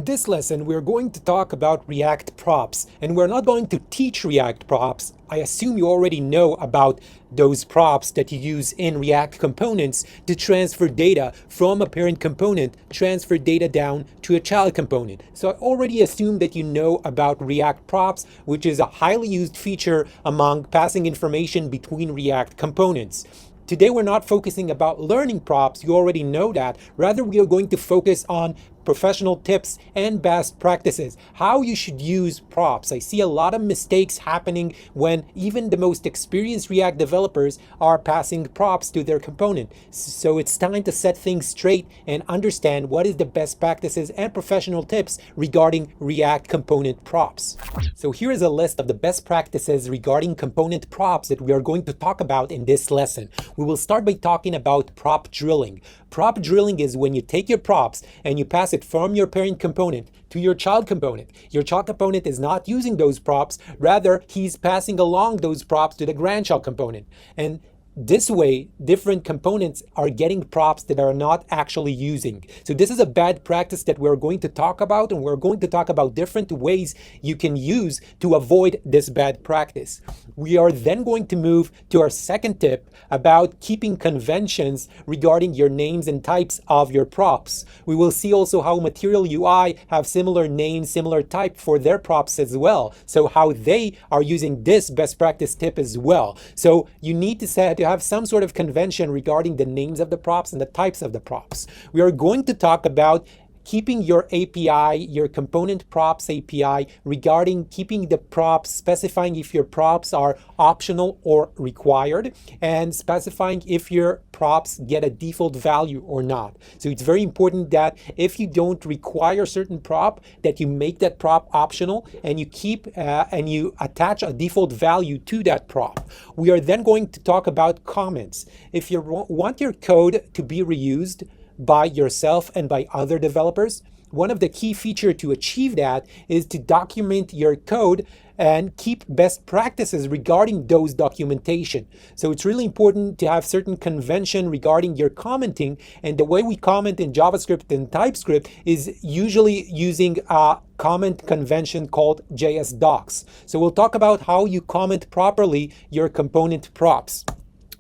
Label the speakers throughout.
Speaker 1: this lesson, we're going to talk about React props, and we're not going to teach React props. I assume you already know about those props that you use in React components to transfer data from a parent component, transfer data down to a child component. So I already assume that you know about React props, which is a highly used feature among passing information between React components. Today, we're not focusing about learning props, you already know that. Rather, we are going to focus on professional tips and best practices, how you should use props. I see a lot of mistakes happening when even the most experienced React developers are passing props to their component. So it's time to set things straight and understand what is the best practices and professional tips regarding React component props. So here is a list of the best practices regarding component props that we are going to talk about in this lesson. We will start by talking about prop drilling. Prop drilling is when you take your props and you pass it from your parent component to your child component. Your child component is not using those props, rather he's passing along those props to the grandchild component. And this way, different components are getting props that are not actually using. So this is a bad practice that we're going to talk about, and we're going to talk about different ways you can use to avoid this bad practice. We are then going to move to our second tip about keeping conventions regarding your names and types of your props. We will see also how Material UI have similar names, similar type for their props as well. So how they are using this best practice tip as well. So you need to have some sort of convention regarding the names of the props and the types of the props. We are going to talk about keeping your API, your component props API, regarding keeping the props, specifying if your props are optional or required, and specifying if your props get a default value or not. So it's very important that if you don't require certain prop, that you make that prop optional and you keep and you attach a default value to that prop. We are then going to talk about comments. If you want your code to be reused by yourself and by other developers, one of the key features to achieve that is to document your code and keep best practices regarding those documentation. So it's really important to have certain convention regarding your commenting, and the way we comment in JavaScript and TypeScript is usually using a comment convention called JS docs. So we'll talk about how you comment properly your component props.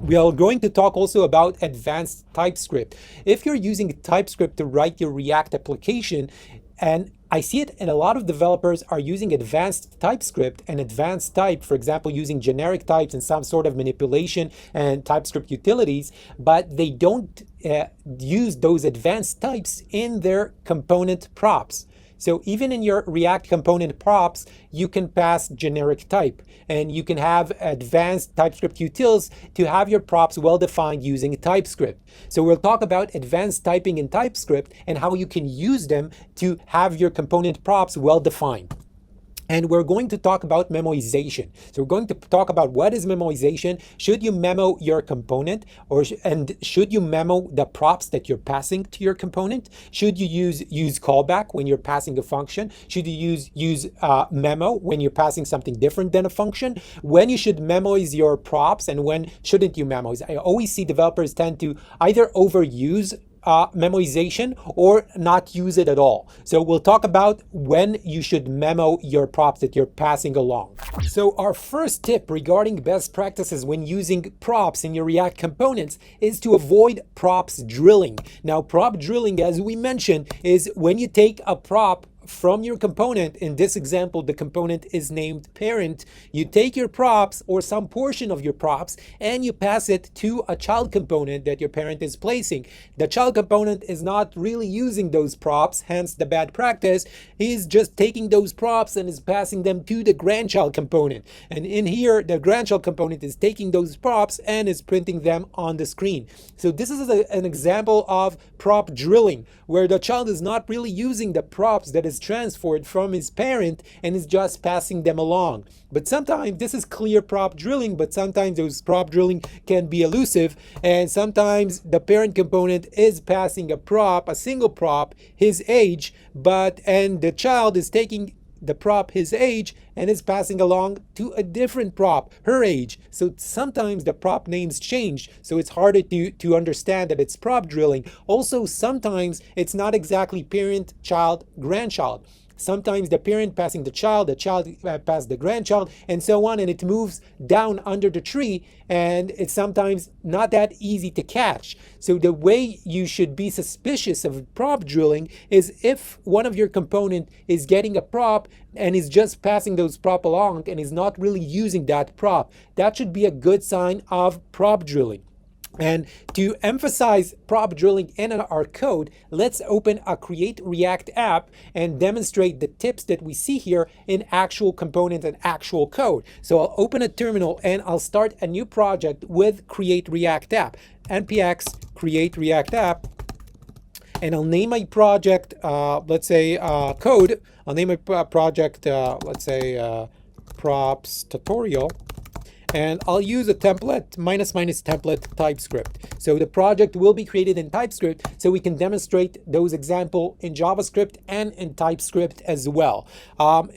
Speaker 1: We are going to talk also about advanced TypeScript. If you're using TypeScript to write your React application, and I see it, and a lot of developers are using advanced TypeScript and advanced type, for example, using generic types and some sort of manipulation and TypeScript utilities, but they don't use those advanced types in their component props. So even in your React component props, you can pass generic type, and you can have advanced TypeScript utils to have your props well-defined using TypeScript. So we'll talk about advanced typing in TypeScript and how you can use them to have your component props well-defined. And we're going to talk about memoization. So we're going to talk about what is memoization. Should you memo your component, and should you memo the props that you're passing to your component? Should you use callback when you're passing a function? Should you use memo when you're passing something different than a function? When you should memoize your props and when shouldn't you memoize? I always see developers tend to either overuse memoization or not use it at all. So we'll talk about when you should memo your props that you're passing along. So our first tip regarding best practices when using props in your React components is to avoid props drilling. Now, prop drilling, as we mentioned, is when you take a prop from your component. In this example, the component is named parent. You take your props or some portion of your props and you pass it to a child component that your parent is placing. The child component is not really using those props, hence the bad practice. He's just taking those props and is passing them to the grandchild component. And in here, the grandchild component is taking those props and is printing them on the screen. So this is an example of prop drilling, where the child is not really using the props that is transferred from his parent and is just passing them along. But sometimes this is clear prop drilling, but sometimes those prop drilling can be elusive, and sometimes the parent component is passing a prop, a single prop, his age, and the child is taking the prop his age and is passing along to a different prop her age. So sometimes the prop names change, so it's harder to understand that it's prop drilling. Also, sometimes it's not exactly parent, child, grandchild. Sometimes the parent passing the child passed the grandchild, and so on, and it moves down under the tree, and it's sometimes not that easy to catch. So the way you should be suspicious of prop drilling is if one of your component is getting a prop and is just passing those prop along and is not really using that prop. That should be a good sign of prop drilling. And to emphasize prop drilling in our code, let's open a Create React app and demonstrate the tips that we see here in actual components and actual code. So I'll open a terminal and I'll start a new project with Create React app. npx Create React app. And I'll name my project, let's say code. I'll name my project, let's say props tutorial. And I'll use a template, -- template TypeScript. So the project will be created in TypeScript so we can demonstrate those examples in JavaScript and in TypeScript as well. I'm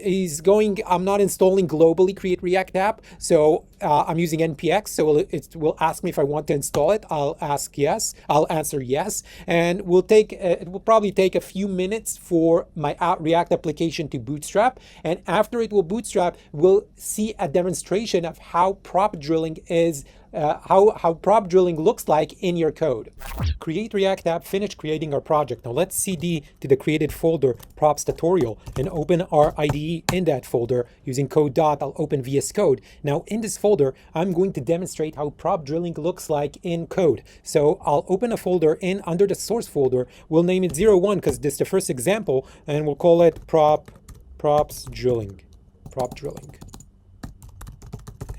Speaker 1: not installing globally Create React app, so I'm using npx, so it will ask me if I want to install it. I'll answer yes, and it will probably take a few minutes for my React application to bootstrap, and after it will bootstrap, we'll see a demonstration of how prop drilling is, how prop drilling looks like in your code. Create React app finished creating our project. Now let's cd to the created folder props tutorial and open our IDE in that folder using code. I'll open VS Code. Now in this folder, I'm going to demonstrate how prop drilling looks like in code. So I'll open a folder under the source folder. We'll name it 01 because this is the first example, and we'll call it props drilling. Prop drilling.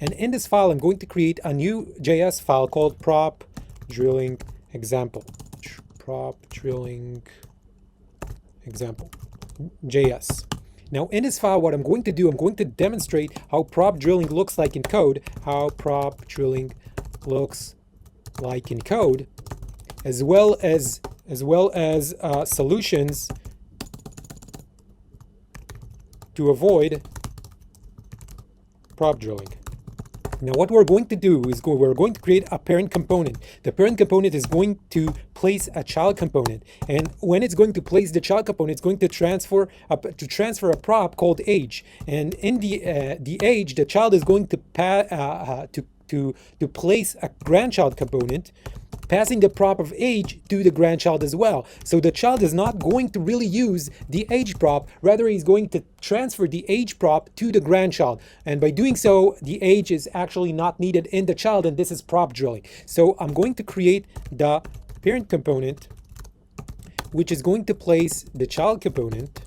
Speaker 1: And in this file, I'm going to create a new JS file called prop drilling example. Prop drilling example JS. Now in this file, what I'm going to do, I'm going to demonstrate how prop drilling looks like in code, as well as solutions to avoid prop drilling. Now what we're going to do is we're going to create a parent component. The parent component is going to place a child component, and when it's going to place the child component, it's going to transfer a prop called age. And in the age, the child is going to place a grandchild component, passing the prop of age to the grandchild as well. So the child is not going to really use the age prop, rather he's going to transfer the age prop to the grandchild. And by doing so, the age is actually not needed in the child, and this is prop drilling. So I'm going to create the parent component, which is going to place the child component,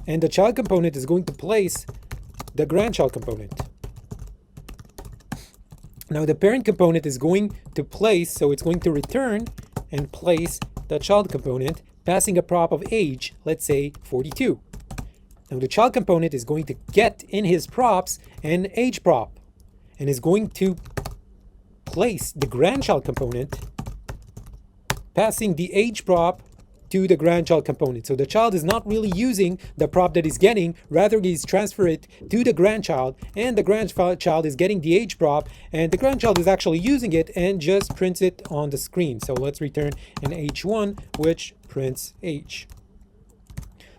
Speaker 1: and the child component is going to place the grandchild component. Now the parent component is going to place, so it's going to return and place the child component, passing a prop of age, let's say 42. Now the child component is going to get in his props an age prop, and is going to place the grandchild component, passing the age prop to the grandchild component. So the child is not really using the prop that he's getting, rather he's transfer it to the grandchild, and the grandchild is getting the age prop, and the grandchild is actually using it and just prints it on the screen. So let's return an h1 which prints age.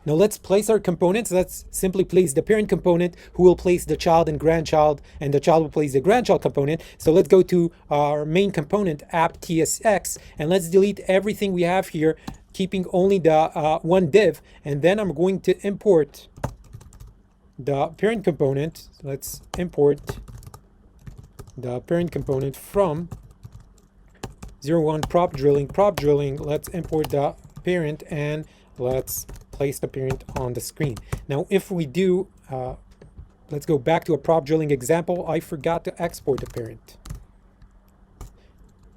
Speaker 1: Now let's place our components. Let's simply place the parent component, who will place the child and grandchild, and the child will place the grandchild component. So let's go to our main component app tsx, and let's delete everything we have here, keeping only the one div, and then I'm going to import the parent component. Let's import the parent component from 01 prop drilling. Let's import the parent, and let's place the parent on the screen. Now if we do, let's go back to a prop drilling example. I forgot to export the parent.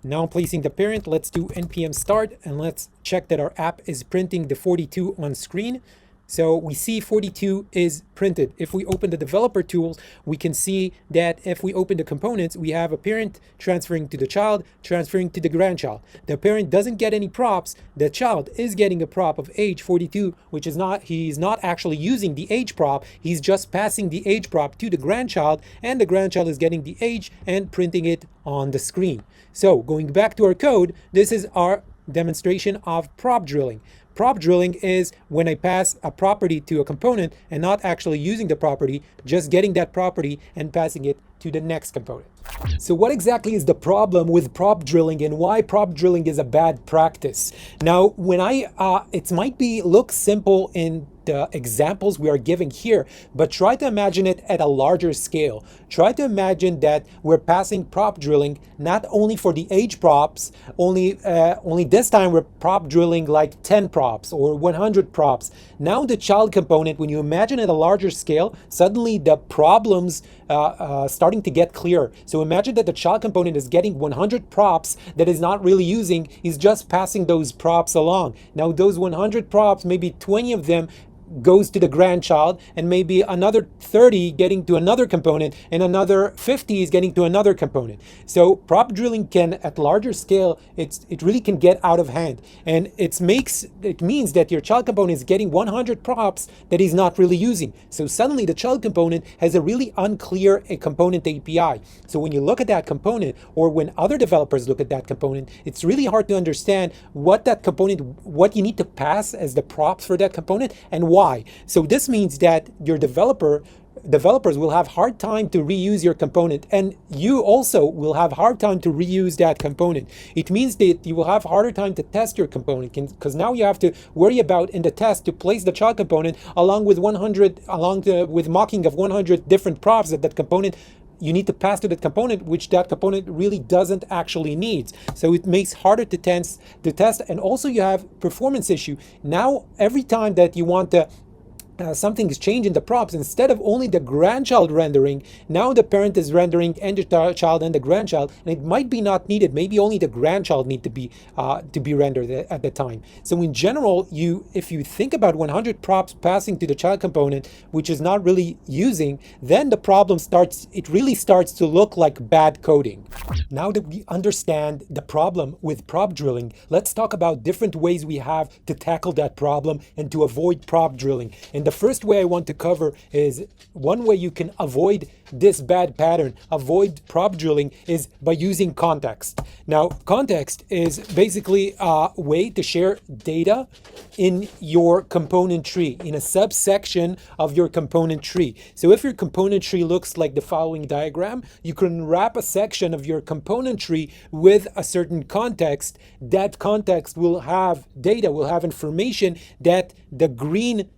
Speaker 1: Now I'm placing the parent. Let's do npm start, and let's check that our app is printing the 42 on screen. So we see 42 is printed. If we open the developer tools, we can see that if we open the components, we have a parent transferring to the child, transferring to the grandchild. The parent doesn't get any props. The child is getting a prop of age 42, which is not, he's not actually using the age prop. He's just passing the age prop to the grandchild, and the grandchild is getting the age and printing it on the screen. So going back to our code, this is our demonstration of prop drilling. Prop drilling is when I pass a property to a component and not actually using the property, just getting that property and passing it to the next component. So what exactly is the problem with prop drilling and why prop drilling is a bad practice? Now, when it might look simple in the examples we are giving here, but try to imagine it at a larger scale. Try to imagine that we're passing prop drilling not only for the age props, only this time we're prop drilling like 10 props or 100 props. Now the child component, when you imagine at a larger scale, suddenly the problems starting to get clearer. So imagine that the child component is getting 100 props that is not really using, he's just passing those props along. Now those 100 props, maybe 20 of them goes to the grandchild, and maybe another 30 getting to another component, and another 50 is getting to another component. So prop drilling can, at larger scale, it really can get out of hand, and it means that your child component is getting 100 props that he's not really using. So suddenly the child component has a really unclear component API. So when you look at that component, or when other developers look at that component, it's really hard to understand what that component, what you need to pass as the props for that component, and why. So this means that your developers will have hard time to reuse your component, and you also will have hard time to reuse that component. It means that you will have harder time to test your component, because now you have to worry about in the test to place the child component along with with mocking of 100 different props that component you need to pass to that component, which that component really doesn't actually need. So it makes harder to test, and also you have performance issue. Now, every time that you want to something is changing the props, instead of only the grandchild rendering, now the parent is rendering and the child and the grandchild, and it might be not needed. Maybe only the grandchild need to be rendered at the time. So in general, if you think about 100 props passing to the child component, which is not really using, then the problem really starts to look like bad coding. Now that we understand the problem with prop drilling, let's talk about different ways we have to tackle that problem and to avoid prop drilling. And the first way I want to cover is one way you can avoid this bad pattern, avoid prop drilling, is by using context. Now, context is basically a way to share data in your component tree, in a subsection of your component tree. So if your component tree looks like the following diagram, you can wrap a section of your component tree with a certain context. That context will have data, will have information that the green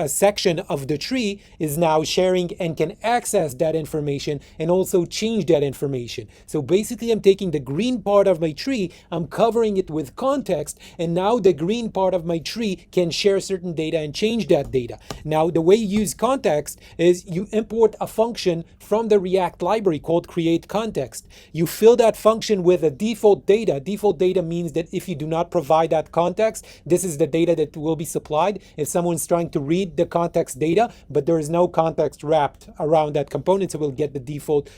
Speaker 1: section of the tree is now sharing and can access that information and also change that information. So basically, I'm taking the green part of my tree, I'm covering it with context, and now the green part of my tree can share certain data and change that data. Now, the way you use context is you import a function from the React library called createContext. You fill that function with a default data. Default data means that if you do not provide that context, this is the data that will be supplied. If someone's trying to read the context data, but there is no context wrapped around that component, so we'll get the default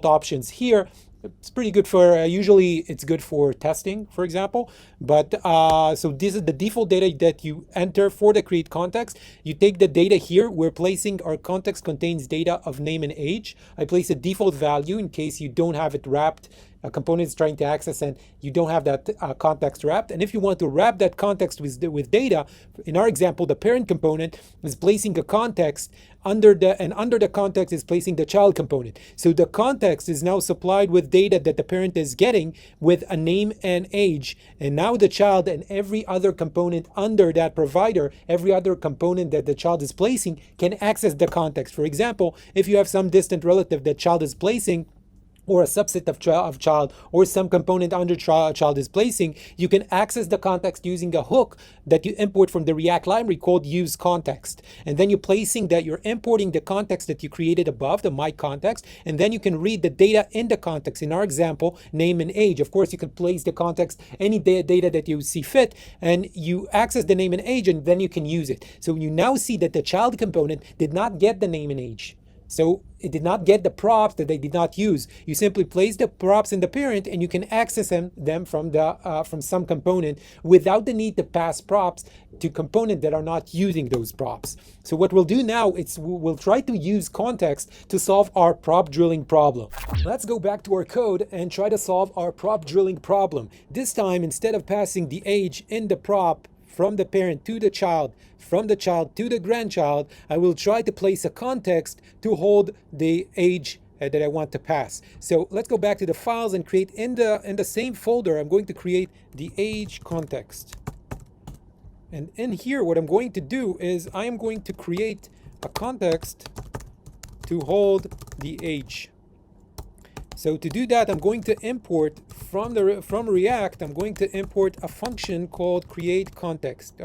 Speaker 1: options here. It's pretty good for, usually it's good for testing, for example. But so this is the default data that you enter for the create context. You take the data here. We're placing our context contains data of name and age. I place a default value in case you don't have it wrapped. A component is trying to access and you don't have that context wrapped. And if you want to wrap that context with data, in our example, the parent component is placing a context under the context is placing the child component. So the context is now supplied with data that the parent is getting with a name and age. And now the child and every other component under that provider, every other component that the child is placing can access the context. For example, if you have some distant relative that child is placing, or a subset of child, or some component under child is placing, you can access the context using a hook that you import from the React library called useContext. And then you're importing the context that you created above, the my context, and then you can read the data in the context. In our example, name and age. Of course, you can place the context, any data that you see fit, and you access the name and age, and then you can use it. So you now see that the child component did not get the name and age. So it did not get the props that they did not use. You simply place the props in the parent, and you can access them from some component without the need to pass props to components that are not using those props. So what we'll do now is we'll try to use context to solve our prop drilling problem. Let's go back to our code and try to solve our prop drilling problem. This time, instead of passing the age in the prop from the parent to the child, from the child to the grandchild, I will try to place a context to hold the age that I want to pass. So let's go back to the files and create in the same folder, I'm going to create the age context. And in here, what I'm going to do is I am going to create a context to hold the age. So to do that, I'm going to import from React, I'm going to import a function called create context.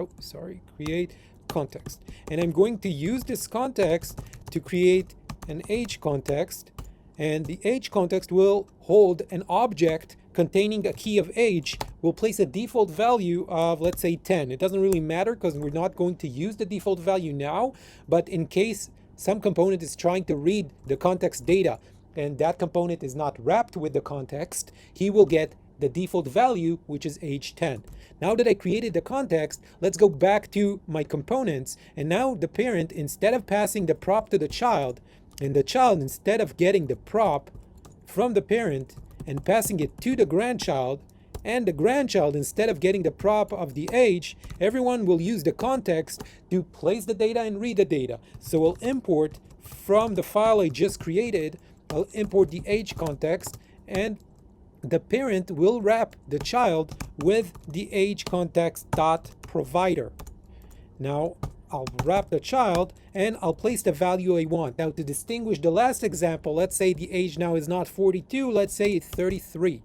Speaker 1: Create context. And I'm going to use this context to create an age context. And the age context will hold an object containing a key of age. We'll place a default value of, let's say, 10. It doesn't really matter because we're not going to use the default value now, but in case some component is trying to read the context data and that component is not wrapped with the context, he will get the default value, which is age 10. Now that I created the context, let's go back to my components. And now the parent, instead of passing the prop to the child, and the child, instead of getting the prop from the parent and passing it to the grandchild, and the grandchild, instead of getting the prop of the age, everyone will use the context to place the data and read the data. So we'll import from the file I just created, I'll import the age context, and the parent will wrap the child with the age context dot provider. Now I'll wrap the child and I'll place the value I want. Now to distinguish the last example, let's say the age now is not 42, let's say it's 33.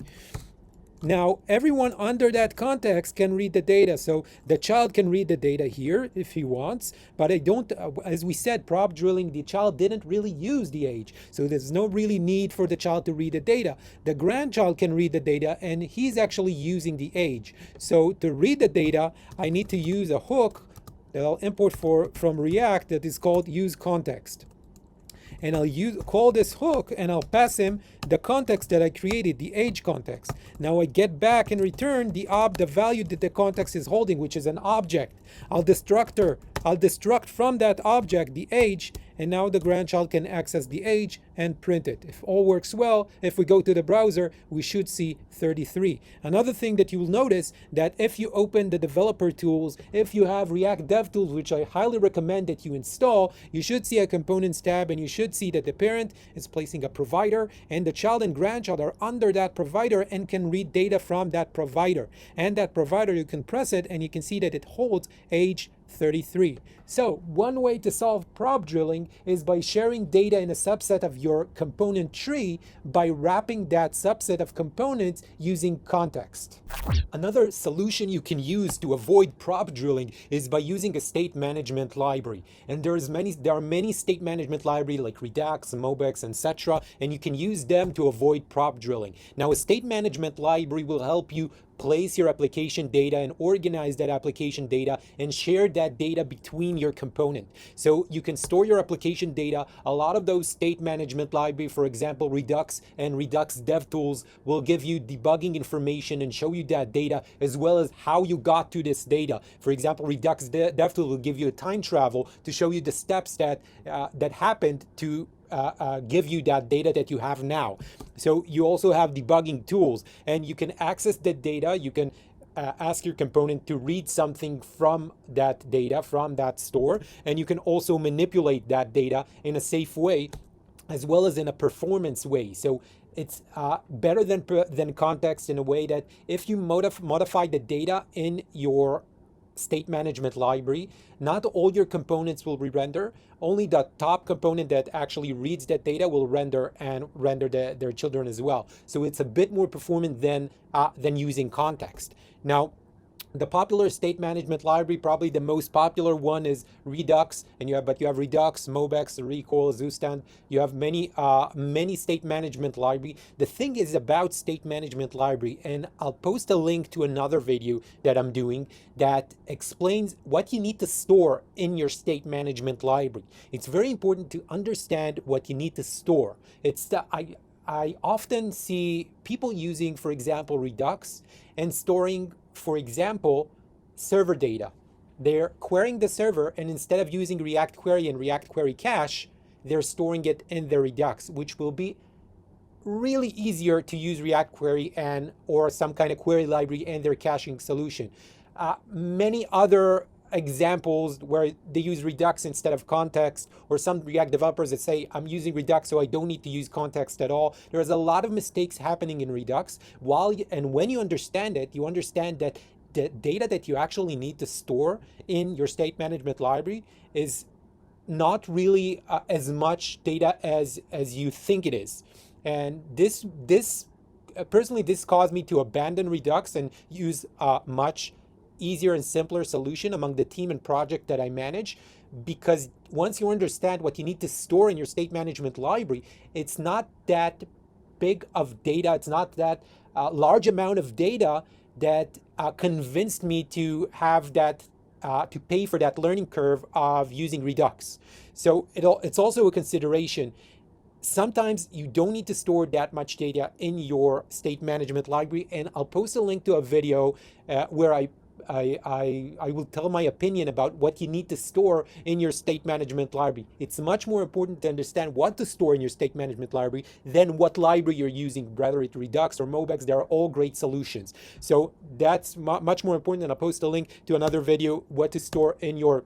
Speaker 1: Now, everyone under that context can read the data. So the child can read the data here if he wants, but I don't, as we said, prop drilling, the child didn't really use the age. So there's no really need for the child to read the data. The grandchild can read the data and he's actually using the age. So to read the data, I need to use a hook that I'll import from React that is called useContext. And I'll call this hook and I'll pass him the context that I created, the age context. Now I get back in return the value that the context is holding, which is an object. I'll destruct from that object the age, and now the grandchild can access the age and print it. If all works well, if we go to the browser, we should see 33. Another thing that you will notice that if you open the developer tools, if you have React DevTools, which I highly recommend that you install, you should see a components tab and you should see that the parent is placing a provider and the child and grandchild are under that provider and can read data from that provider. And that provider, you can press it and you can see that it holds age 33. So one way to solve prop drilling is by sharing data in a subset of your component tree by wrapping that subset of components using context. Another solution you can use to avoid prop drilling is by using a state management library. And there are many state management libraries like redux, mobex, etc. and you can use them to avoid prop drilling. Now a state management library will help you place your application data and organize that application data and share that data between your component. So you can store your application data. A lot of those state management library, for example, Redux and Redux DevTools, will give you debugging information and show you that data as well as how you got to this data. For example, Redux DevTools will give you a time travel to show you the steps that happened to give you that data that you have now. So you also have debugging tools and you can access the data. You can ask your component to read something from that data, from that store, and you can also manipulate that data in a safe way as well as in a performance way. So it's better than context in a way that if you modify the data in your state management library, not all your components will re-render. Only the top component that actually reads that data will render and render their children as well. So it's a bit more performant than using context. Now, the popular state management library, probably the most popular one, is Redux, and you have Redux, Mobex, Recall, Zustand. You have many state management library. The thing is about state management library, and I'll post a link to another video that I'm doing that explains what you need to store in your state management library. It's very important to understand what you need to store. I often see people using, for example, Redux and storing, for example, server data. They're querying the server, and instead of using React Query and React Query Cache, they're storing it in the Redux, which will be really easier to use React Query or some kind of query library and their caching solution. Many other examples where they use Redux instead of context, or some React developers that say, I'm using Redux so I don't need to use context at all. There's a lot of mistakes happening in Redux. When you understand it, you understand that the data that you actually need to store in your state management library is not really as much data as you think it is. And this personally, this caused me to abandon Redux and use much easier and simpler solution among the team and project that I manage, because once you understand what you need to store in your state management library, it's not that big of data, it's not that large amount of data that convinced me to have that to pay for that learning curve of using Redux. So it's also a consideration. Sometimes you don't need to store that much data in your state management library, and I'll post a link to a video where I will tell my opinion about what you need to store in your state management library. It's much more important to understand what to store in your state management library than what library you're using, whether it's Redux or Mobex. They are all great solutions. So that's much more important, and I'll post a link to another video, what to store in your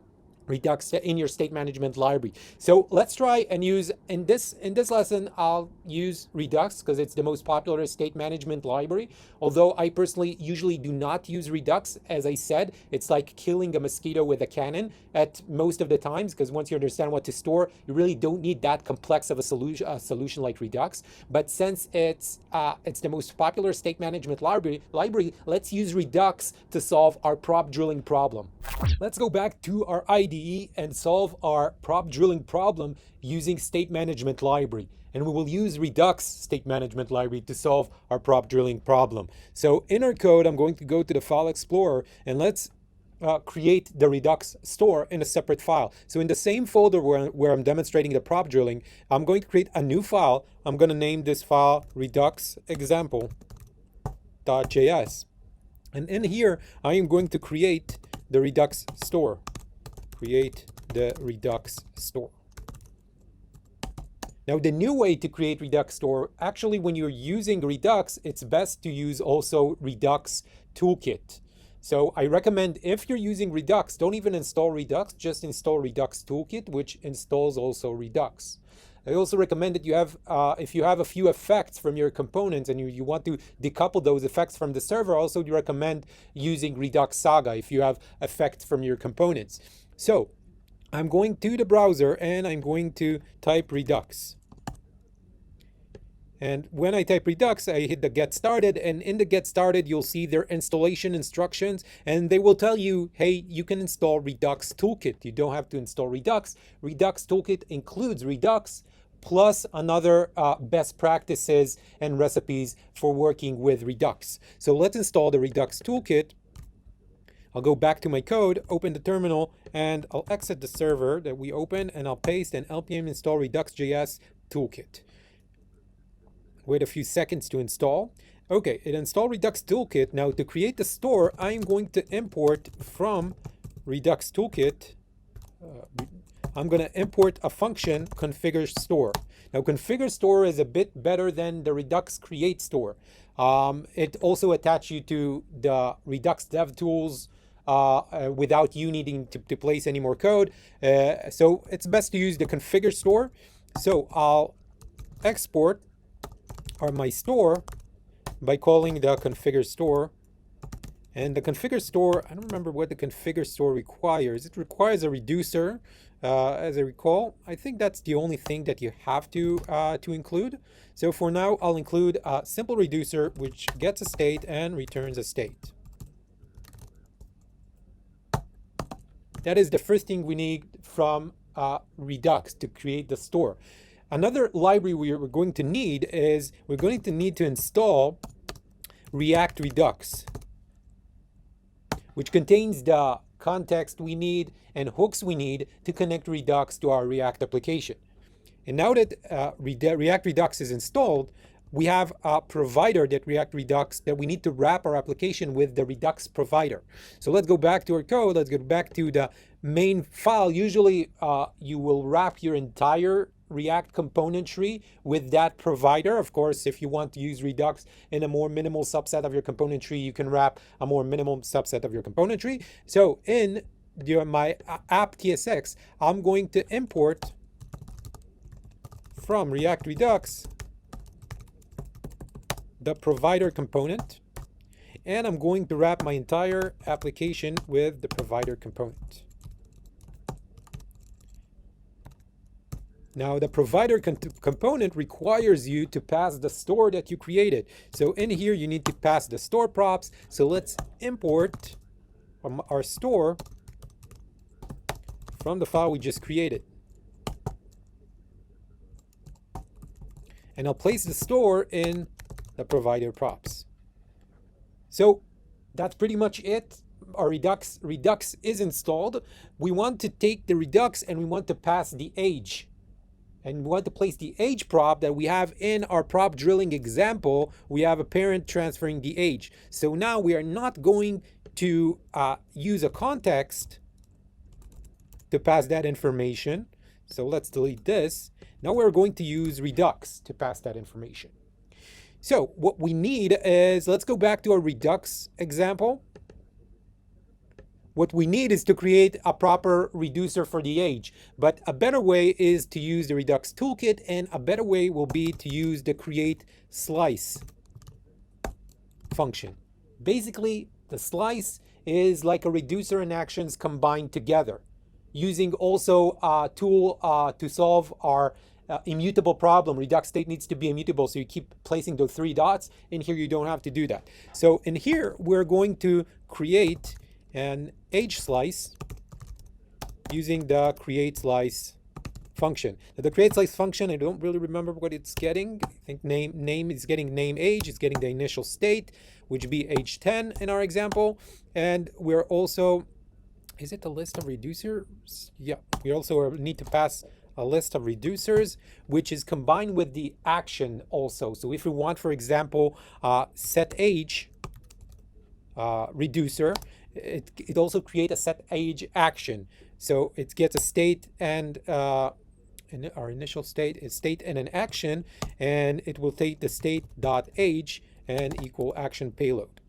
Speaker 1: Redux in your state management library. So let's try and use, in this lesson, I'll use Redux because it's the most popular state management library. Although I personally usually do not use Redux. As I said, it's like killing a mosquito with a cannon at most of the times, because once you understand what to store, you really don't need that complex of a solution like Redux. But since it's the most popular state management library, let's use Redux to solve our prop drilling problem. Let's go back to our IDE and solve our prop drilling problem using state management library. And we will use Redux state management library to solve our prop drilling problem. So in our code, I'm going to go to the File Explorer, and let's create the Redux store in a separate file. So in the same folder where I'm demonstrating the prop drilling, I'm going to create a new file. I'm going to name this file Redux example.js. And in here, I am going to create the Redux store. Create the Redux store. Now, the new way to create Redux store, actually, when you're using Redux, it's best to use also Redux toolkit. So I recommend, if you're using Redux, don't even install Redux, just install Redux toolkit, which installs also Redux. I also recommend that you have, if you have a few effects from your components and you want to decouple those effects from the server, also you recommend using Redux Saga if you have effects from your components. So I'm going to the browser and I'm going to type Redux. And when I type Redux, I hit the Get Started, and in the Get Started, you'll see their installation instructions, and they will tell you, hey, you can install Redux Toolkit. You don't have to install Redux. Redux Toolkit includes Redux plus another best practices and recipes for working with Redux. So let's install the Redux Toolkit. I'll go back to my code, open the terminal, and I'll exit the server that we opened, and I'll paste an npm install redux.js toolkit. Wait a few seconds to install. Okay, it installed Redux Toolkit. Now to create the store, I'm going to import from Redux Toolkit. I'm going to import a function, configure store. Now configure store is a bit better than the Redux create store. It also attaches you to the Redux dev tools without you needing to place any more code. So it's best to use the configure store. So I'll export my store by calling the configure store, And the configure store, I don't remember what the configure store requires. It requires a reducer, as I recall. I think that's the only thing that you have to include. So for now, I'll include a simple reducer which gets a state and returns a state. That is the first thing we need from Redux to create the store. Another library we're going to need is we're going to need to install React Redux, which contains the context we need and hooks we need to connect Redux to our React application. And now that React Redux is installed, we have a provider that React Redux that we need to wrap our application with the Redux provider. So let's go back to our code. Let's go back to the main file. Usually you will wrap your entire React componentry with that provider. Of course, if you want to use Redux in a more minimal subset of your componentry, you can wrap a more minimal subset of your componentry. So in my app TSX, I'm going to import from React Redux the provider component, and I'm going to wrap my entire application with the provider component. Now, the provider component requires you to pass the store that you created. So in here, you need to pass the store props. So let's import our store from the file we just created. And I'll place the store in the provider props. So that's pretty much it. Our Redux is installed. We want to take the Redux and we want to pass the age. And we want to place the age prop that we have in our prop drilling example. We have a parent transferring the age. So now we are not going to use a context to pass that information. So let's delete this. Now we're going to use Redux to pass that information. So what we need is, let's go back to our Redux example. What we need is to create a proper reducer for the age, but a better way is to use the Redux toolkit, and a better way will be to use the create slice function. Basically, the slice is like a reducer and actions combined together, using also a tool to solve our immutable problem. Redux state needs to be immutable, so you keep placing those 3 dots. In here, you don't have to do that. So in here, we're going to create an age slice using the create slice function. Now, the create slice function, I don't really remember what it's getting. I think name is getting name age. It's getting the initial state, which would be age 10 in our example. And we're also, is it the list of reducers? Yeah, we also need to pass a list of reducers, which is combined with the action also. So if we want, for example, set age reducer, it also creates a set age action. So it gets a state and our initial state is state and an action, and it will take the state dot age and equal action payload.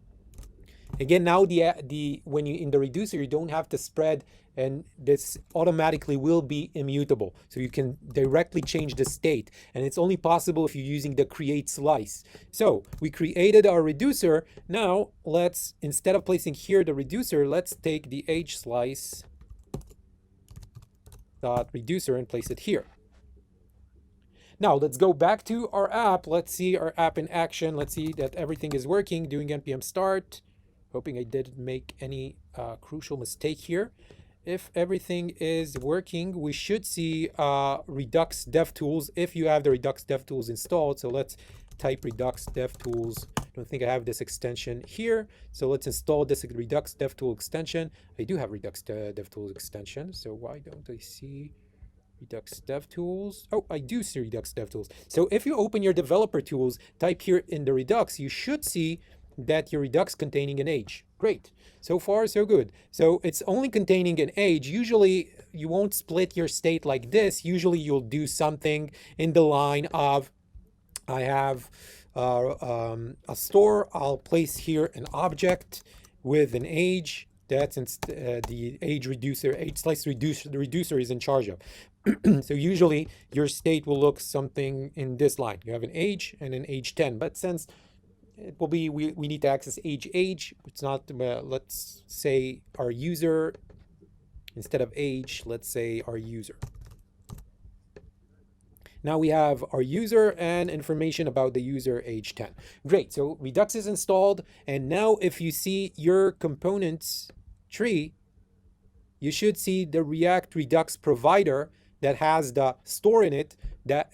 Speaker 1: Again, now when you in the reducer, you don't have to spread, and this automatically will be immutable. So you can directly change the state, and it's only possible if you're using the create slice. So we created our reducer. Now let's, instead of placing here the reducer, let's take the age slice dot reducer and place it here. Now let's go back to our app. Let's see our app in action. Let's see that everything is working. Doing npm start. Hoping I didn't make any crucial mistake here. If everything is working, we should see Redux DevTools if you have the Redux DevTools installed. So let's type Redux DevTools. I don't think I have this extension here. So let's install this Redux DevTool extension. I do have Redux DevTools extension. So why don't I see Redux DevTools? Oh, I do see Redux DevTools. So if you open your developer tools, type here in the Redux, you should see that your Redux containing an age. Great. So far, so good. So it's only containing an age. Usually, you won't split your state like this. Usually, you'll do something in the line of, I have a store. I'll place here an object with an age. That's the age reducer, age slice reducer, the reducer is in charge of. So usually, your state will look something in this line. You have an age and an age 10. But since it will be, we need to access age. It's not, let's say our user, instead of age, let's say our user. Now we have our user and information about the user, age 10. Great, so Redux is installed. And now if you see your components tree, you should see the React Redux provider that has the store in it,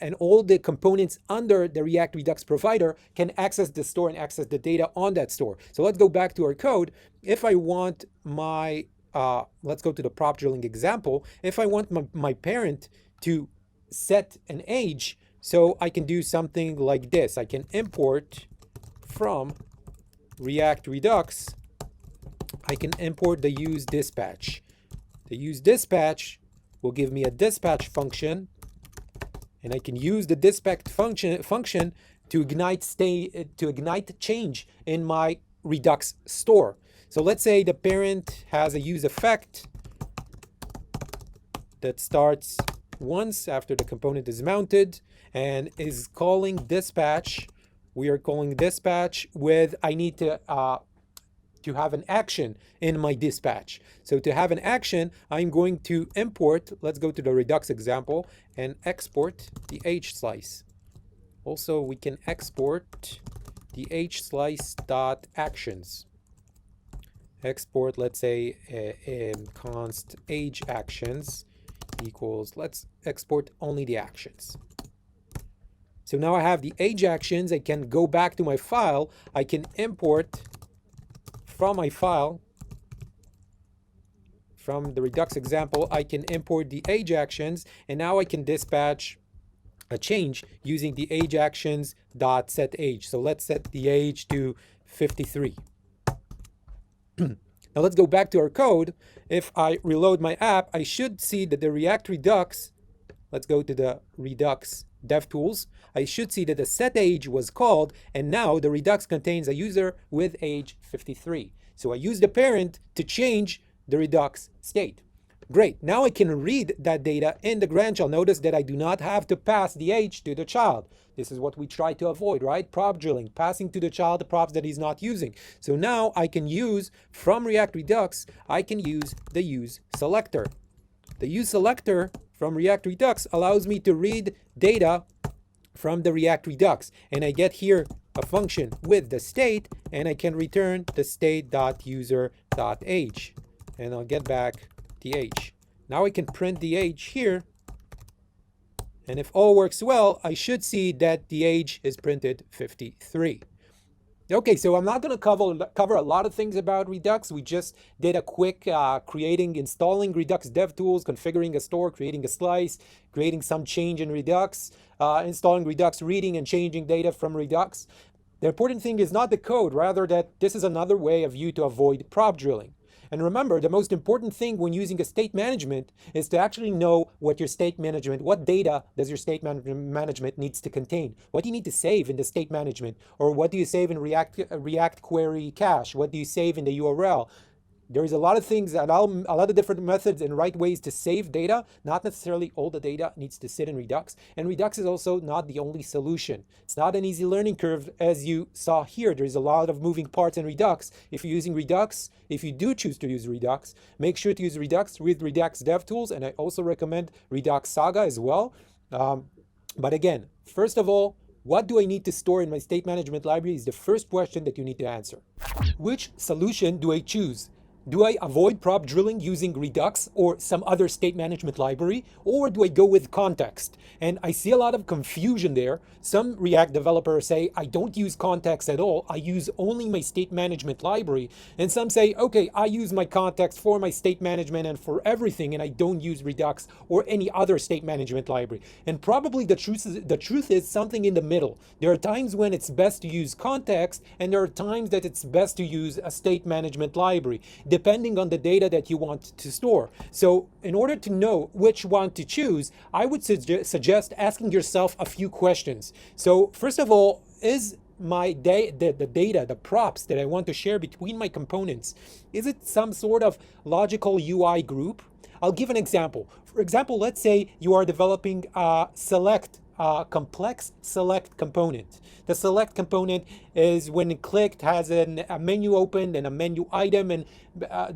Speaker 1: and all the components under the React Redux provider can access the store and access the data on that store. So let's go back to our code. If I want my, let's go to the prop drilling example. If I want my parent to set an age, so I can do something like this. I can import from React Redux, I can import the use dispatch. The use dispatch will give me a dispatch function, and I can use the dispatch function to ignite change in my Redux store. So let's say the parent has a use effect that starts once after the component is mounted and is calling dispatch. We are calling dispatch with, I need to have an action in my dispatch. So to have an action, I'm going to import, let's go to the Redux example and export the H slice. Also, we can export the H slice dot actions. Export, let's say, const age actions equals, let's export only the actions. So now I have the age actions. I can go back to my file. I can import from my file, from the Redux example, I can import the age actions, and now I can dispatch a change using the age actions dot set age. So let's set the age to 53. Now let's go back to our code. If I reload my app, I should see that the React Redux, let's go to the Redux DevTools, I should see that the set age was called, and now the Redux contains a user with age 53. So I use the parent to change the Redux state. Great, now I can read that data in the grant shell. Notice that I do not have to pass the age to the child. This is what we try to avoid, right? Prop drilling, passing to the child the props that he's not using. So now I can use, from React Redux, I can use the use selector. The use selector from React Redux allows me to read data from the React Redux. And I get here a function with the state, and I can return the state.user.age. And I'll get back the age. Now I can print the age here. And if all works well, I should see that the age is printed 53. Okay, so I'm not going to cover a lot of things about Redux. We just did a quick installing Redux DevTools, configuring a store, creating a slice, creating some change in Redux, installing Redux, reading and changing data from Redux. The important thing is not the code, rather that this is another way of you to avoid prop drilling. And remember, the most important thing when using a state management is to actually know what your state management, what data does your state management needs to contain? What do you need to save in the state management? Or what do you save in React query cache? What do you save in the URL? There's a lot of things, a lot of different methods and right ways to save data. Not necessarily all the data needs to sit in Redux. And Redux is also not the only solution. It's not an easy learning curve, as you saw here. There's a lot of moving parts in Redux. If you're using Redux, if you do choose to use Redux, make sure to use Redux with Redux DevTools. And I also recommend Redux Saga as well. But again, first of all, what do I need to store in my state management library is the first question that you need to answer. Which solution do I choose? Do I avoid prop drilling using Redux or some other state management library, or do I go with context? And I see a lot of confusion there. Some React developers say, I don't use context at all. I use only my state management library. And some say, okay, I use my context for my state management and for everything, and I don't use Redux or any other state management library. And probably the truth is something in the middle. There are times when it's best to use context, and there are times that it's best to use a state management library, depending on the data that you want to store. So in order to know which one to choose, I would suggest asking yourself a few questions. So first of all, is my the data, the props that I want to share between my components, is it some sort of logical UI group? I'll give an example. For example, let's say you are developing a select a complex select component. The select component is when clicked has a menu opened and a menu item, and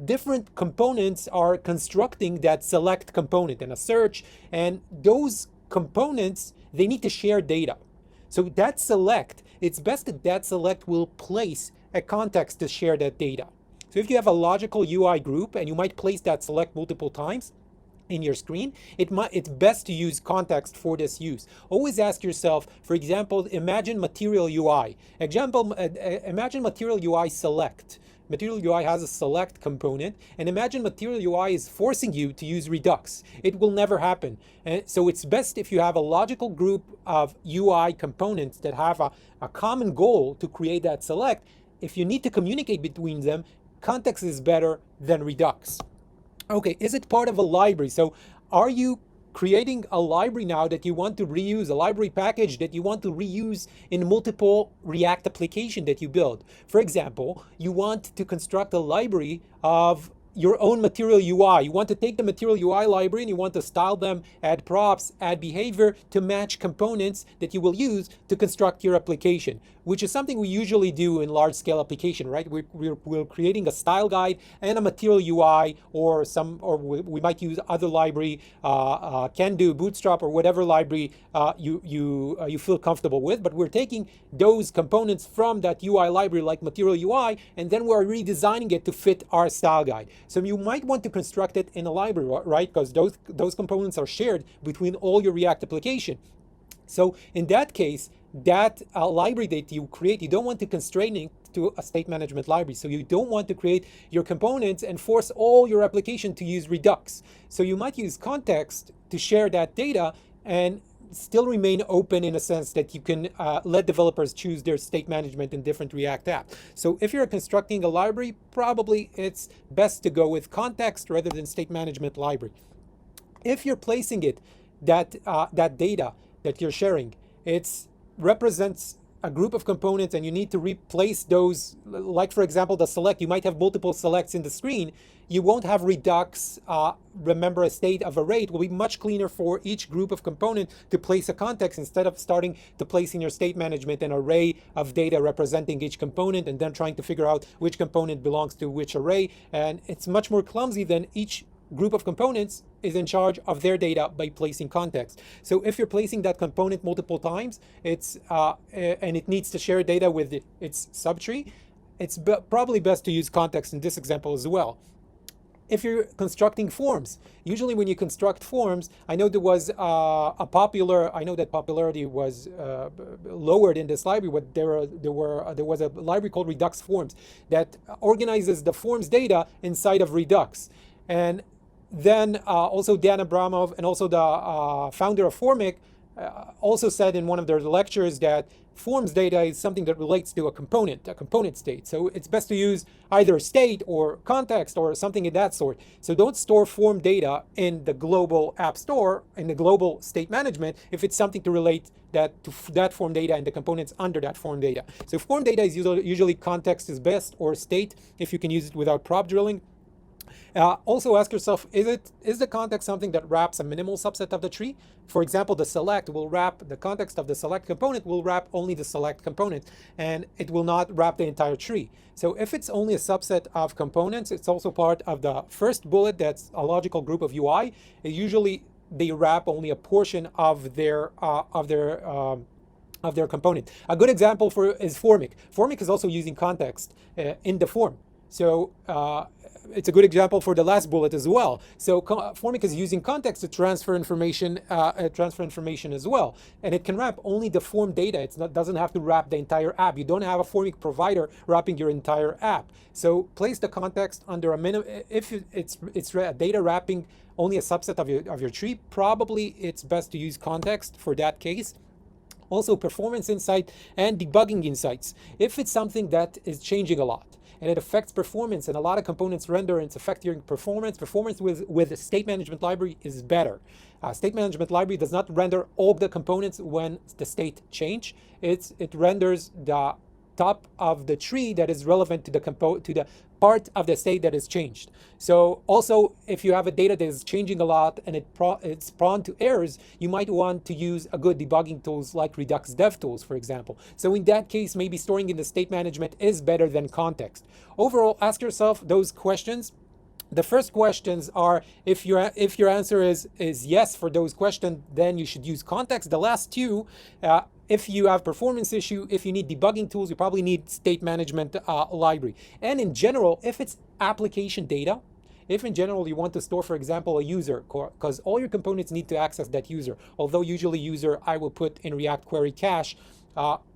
Speaker 1: different components are constructing that select component and a search, and those components, they need to share data. So that select, it's best that that select will place a context to share that data. So if you have a logical UI group and you might place that select multiple times in your screen, it's best to use context for this use. Always ask yourself, for example, imagine material UI. Imagine material UI select. Material UI has a select component, and imagine material UI is forcing you to use redux. It will never happen. And so it's best if you have a logical group of UI components that have a common goal to create that select. If you need to communicate between them, context is better than redux. Okay, is it part of a library? So are you creating a library now that you want to reuse, a library package that you want to reuse in multiple React application that you build? For example, you want to construct a library of your own material UI. You want to take the material UI library and you want to style them, add props, add behavior to match components that you will use to construct your application, which is something we usually do in large-scale application, right? We're creating a style guide and a material UI, or we might use other library, can do Bootstrap or whatever library you feel comfortable with. But we're taking those components from that UI library, like material UI, and then we're redesigning it to fit our style guide. So you might want to construct it in a library, right? Because those components are shared between all your React application. So in that case, that library that you create, you don't want to constrain it to a state management library. So you don't want to create your components and force all your application to use Redux. So you might use context to share that data and still remain open in a sense that you can let developers choose their state management in different React apps. So if you're constructing a library, probably it's best to go with context rather than state management library. If you're placing it, that data that you're sharing, it represents a group of components and you need to replace those, like for example, the select, you might have multiple selects in the screen. You won't have Redux remember a state of array. It will be much cleaner for each group of component to place a context instead of starting to place in your state management an array of data representing each component and then trying to figure out which component belongs to which array. And it's much more clumsy than each group of components is in charge of their data by placing context. So if you're placing that component multiple times, and it needs to share data with its subtree, it's probably best to use context in this example as well. If you're constructing forms, usually when you construct forms, I know there was I know that popularity was lowered in this library, but there was a library called Redux Forms that organizes the forms data inside of Redux. And then also Dan Abramov and also the founder of Formic also said in one of their lectures that forms data is something that relates to a component state. So it's best to use either state or context or something of that sort. So don't store form data in the global app store, in the global state management, if it's something to relate to that form data and the components under that form data. So form data is usually context is best, or state if you can use it without prop drilling. Also ask yourself, is the context something that wraps a minimal subset of the tree? For example, the context of the select component will wrap only the select component, and it will not wrap the entire tree. So if it's only a subset of components, it's also part of the first bullet, that's a logical group of UI. Usually they wrap only a portion of their component. A good example is Formic. Formic is also using context in the form. So it's a good example for the last bullet as well. So Formic is using context to transfer information as well, and it can wrap only the form data. It doesn't have to wrap the entire app. You don't have a Formic provider wrapping your entire app. So place the context under a minimum. If it's data wrapping only a subset of your tree, probably it's best to use context for that case. Also, performance insight and debugging insights. If it's something that is changing a lot and it affects performance and a lot of components render and it's affecting performance with a state management library is better. State management library does not render all the components when the state change. It renders the top of the tree that is relevant to the part of the state that is changed. So also, if you have a data that is changing a lot and it's prone to errors, you might want to use a good debugging tools like Redux DevTools, for example. So in that case, maybe storing in the state management is better than context. Overall, ask yourself those questions. The first questions are, if your answer is yes for those questions, then you should use context. The last two, if you have performance issue, if you need debugging tools, you probably need state management library. And in general, if it's application data, if in general you want to store, for example, a user, because all your components need to access that user, although usually user I will put in React Query cache.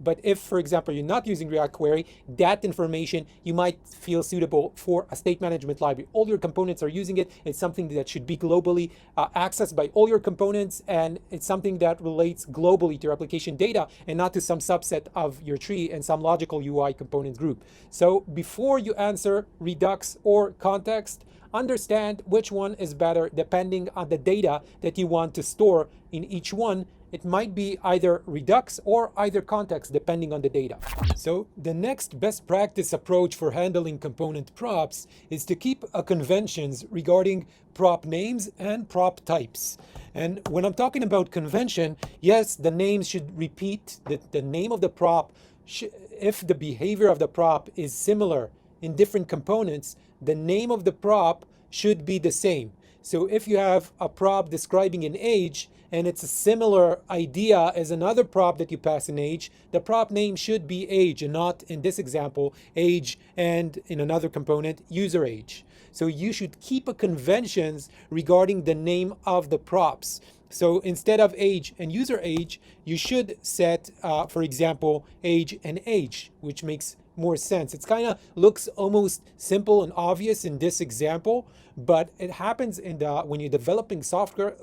Speaker 1: But if, for example, you're not using React Query, that information you might feel suitable for a state management library. All your components are using it. It's something that should be globally accessed by all your components, and it's something that relates globally to your application data and not to some subset of your tree and some logical UI component group. So before you answer Redux or context, understand which one is better depending on the data that you want to store in each one. It might be either Redux or either context depending on the data. So the next best practice approach for handling component props is to keep conventions regarding prop names and prop types. And when I'm talking about convention, yes, the names should repeat the name of the prop. If the behavior of the prop is similar in different components, the name of the prop should be the same. So if you have a prop describing an age and it's a similar idea as another prop that you pass in age, the prop name should be age and not, in this example, age and in another component, user age. So you should keep a conventions regarding the name of the props. So instead of age and user age, you should set, for example, age and age, which makes more sense. It kind of looks almost simple and obvious in this example, but it happens in when you're developing software.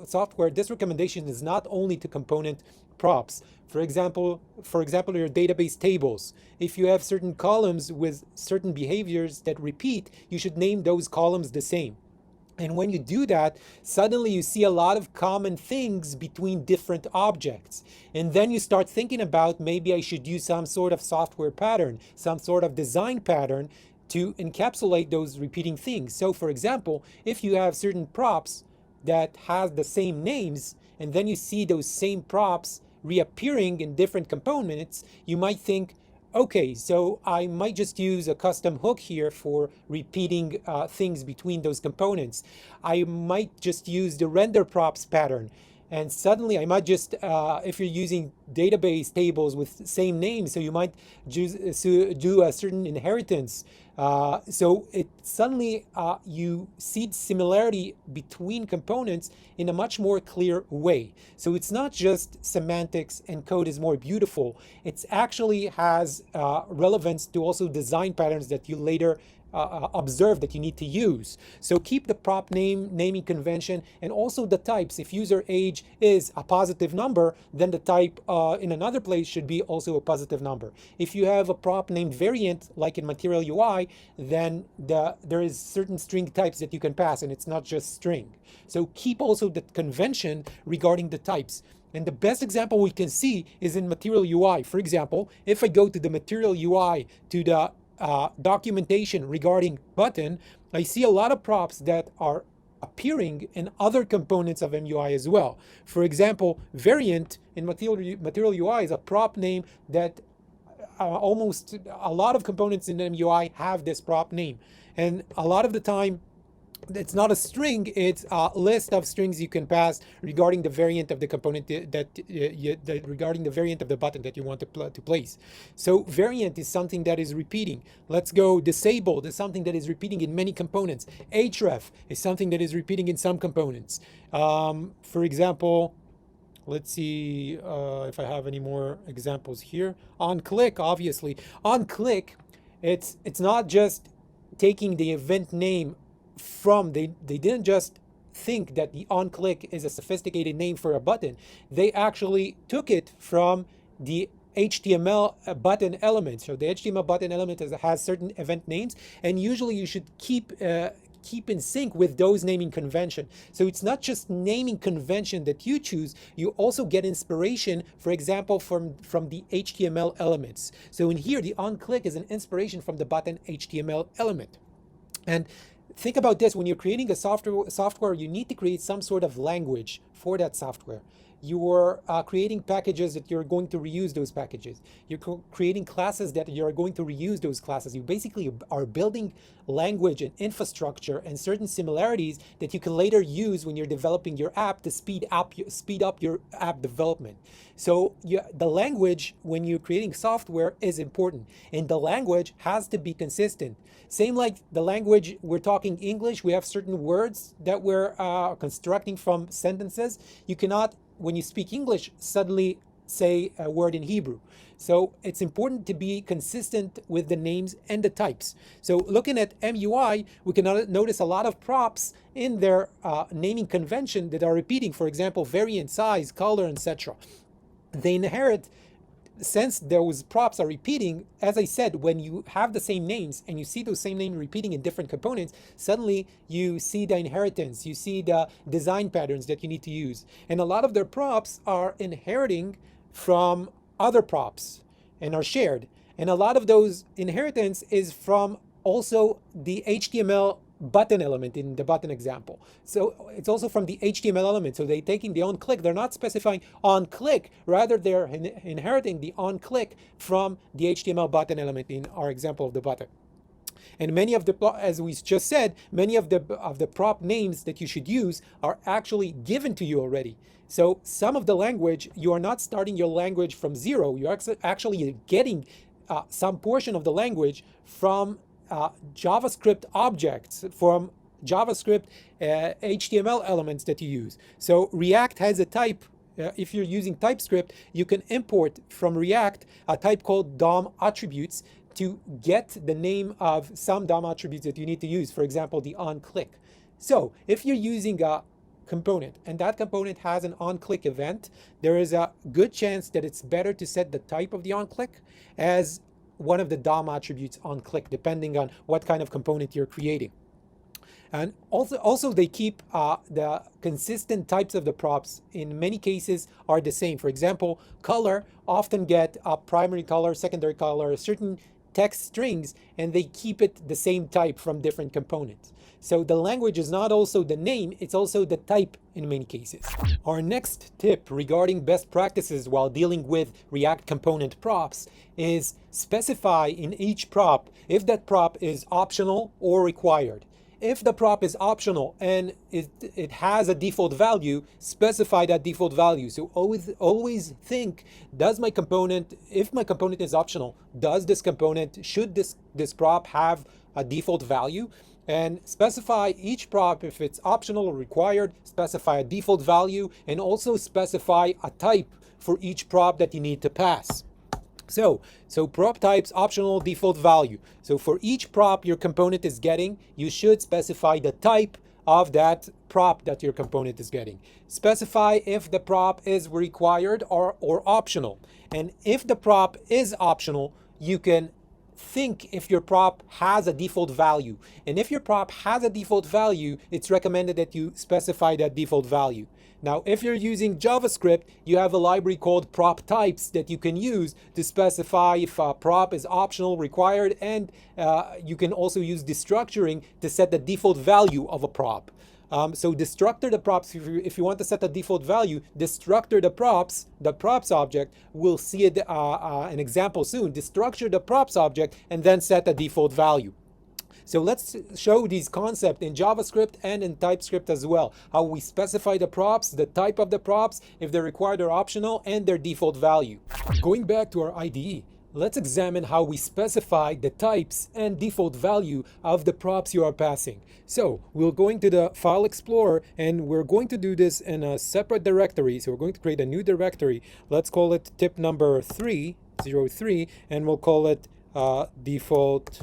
Speaker 1: This recommendation is not only to component props. For example, your database tables. If you have certain columns with certain behaviors that repeat, you should name those columns the same. And when you do that, suddenly you see a lot of common things between different objects. And then you start thinking about, maybe I should use some sort of software pattern, some sort of design pattern to encapsulate those repeating things. So for example, if you have certain props that has the same names, and then you see those same props reappearing in different components, you might think, okay, so I might just use a custom hook here for repeating things between those components. I might just use the render props pattern. And suddenly I might just, if you're using database tables with same names, so you might do a certain inheritance. So it suddenly you see similarity between components in a much more clear way. So it's not just semantics and code is more beautiful. It actually has relevance to also design patterns that you later observe that you need to use. So keep the prop naming convention, and also the types. If user age is a positive number, then the type in another place should be also a positive number. If you have a prop named variant, like in Material UI, then there is certain string types that you can pass, and it's not just string. So keep also the convention regarding the types. And the best example we can see is in Material UI. For example, if I go to the Material UI to the documentation regarding button, I see a lot of props that are appearing in other components of MUI as well. For example, variant in Material UI is a prop name that almost a lot of components in MUI have this prop name. And a lot of the time, it's not a string, it's a list of strings you can pass regarding the variant of the component regarding the variant of the button that you want to place. So variant is something that is repeating. Let's go disabled is something that is repeating in many components. href is something that is repeating in some components. For example, let's see if I have any more examples here. On click, obviously. On click, it's not just taking the event name from, they didn't just think that the on click is a sophisticated name for a button. They actually took it from the HTML button element. So the HTML button element has certain event names, and usually you should keep keep in sync with those naming convention. So it's not just naming convention that you choose, you also get inspiration, for example, from the HTML elements. So in here, the onClick is an inspiration from the button HTML element. And think about this, when you're creating a software, you need to create some sort of language for that software. You're creating packages that you're going to reuse those packages. You're creating classes that you're going to reuse those classes. You basically are building language and infrastructure and certain similarities that you can later use when you're developing your app to speed up your app development. So the language, when you're creating software, is important, and the language has to be consistent. Same like the language, we're talking English, we have certain words that we're constructing from sentences. You cannot, when you speak English, suddenly say a word in Hebrew. So it's important to be consistent with the names and the types. So looking at MUI, we can notice a lot of props in their naming convention that are repeating, for example, variant, size, color, etc. They inherit, since those props are repeating, as I said, when you have the same names and you see those same names repeating in different components, suddenly you see the inheritance, you see the design patterns that you need to use. And a lot of their props are inheriting from other props and are shared. And a lot of those inheritance is from also the HTML button element in the button example. So it's also from the HTML element. So they're taking the onClick, they're not specifying onClick, rather they're inheriting the onClick from the HTML button element in our example of the button. And many of the, as we just said, many of the prop names that you should use are actually given to you already. So some of the language, you are not starting your language from zero. You're actually getting some portion of the language from JavaScript objects, from JavaScript HTML elements that you use. So React has a type. If you're using TypeScript, you can import from React a type called DOM attributes to get the name of some DOM attributes that you need to use, for example, the onClick. So if you're using a component and that component has an onClick event, there is a good chance that it's better to set the type of the onClick as one of the DOM attributes onClick, depending on what kind of component you're creating. And also they keep the consistent types of the props in many cases are the same. For example, color often get a primary color, secondary color, certain text strings, and they keep it the same type from different components. So the language is not also the name, it's also the type in many cases. Our next tip regarding best practices while dealing with React component props is specify in each prop if that prop is optional or required. If the prop is optional and it has a default value, specify that default value. So always think, does my component, if my component is optional, does this component, should this prop have a default value? And specify each prop, if it's optional or required, specify a default value, and also specify a type for each prop that you need to pass. So prop types, optional, default value. So for each prop your component is getting, you should specify the type of that prop that your component is getting. Specify if the prop is required or optional. And if the prop is optional, you can think if your prop has a default value. And if your prop has a default value, it's recommended that you specify that default value. Now, if you're using JavaScript, you have a library called prop types that you can use to specify if a prop is optional, required, and you can also use destructuring to set the default value of a prop. So destructor the props, if you want to set a default value, destructor the props object, we'll see it, an example soon. Destructure the props object and then set a default value. So let's show these concepts in JavaScript and in TypeScript as well. How we specify the props, the type of the props, if they're required or optional, and their default value. Going back to our IDE, let's examine how we specify the types and default value of the props you are passing. So we're going to the File Explorer, and we're going to do this in a separate directory. So we're going to create a new directory. Let's call it tip number 303, and we'll call it default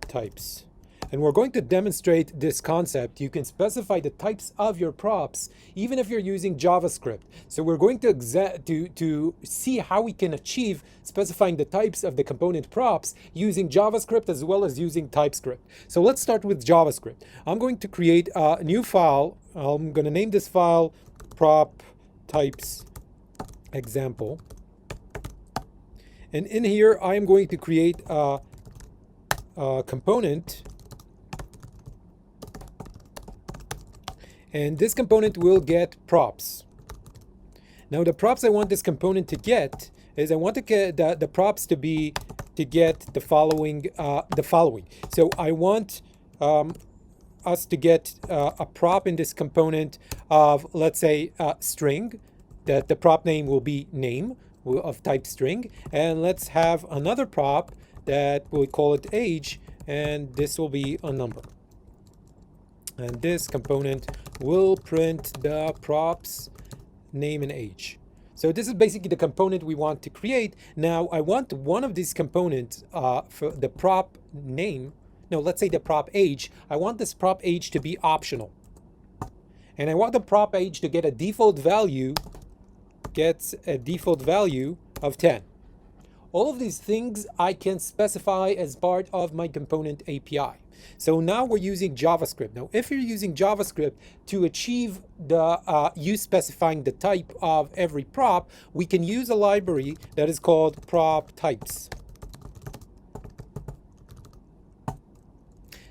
Speaker 1: types. And we're going to demonstrate this concept. You can specify the types of your props even if you're using JavaScript. So we're going to see how we can achieve specifying the types of the component props using JavaScript as well as using TypeScript. So let's start with JavaScript. I'm going to create a new file. I'm going to name this file prop types example. And in here, I am going to create a component. And this component will get props. Now the props I want this component to get is I want to get the props to get the following. So I want us to get a prop in this component of, let's say, string, that the prop name will be name of type string. And let's have another prop that we'll call it age, and this will be a number. And this component will print the props name and age. So this is basically the component we want to create. Now I want one of these components for the prop name. No, let's say the prop age. I want this prop age to be optional. And I want the prop age to get a default value, of 10. All of these things I can specify as part of my component API. So now we're using JavaScript. Now, if you're using JavaScript to achieve you specifying the type of every prop, we can use a library that is called prop types.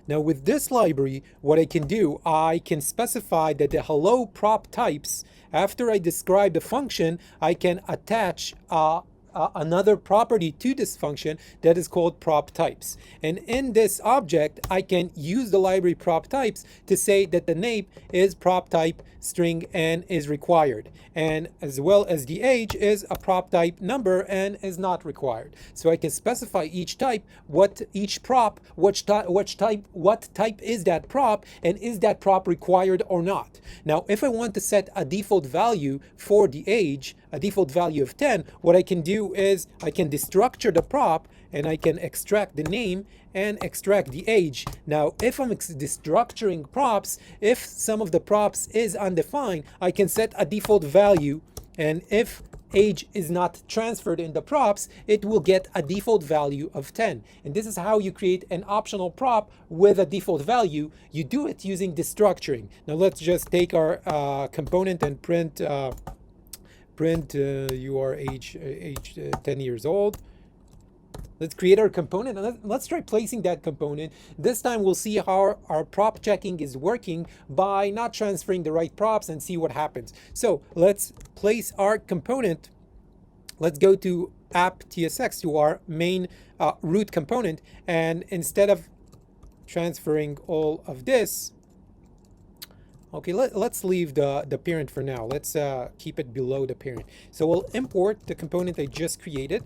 Speaker 1: Now, with this library, what I can do, I can specify that the hello prop types, after I describe the function, I can attach another property to this function that is called prop types. And in this object, I can use the library prop types to say that the name is prop type string and is required, and as well as the age is a prop type number and is not required. So I can specify each type, what type is that prop, and is that prop required or not. Now, if I want to set a default value for the age, a default value of 10, what I can do is I can destructure the prop and I can extract the name and extract the age. Now, if I'm destructuring props, if some of the props is undefined, I can set a default value, and if age is not transferred in the props, it will get a default value of 10. And this is how you create an optional prop with a default value. You do it using destructuring. Now let's just take our component and print you are age 10 years old. Let's create our component and let's try placing that component. This time we'll see how our prop checking is working by not transferring the right props and see what happens. So let's place our component. Let's go to app tsx, to our main root component, and instead of transferring all of this, okay, let's leave the parent for now. Let's keep it below the parent. So we'll import the component I just created.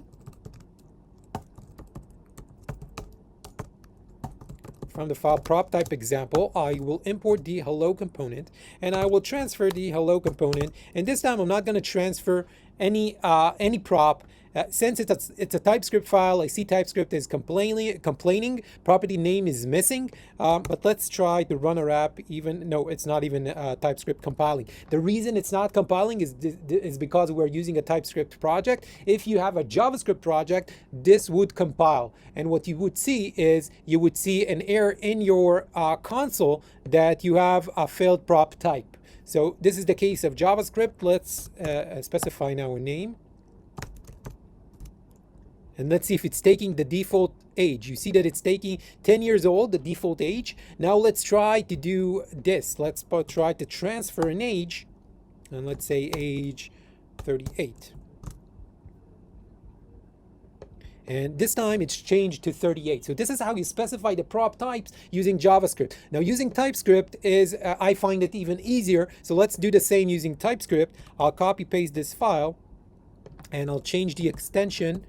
Speaker 1: From the file prop type example, I will import the hello component and I will transfer the hello component. And this time I'm not going to transfer any prop. Since it's a TypeScript file, I see TypeScript is complaining. Property name is missing. But let's try to run our app. No, it's not even TypeScript compiling. The reason it's not compiling is because we're using a TypeScript project. If you have a JavaScript project, this would compile. And what you would see is you would see an error in your console that you have a failed prop type. So this is the case of JavaScript. Let's specify now a name. And let's see if it's taking the default age. You see that it's taking 10 years old, the default age. Now let's try to do this. Let's try to transfer an age. And let's say age 38. And this time it's changed to 38. So this is how you specify the prop types using JavaScript. Now using TypeScript is, I find it even easier. So let's do the same using TypeScript. I'll copy paste this file and I'll change the extension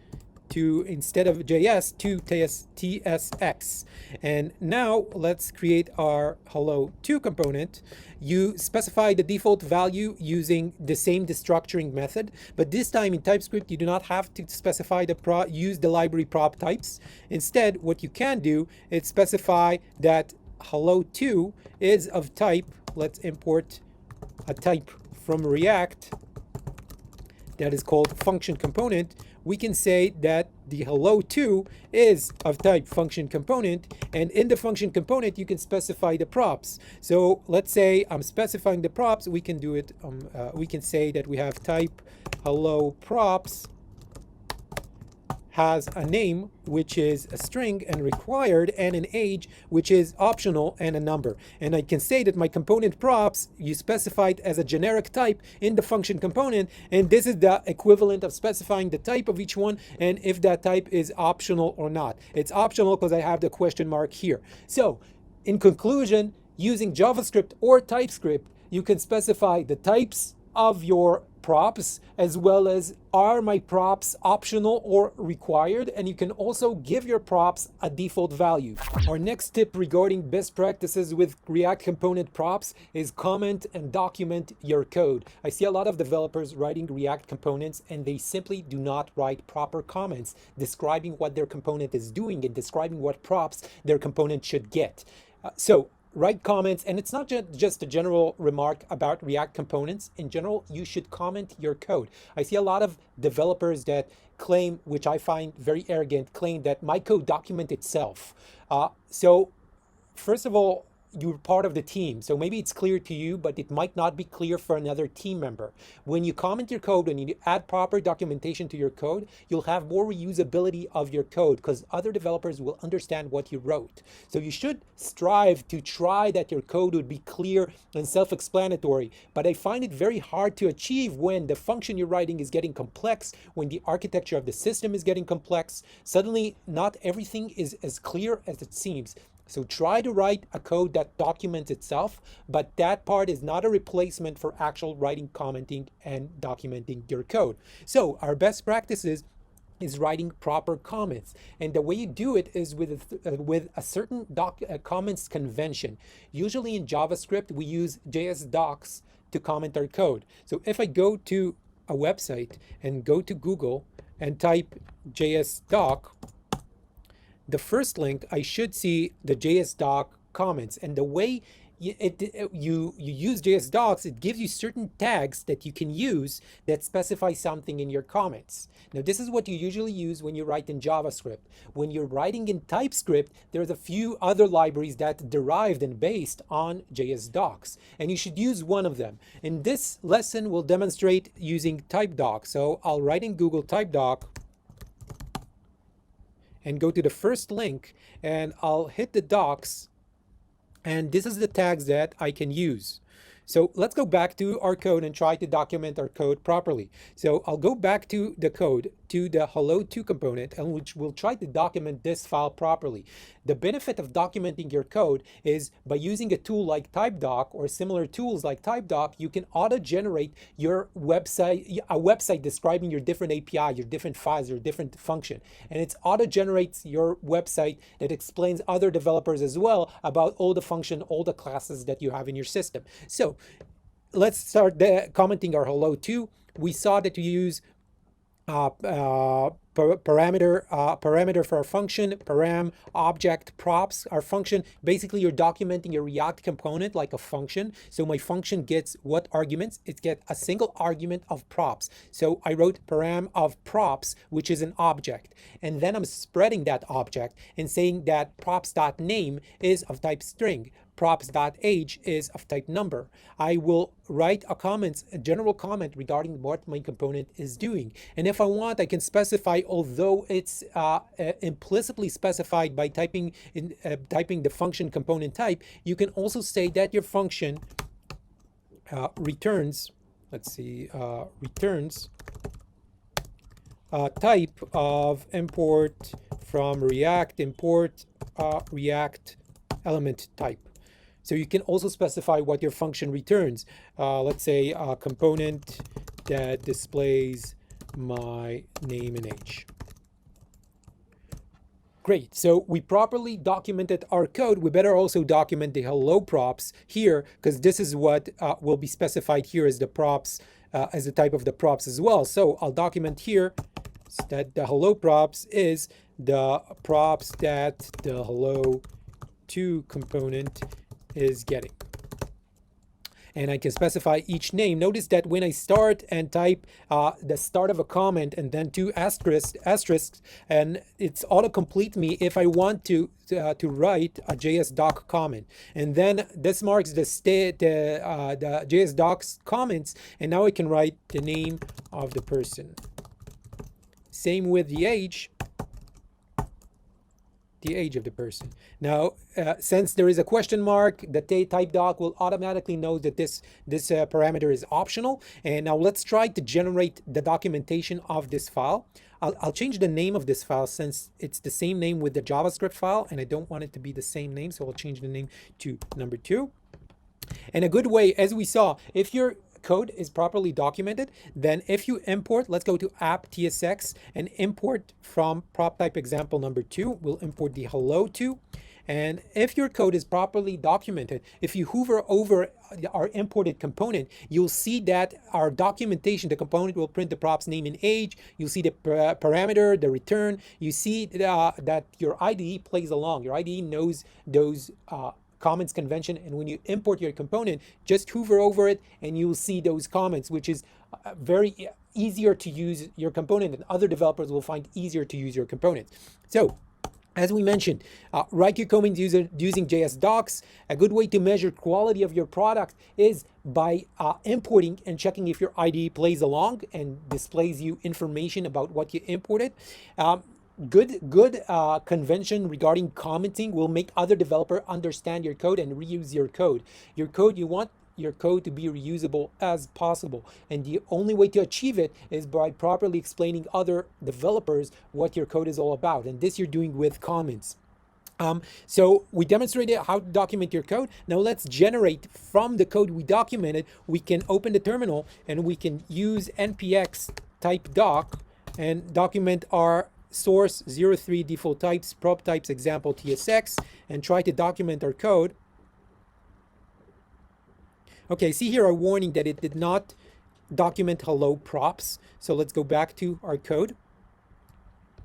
Speaker 1: to, instead of JS, to TSX. And now let's create our hello2 component. You specify the default value using the same destructuring method, but this time in TypeScript you do not have to specify use the library prop types. Instead, what you can do is specify that hello2 is of type, let's import a type from React that is called function component. We can say that the hello2 is of type function component, and in the function component you can specify the props. So let's say I'm specifying the props. We can do it, we can say that we have type hello props has a name, which is a string and required, and an age, which is optional, and a number. And I can say that my component props, you specified as a generic type in the function component, and this is the equivalent of specifying the type of each one, and if that type is optional or not. It's optional because I have the question mark here. So, in conclusion, using JavaScript or TypeScript, you can specify the types of your props, as well as are my props optional or required, and you can also give your props a default value. Our next tip regarding best practices with React component props is comment and document your code. I see a lot of developers writing React components and they simply do not write proper comments describing what their component is doing and describing what props their component should get. So write comments, and it's not just a general remark about React components. In general, you should comment your code. I see a lot of developers that claim, which I find very arrogant, claim that my code documents itself. So first of all, you're part of the team, so maybe it's clear to you, but it might not be clear for another team member. When you comment your code, when you add proper documentation to your code, you'll have more reusability of your code because other developers will understand what you wrote. So you should strive to try that your code would be clear and self-explanatory, but I find it very hard to achieve when the function you're writing is getting complex, when the architecture of the system is getting complex. Suddenly, not everything is as clear as it seems. So try to write a code that documents itself, but that part is not a replacement for actual writing, commenting, and documenting your code. So our best practices is writing proper comments, and the way you do it is with a certain comments convention. Usually in JavaScript we use JS docs to comment our code. So if I go to a website and go to Google and type JS doc, the first link, I should see the JS doc comments. And the way you use JS docs, it gives you certain tags that you can use that specify something in your comments. Now, this is what you usually use when you write in JavaScript. When you're writing in TypeScript, there's a few other libraries that derived and based on JS docs, and you should use one of them. In this lesson, we'll demonstrate using TypeDoc. So I'll write in Google TypeDoc and go to the first link, and I'll hit the docs, and this is the tags that I can use. So let's go back to our code and try to document our code properly. So I'll go back to the code, to the hello2 component, and which will try to document this file properly. The benefit of documenting your code is by using a tool like TypeDoc or similar tools like TypeDoc, you can auto-generate your website, a website describing your different API, your different files, your different function. And it auto-generates your website that explains other developers as well about all the function, all the classes that you have in your system. So let's start commenting our hello2. We saw that we use parameter for our function, param, object, props. Our function, basically you're documenting your React component like a function. So my function gets what arguments? It gets a single argument of props. So I wrote param of props, which is an object. And then I'm spreading that object and saying that props.name is of type string. Props.age is of type number. I will write a general comment regarding what my component is doing. And if I want, I can specify, although it's implicitly specified by typing the function component type, you can also say that your function returns, returns type of import from React, import React element type. So you can also specify what your function returns. Let's say a component that displays my name and age. Great. So we properly documented our code. We better also document the hello props here, because this is what will be specified here as the props, as the type of the props as well. So I'll document here that the hello props is the props that the hello2 component is getting. And I can specify each name. Notice that when I start and type the start of a comment and then two asterisks, and it's autocomplete me if I want to write a JS doc comment. And then this marks the JS docs comments, and now I can write the name of the person. Same with the age of the person. Now, since there is a question mark, the type doc will automatically know that this parameter is optional. And now let's try to generate the documentation of this file. I'll change the name of this file since it's the same name with the JavaScript file, and I don't want it to be the same name, so I'll change the name to number 2. And a good way, as we saw, if your code is properly documented, then if you import, let's go to app tsx and import from prop type example number 2, we'll import the hello2. And if your code is properly documented, if you hover over our imported component, you'll see that our documentation, the component will print the props name and age. You'll see the parameter, the return. You see that your IDE plays along. Your IDE knows those comments convention, and when you import your component, just hover over it and you'll see those comments, which is very easier to use your component, and other developers will find easier to use your component. So as we mentioned, write your comments using JS docs. A good way to measure quality of your product is by importing and checking if your IDE plays along and displays you information about what you imported. Good convention regarding commenting will make other developer understand your code and reuse your code. You want your code to be reusable as possible, and the only way to achieve it is by properly explaining other developers what your code is all about, and this you're doing with comments. So we demonstrated how to document your code. Now let's generate from the code we documented. We can open the terminal and we can use npx type doc and document our source 03 default types, prop types example tsx, and try to document our code. Okay, see here a warning that it did not document hello props. So let's go back to our code.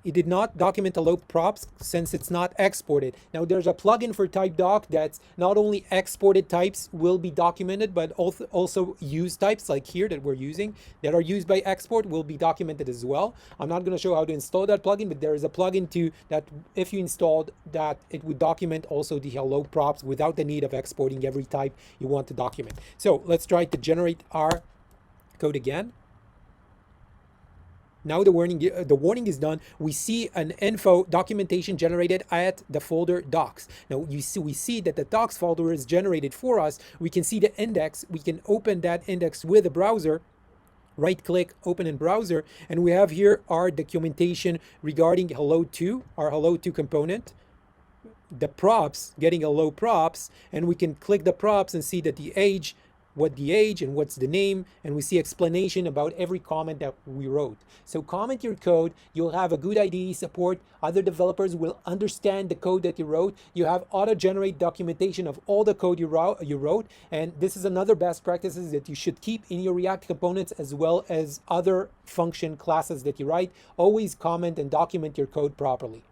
Speaker 1: It did not document hello props since it's not exported. Now there's a plugin for TypeDoc that's not only exported types will be documented, but also use types like here that we're using that are used by export will be documented as well. I'm not going to show how to install that plugin, but there is a plugin too that if you installed that, it would document also the hello props without the need of exporting every type you want to document. So let's try to generate our code again. Now the warning is done. We see an info documentation generated at the folder docs. Now we see that the docs folder is generated for us. We can see the index. We can open that index with a browser. Right click, open in browser, and we have here our documentation regarding hello2, our hello2 component. The props, getting hello props, and we can click the props and see that the age, what the age and what's the name, and we see explanation about every comment that we wrote. So comment your code, you'll have a good IDE support, other developers will understand the code that you wrote, you have auto-generate documentation of all the code you wrote, and this is another best practices that you should keep in your React components as well as other function classes that you write. Always comment and document your code properly.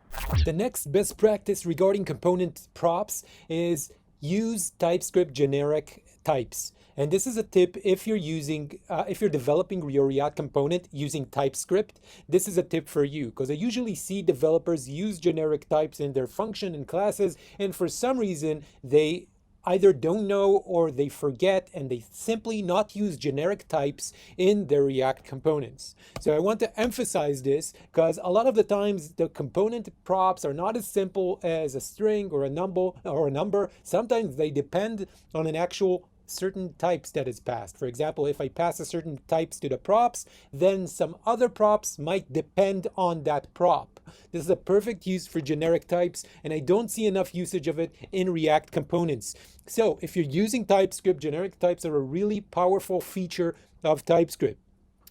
Speaker 1: The next best practice regarding component props is use TypeScript generic types. And this is a tip if you're developing your React component using TypeScript. This is a tip for you, because I usually see developers use generic types in their function and classes, and for some reason they either don't know or they forget, and they simply not use generic types in their React components. So I want to emphasize this because a lot of the times the component props are not as simple as a string or a number. Sometimes they depend on an actual certain types that is passed. For example, if I pass a certain types to the props, then some other props might depend on that prop. This is a perfect use for generic types, and I don't see enough usage of it in React components. So if you're using TypeScript, generic types are a really powerful feature of TypeScript.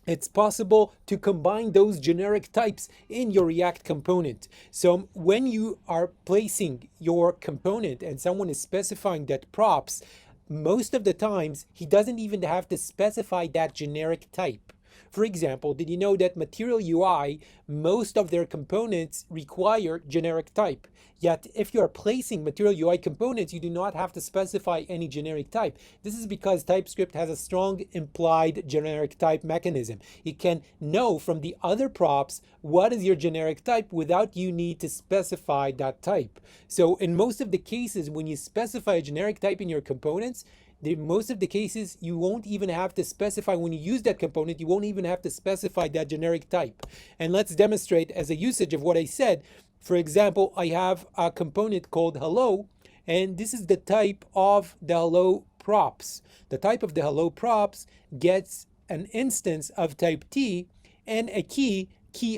Speaker 1: it's possible to combine those generic types in your React component. So when you are placing your component and someone is specifying that props, most of the times he doesn't even have to specify that generic type. For example, did you know that Material UI, most of their components require generic type? Yet, if you are placing Material UI components, you do not have to specify any generic type. This is because TypeScript has a strong implied generic type mechanism. It can know from the other props what is your generic type without you need to specify that type. So in most of the cases, when you specify a generic type in your components, most of the cases you won't even have to specify when you use that component, you won't even have to specify that generic type. And let's demonstrate as a usage of what I said. For example, I have a component called hello, and this is the type of the hello props. The type of the hello props gets an instance of type T and a key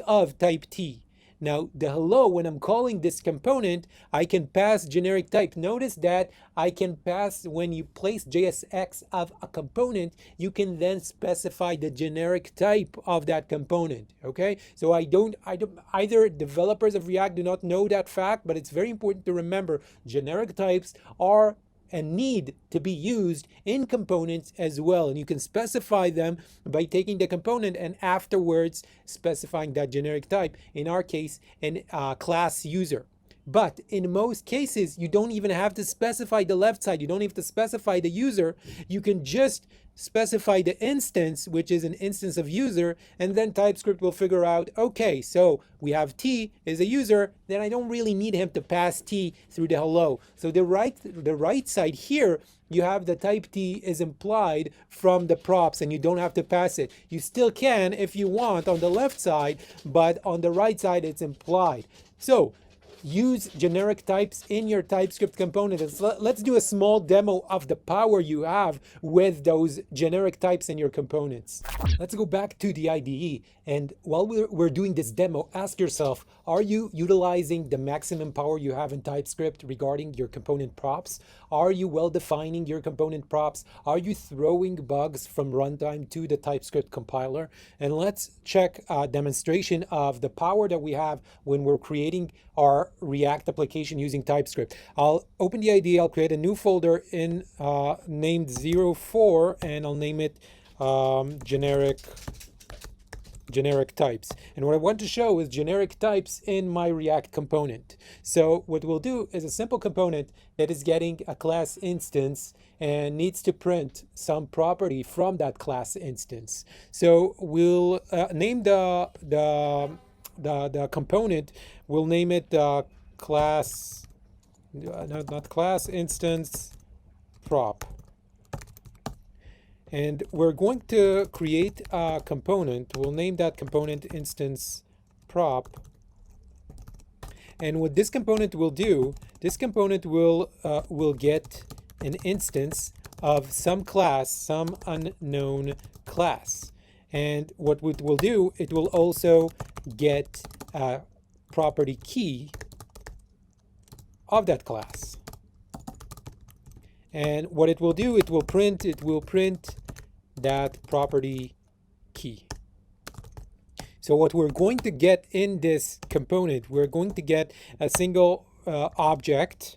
Speaker 1: of type T. Now, the hello, when I'm calling this component, I can pass generic type. Notice that I can pass, when you place JSX of a component, you can then specify the generic type of that component, okay? So either developers of React do not know that fact, but it's very important to remember generic types are and need to be used in components as well. And you can specify them by taking the component and afterwards specifying that generic type, in our case, in class user. But in most cases, you don't even have to specify the left side. You don't have to specify the user. You can just specify the instance, which is an instance of user, and then TypeScript will figure out, okay, so we have T is a user, then I don't really need him to pass T through the hello. So the right side here, you have the type T is implied from the props and you don't have to pass it. You still can if you want on the left side, but on the right side it's implied. So use generic types in your TypeScript components. Let's do a small demo of the power you have with those generic types in your components. Let's go back to the IDE. And while we're doing this demo, ask yourself, are you utilizing the maximum power you have in TypeScript regarding your component props? Are you well defining your component props? Are you throwing bugs from runtime to the TypeScript compiler? And let's check a demonstration of the power that we have when we're creating our React application using TypeScript. I'll open the IDE, I'll create a new folder in named 04, and I'll name it generic types. And what I want to show is generic types in my React component. So what we'll do is a simple component that is getting a class instance and needs to print some property from that class instance. So we'll name the component, we'll name it class, not class, instance prop. And we're going to create a component. We'll name that component instance prop. And what this component will do, this component will get an instance of some class, some unknown class. And what it will do, it will also get a property key of that class. And what it will do, it will print that property key. So what we're going to get in this component, we're going to get a single object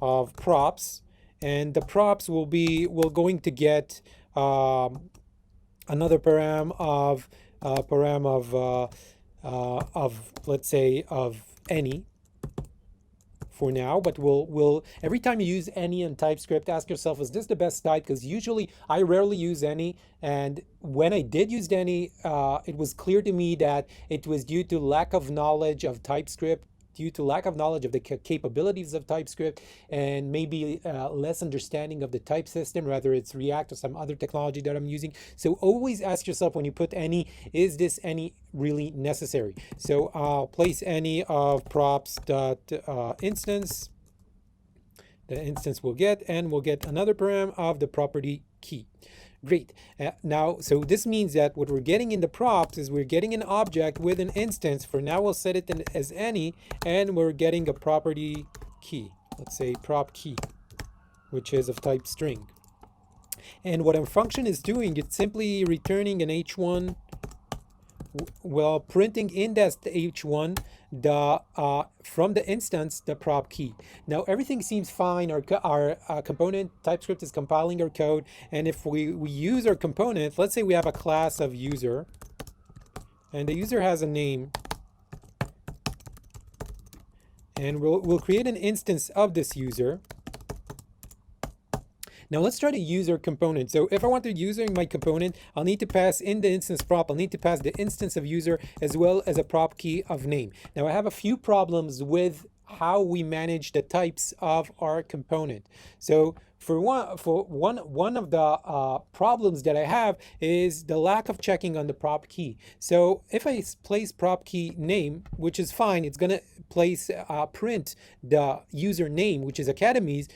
Speaker 1: of props, and the props we're going to get another param of let's say of any for now, but we'll every time you use any in TypeScript, ask yourself, is this the best type? Because usually I rarely use any, and when I did use any, it was clear to me that it was due to lack of knowledge of TypeScript, due to lack of knowledge of the capabilities of TypeScript, and maybe less understanding of the type system, whether it's React or some other technology that I'm using. So always ask yourself when you put any, is this any really necessary? So I'll place any of props.instance. The instance we'll get, and we'll get another param of the property key. Great. Now, so this means that what we're getting in the props is we're getting an object with an instance. For now, we'll set it as any, and we're getting a property key. Let's say prop key, which is of type string. And what our function is doing, it's simply returning an h1, well, printing in that h1 the from the instance the prop key. Now everything seems fine. Our component TypeScript is compiling our code, and if we use our component, let's say we have a class of user, and the user has a name, and we'll create an instance of this user. Now let's try to use our component. So if I want to use my component, I'll need to pass in the instance prop. I'll need to pass the instance of user as well as a prop key of name. Now I have a few problems with how we manage the types of our component. So one of the problems that I have is the lack of checking on the prop key. So if I place prop key name, which is fine, it's gonna print the user name, which is Academy's.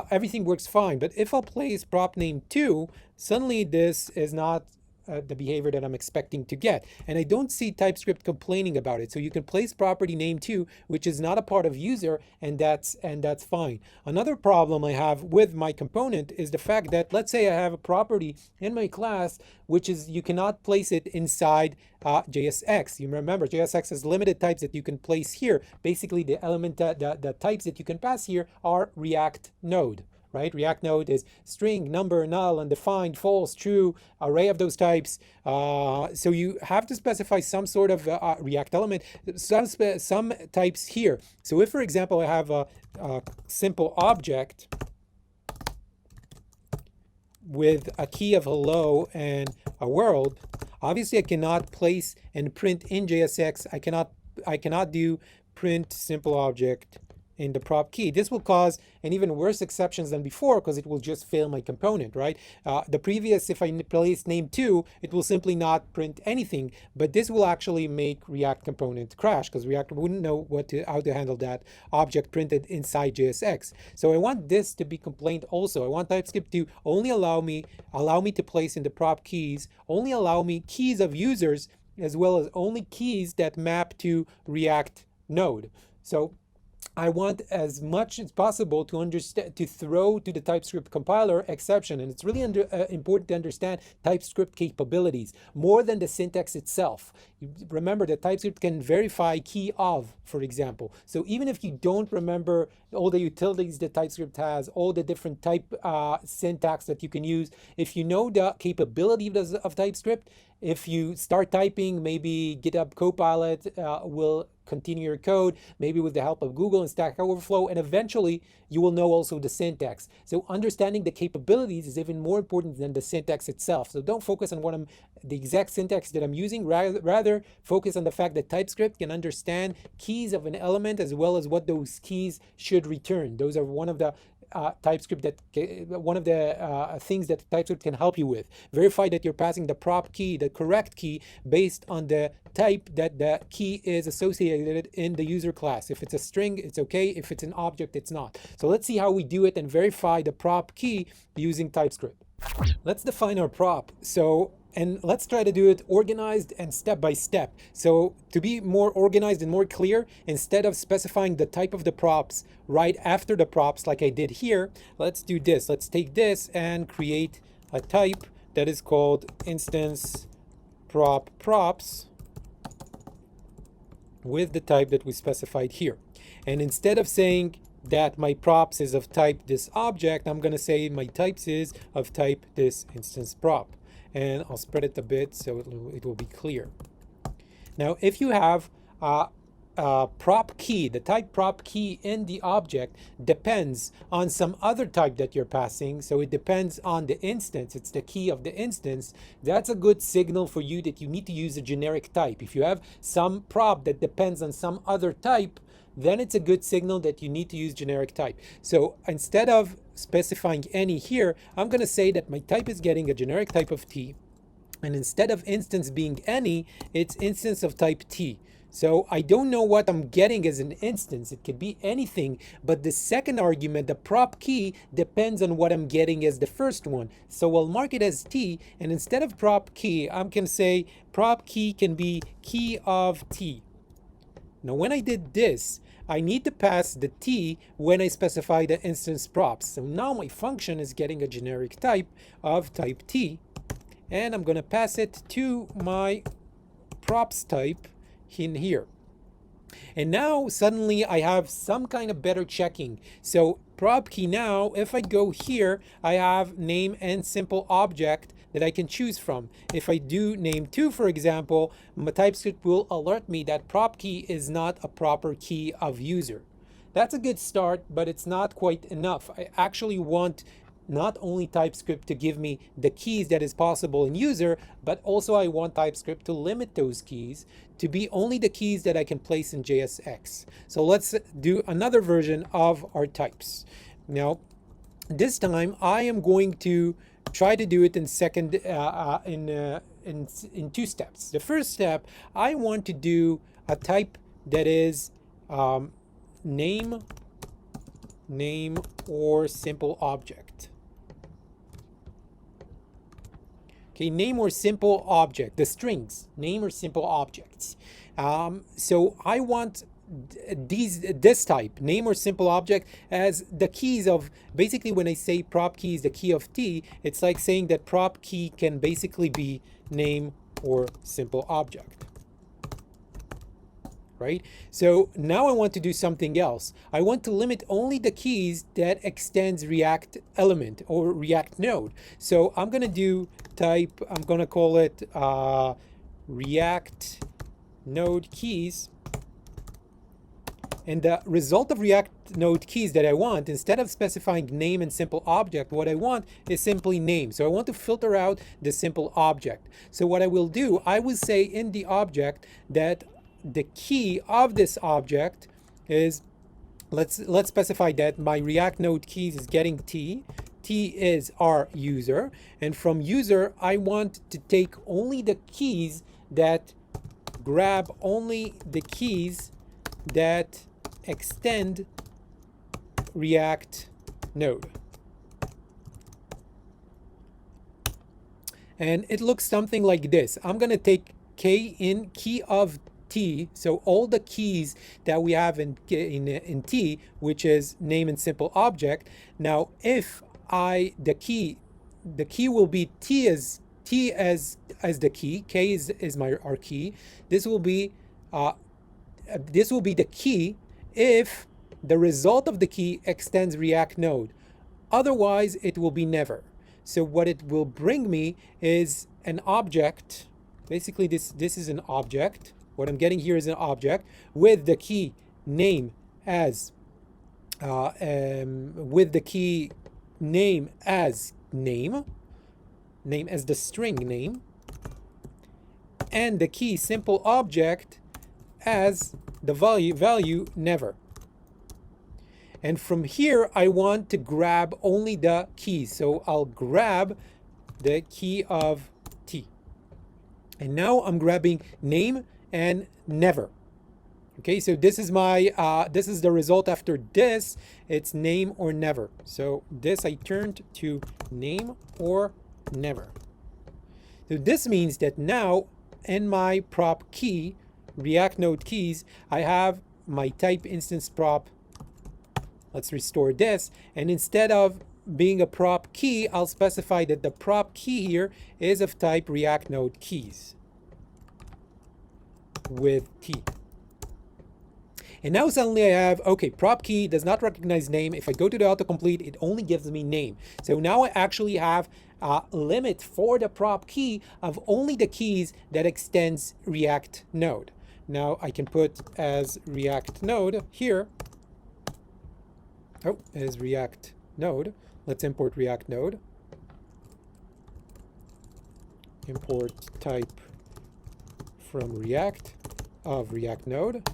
Speaker 1: Everything works fine. But if I'll place prop name 2, suddenly this is not the behavior that I'm expecting to get. And I don't see TypeScript complaining about it. So you can place property name 2, which is not a part of user, and that's fine. Another problem I have with my component is the fact that, let's say I have a property in my class, which is you cannot place it inside JSX. You remember JSX has limited types that you can place here. Basically, the element the types that you can pass here are React node. Right? React node is string, number, null, undefined, false, true, array of those types. So you have to specify some sort of React element, some types here. So if, for example, I have a simple object with a key of hello and a world, obviously I cannot place and print in JSX. I cannot do print simple object in the prop key. This will cause an even worse exceptions than before because it will just fail my component, right? The previous, if I place name 2, it will simply not print anything, but this will actually make React component crash because React wouldn't know how to handle that object printed inside JSX. So I want this to be complained also. I want TypeScript to only allow me to place in the prop keys, only allow me keys of users, as well as only keys that map to React node. So I want as much as possible to throw to the TypeScript compiler exception, and it's really important to understand TypeScript capabilities more than the syntax itself. You remember that TypeScript can verify key of, for example. So even if you don't remember all the utilities that TypeScript has, all the different type syntax that you can use, if you know the capability of TypeScript, if you start typing, maybe GitHub Copilot will continue your code, maybe with the help of Google and Stack Overflow, and eventually you will know also the syntax. So understanding the capabilities is even more important than the syntax itself. So don't focus on the exact syntax that I'm using, rather focus on the fact that TypeScript can understand keys of an element as well as what those keys should return. Those are one of the things that TypeScript can help you with. Verify that you're passing the prop key, the correct key, based on the type that the key is associated in the user class. If it's a string, it's okay. If it's an object, it's not. So let's see how we do it and verify the prop key using TypeScript. Let's define our prop. And let's try to do it organized and step by step. So to be more organized and more clear, instead of specifying the type of the props right after the props like I did here, let's do this. Let's take this and create a type that is called instance prop props with the type that we specified here. And instead of saying that my props is of type this object, I'm going to say my types is of type this instance prop. And I'll spread it a bit so it will be clear. Now, if you have a prop key, the type prop key in the object depends on some other type that you're passing. So it depends on the instance. It's the key of the instance. That's a good signal for you that you need to use a generic type. If you have some prop that depends on some other type, then it's a good signal that you need to use generic type. So instead of specifying any here, I'm going to say that my type is getting a generic type of T. And instead of instance being any, it's instance of type T. So I don't know what I'm getting as an instance. It could be anything, but the second argument, the prop key, depends on what I'm getting as the first one. So I'll mark it as T, and instead of prop key, I can say prop key can be key of T. Now, when I did this, I need to pass the t when I specify the instance props. So now my function is getting a generic type of type t, and I'm going to pass it to my props type in here. And now suddenly I have some kind of better checking. So prop key now, if I go here, I have name and simple object that I can choose from. If I do name2, for example, my TypeScript will alert me that prop key is not a proper key of user. That's a good start, but it's not quite enough. I actually want not only TypeScript to give me the keys that is possible in user, but also I want TypeScript to limit those keys to be only the keys that I can place in JSX. So let's do another version of our types. Now, this time I am going to try to do it in in two steps. The first step, I want to do a type that is name or simple object. Okay, name or simple object, the strings, name or simple objects. So I want this type, name or simple object, as the keys of, basically when I say prop key is the key of t, it's like saying that prop key can basically be name or simple object. Right? So now I want to do something else. I want to limit only the keys that extends React element or React node. So I'm going to do type, I'm going to call it React node keys. And the result of React node keys that I want, instead of specifying name and simple object, what I want is simply name. So I want to filter out the simple object. So what I will do, I will say in the object that the key of this object is, let's specify that my React node keys is getting t. T is our user, and from user I want to take only the keys that grab only the keys that extend React node. And it looks something like this. I'm going to take k in key of t, so all the keys that we have in t, which is name and simple object. Now if the key will be t as the key, k is our key. This will be the key if the result of the key extends React node. Otherwise it will be never. So what it will bring me is an object. Basically this is an object. What I'm getting here is an object with the key name as name as the string name, and the key simple object as the value never. And from here I want to grab only the keys, so I'll grab the key of t, and now I'm grabbing name and never. Okay, so this is my this is the result after this. It's name or never. So this I turned to name or never. So this means that now in my prop key, React node keys, I have my type instance prop. Let's restore this, and instead of being a prop key, I'll specify that the prop key here is of type React node keys with t. And now suddenly I have, okay, prop key does not recognize name. If I go to the autocomplete, it only gives me name. So now I actually have a limit for the prop key of only the keys that extends React node. Now I can put as React node here. Oh, as React node. Let's import React node. Import type from React of React node.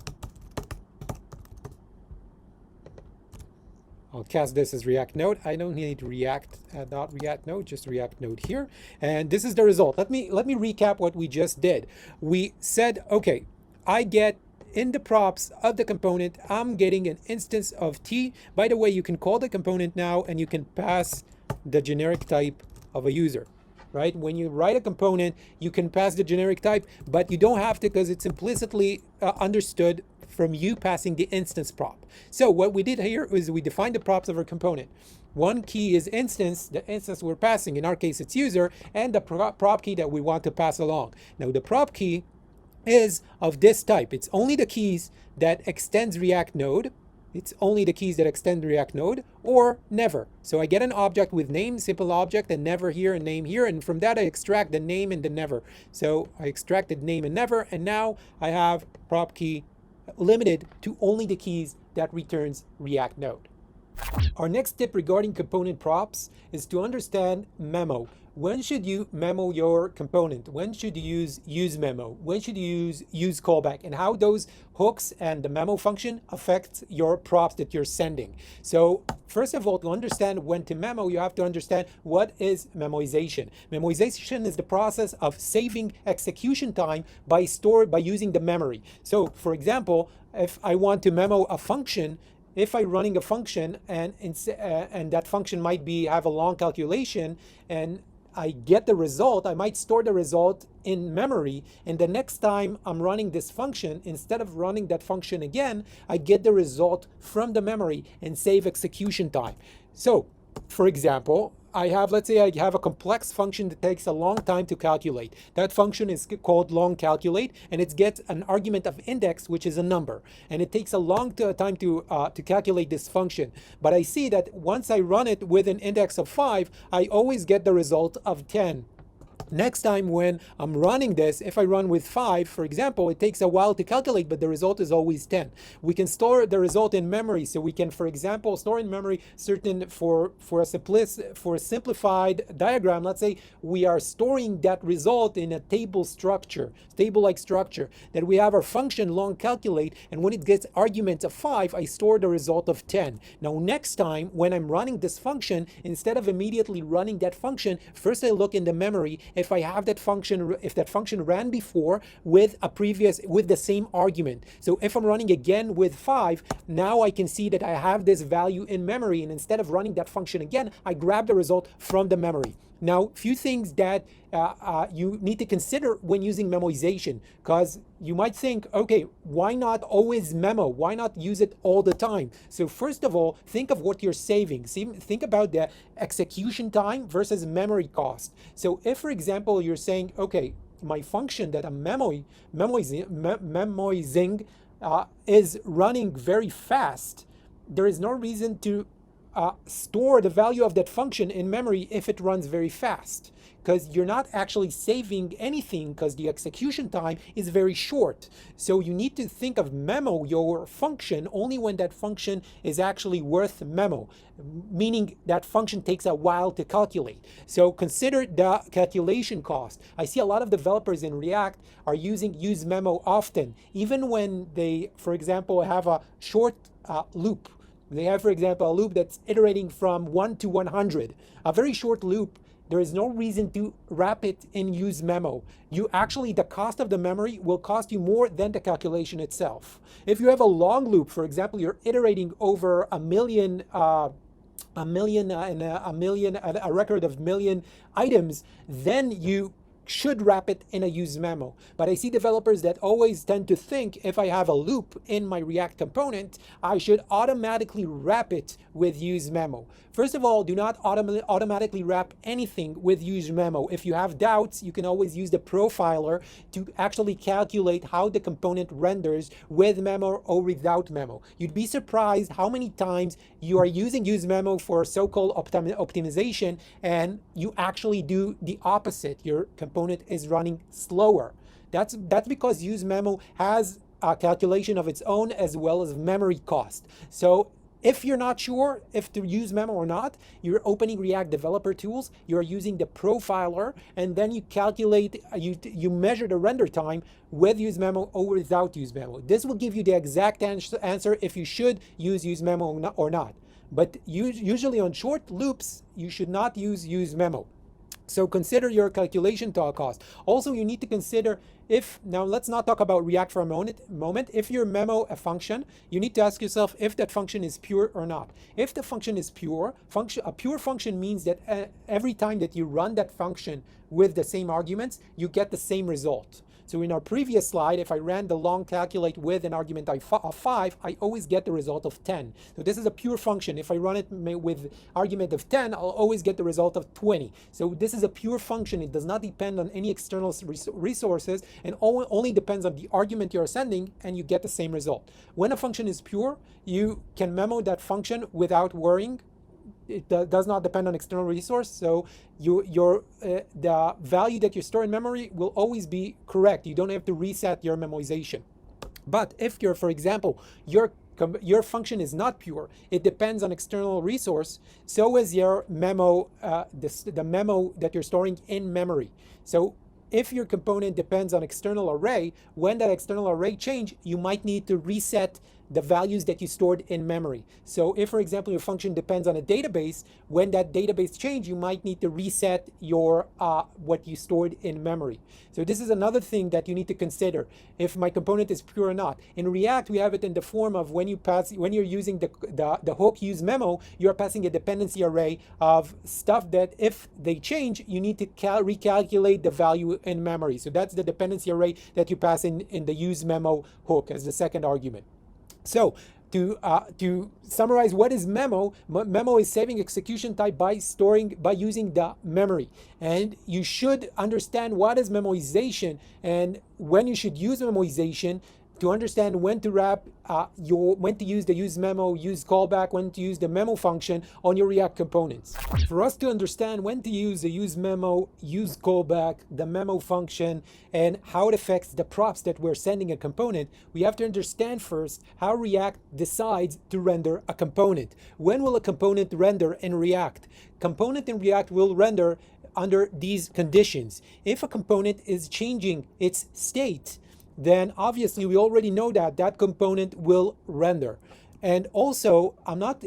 Speaker 1: I'll cast this as React node. I don't need React dot React node, just React node here. And this is the result. Let me recap what we just did. We said, okay, I get in the props of the component, I'm getting an instance of t. By the way, you can call the component now and you can pass the generic type of a user. Right? When you write a component, you can pass the generic type, but you don't have to because it's implicitly understood from you passing the instance prop. So what we did here is we defined the props of our component. One key is instance, the instance we're passing, in our case it's user, and the prop key that we want to pass along. Now the prop key is of this type. It's only the keys that extends React node. It's only the keys that extend React node, or never. So I get an object with name, simple object, and never here and name here, and from that I extract the name and the never. So I extracted name and never, and now I have prop key limited to only the keys that returns React node. Our next tip regarding component props is to understand memo. When should you memo your component? When should you use useMemo? When should you use callback? And how those hooks and the memo function affect your props that you're sending. So first of all, to understand when to memo, you have to understand what is memoization. Memoization is the process of saving execution time by using the memory. So for example, if I want to memo a function, if I'm running a function and that function might have a long calculation and I get the result, I might store the result in memory, and the next time I'm running this function, instead of running that function again, I get the result from the memory and save execution time. So for example, let's say I have a complex function that takes a long time to calculate. That function is called long calculate, and it gets an argument of index, which is a number. And it takes a long time to calculate this function. But I see that once I run it with an index of 5, I always get the result of 10. Next time when I'm running this, if I run with 5, for example, it takes a while to calculate, but the result is always 10. We can store the result in memory. So we can, for example, store in memory certain, for a simplified diagram, let's say we are storing that result in a table structure, table-like structure, that we have our function long calculate, and when it gets arguments of 5, I store the result of 10. Now, next time when I'm running this function, instead of immediately running that function, first I look in the memory if I have that function, if that function ran before with the same argument. So if I'm running again with 5, now I can see that I have this value in memory, and instead of running that function again, I grab the result from the memory. Now, few things that you need to consider when using memoization, because you might think, okay, why not always memo? Why not use it all the time? So first of all, think of what you're saving. Think about the execution time versus memory cost. So if, for example, you're saying, okay, my function that I'm memoizing is running very fast, there is no reason to store the value of that function in memory if it runs very fast, because you're not actually saving anything because the execution time is very short. So you need to think of memo your function only when that function is actually worth memo, meaning that function takes a while to calculate. So consider the calculation cost. I see a lot of developers in React are using useMemo often, even when they, for example, have a short loop. They have, for example, a loop that's iterating from 1 to 100. A very short loop, there is no reason to wrap it in useMemo. The cost of the memory will cost you more than the calculation itself. If you have a long loop, for example, you're iterating over a record of million items, then you should wrap it in a useMemo. But I see developers that always tend to think if I have a loop in my React component, I should automatically wrap it with useMemo. First of all, do not automatically wrap anything with useMemo. If you have doubts, you can always use the profiler to actually calculate how the component renders with memo or without memo. You'd be surprised how many times you are using useMemo for so-called optimization and you actually do the opposite. Your component is running slower. That's because useMemo has a calculation of its own as well as memory cost. So if you're not sure if to use memo or not, you're opening React developer tools, you're using the profiler, and then you calculate, you measure the render time with useMemo or without useMemo. This will give you the exact answer if you should use useMemo or not. But usually on short loops, you should not use useMemo. So consider your calculation cost. Also, you need to consider now let's not talk about React for a moment. If you memo a function, you need to ask yourself if that function is pure or not. If the function is pure, a pure function means that every time that you run that function with the same arguments, you get the same result. So in our previous slide, if I ran the long calculate with an argument of 5, I always get the result of 10. So this is a pure function. If I run it with argument of 10, I'll always get the result of 20. So this is a pure function. It does not depend on any external resources and only depends on the argument you're sending, and you get the same result. When a function is pure, you can memo that function without worrying. It does not depend on external resource, so the value that you store in memory will always be correct. You don't have to reset your memoization. But if you're, for example, your function is not pure, it depends on external resource, so is your memo, the memo that you're storing in memory. So if your component depends on external array, when that external array change, you might need to reset the values that you stored in memory. So if, for example, your function depends on a database, when that database change, you might need to reset your what you stored in memory. So this is another thing that you need to consider, if my component is pure or not. In React, we have it in the form of when you're using the hook useMemo, you're passing a dependency array of stuff that if they change, you need to recalculate the value in memory. So that's the dependency array that you pass in the useMemo hook as the second argument. So to summarize, what is memo? Memo is saving execution type by using the memory. And you should understand what is memoization and when you should use memoization to understand when to wrap when to use the useMemo, useCallback, when to use the memo function on your React components. For us to understand when to use the useMemo, useCallback, the memo function, and how it affects the props that we're sending a component, we have to understand first how React decides to render a component. When will a component render in React? Component in React will render under these conditions. If a component is changing its state, then obviously we already know that that component will render. And also,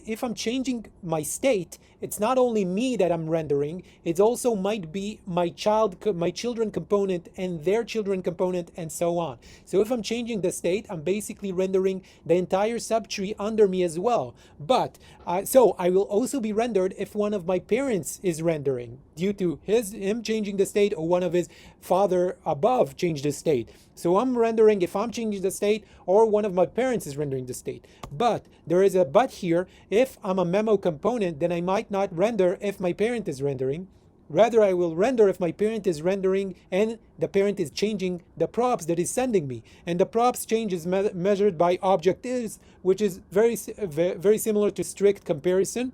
Speaker 1: if I'm changing my state, it's not only me that I'm rendering, it also might be my children component and their children component and so on. So if I'm changing the state, I'm basically rendering the entire subtree under me as well. But so I will also be rendered if one of my parents is rendering due to him changing the state, or one of his father above changed the state. So I'm rendering if I'm changing the state, or one of my parents is rendering the state. But there is a but here. If I'm a memo component, then I might not render if my parent is rendering. Rather, I will render if my parent is rendering and the parent is changing the props that is sending me. And the props change is measured by object is, which is very similar to strict comparison.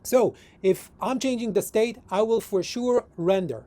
Speaker 1: So if I'm changing the state, I will for sure render.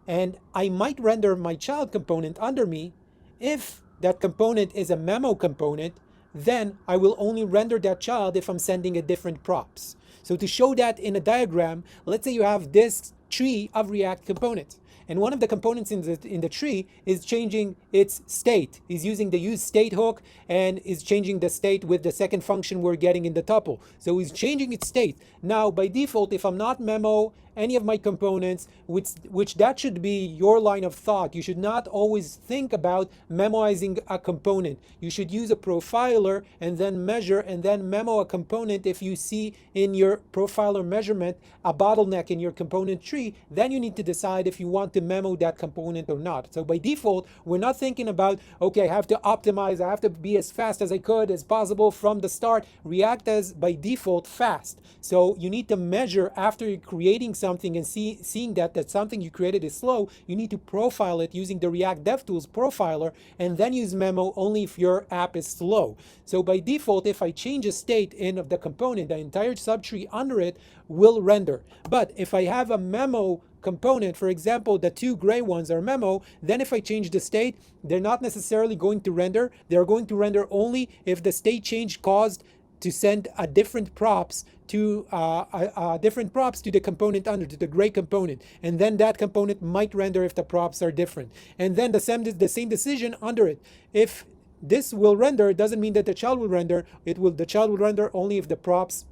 Speaker 1: And I might render my child component under me. If that component is a memo component, then I will only render that child if I'm sending a different props. So to show that in a diagram, let's say you have this tree of React components, and one of the components in the tree is changing its state. Is using the useState hook and is changing the state with the second function we're getting in the tuple. So he's changing its state. Now, by default, if I'm not memo any of my components, which that should be your line of thought. You should not always think about memoizing a component. You should use a profiler and then measure and then memo a component. If you see in your profiler measurement a bottleneck in your component tree, then you need to decide if you want to memo that component or not. So by default, we're not thinking about, okay, I have to optimize, I have to be as fast as I could as possible from the start. React is by default fast. So you need to measure after you're creating something and seeing that something you created is slow. You need to profile it using the React DevTools profiler and then use memo only if your app is slow. So by default, if I change a state in of the component, the entire subtree under it will render. But if I have a memo component, for example, the two gray ones are memo, then if I change the state, they're not necessarily going to render. They're going to render only if the state change caused to send a different props to the component under, to the gray component, and then that component might render if the props are different, and then the same decision under it. If this will render, it doesn't mean that the child will render. The child will render only if the props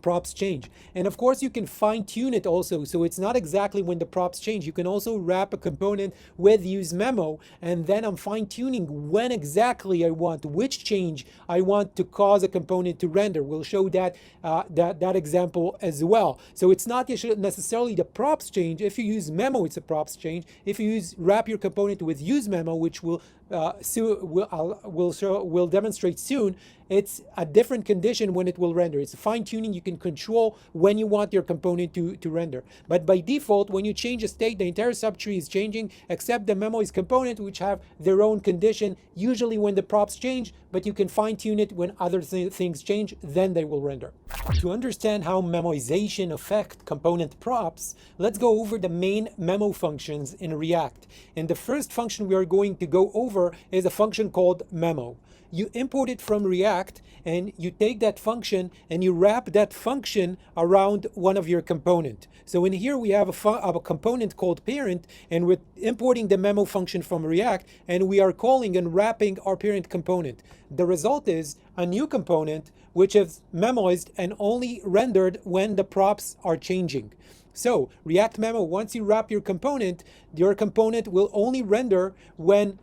Speaker 1: props change. And of course, you can fine tune it also. So it's not exactly when the props change. You can also wrap a component with useMemo, and then I'm fine tuning when exactly I want, which change I want to cause a component to render. We'll show that that example as well. So it's not necessarily the props change. If you use memo, it's a props change. If you wrap your component with useMemo, which will we'll demonstrate soon, it's a different condition when it will render. It's fine tuning. You can control when you want your component to render. But by default, when you change a state, the entire subtree is changing, except the memo's component, which have their own condition, usually when the props change, but you can fine tune it when other things change, then they will render. To understand how memoization affect component props, let's go over the main memo functions in React. And the first function we are going to go over is a function called memo. You import it from React, and you take that function and you wrap that function around one of your component. So in here we have a component called parent, and we're importing the memo function from React, and we are calling and wrapping our parent component. The result is a new component which is memoized and only rendered when the props are changing. So React Memo, once you wrap your component will only render when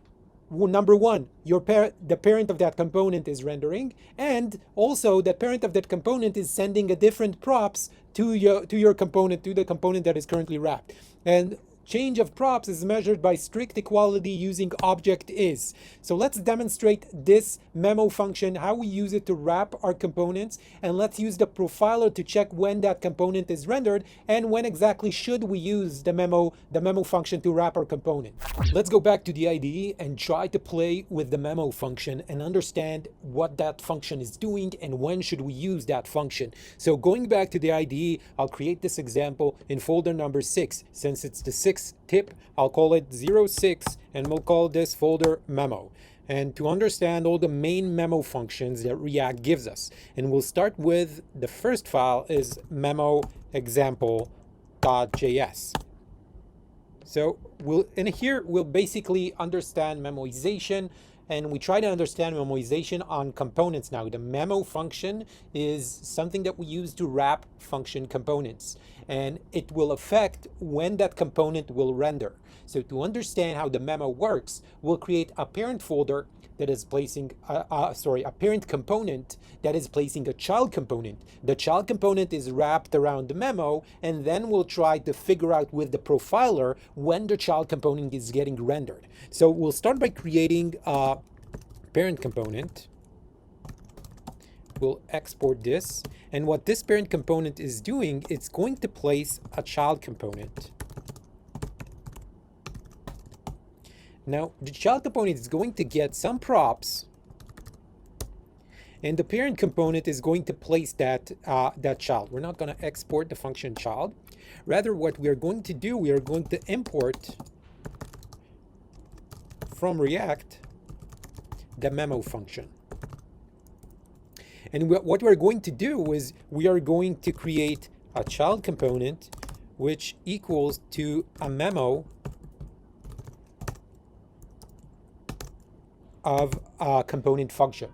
Speaker 1: number one, the parent of that component is rendering, and also the parent of that component is sending a different props to your component, to the component that is currently wrapped. And change of props is measured by strict equality using object is. So let's demonstrate this memo function, how we use it to wrap our components, and let's use the profiler to check when that component is rendered and when exactly should we use the memo function to wrap our component. Let's go back to the IDE and try to play with the memo function and understand what that function is doing and when should we use that function. So going back to the IDE, I'll create this example in folder number 6. Since it's the 6th tip, I'll call it 06, and we'll call this folder memo. And to understand all the main memo functions that React gives us, and we'll start with the first file is memo example.js. So in here we'll basically understand memoization, and we try to understand memoization on components now. The memo function is something that we use to wrap function components, and it will affect when that component will render. So to understand how the memo works, we'll create a parent folder that is placing, a parent component that is placing a child component. The child component is wrapped around the memo, and then we'll try to figure out with the profiler when the child component is getting rendered. So we'll start by creating a parent component. We'll export this, and what this parent component is doing, it's going to place a child component. Now, the child component is going to get some props, and the parent component is going to place that child. We're not going to export the function child. Rather, what we are going to do, we are going to import from React the memo function. And what we're going to do is we are going to create a child component which equals to a memo of a component function.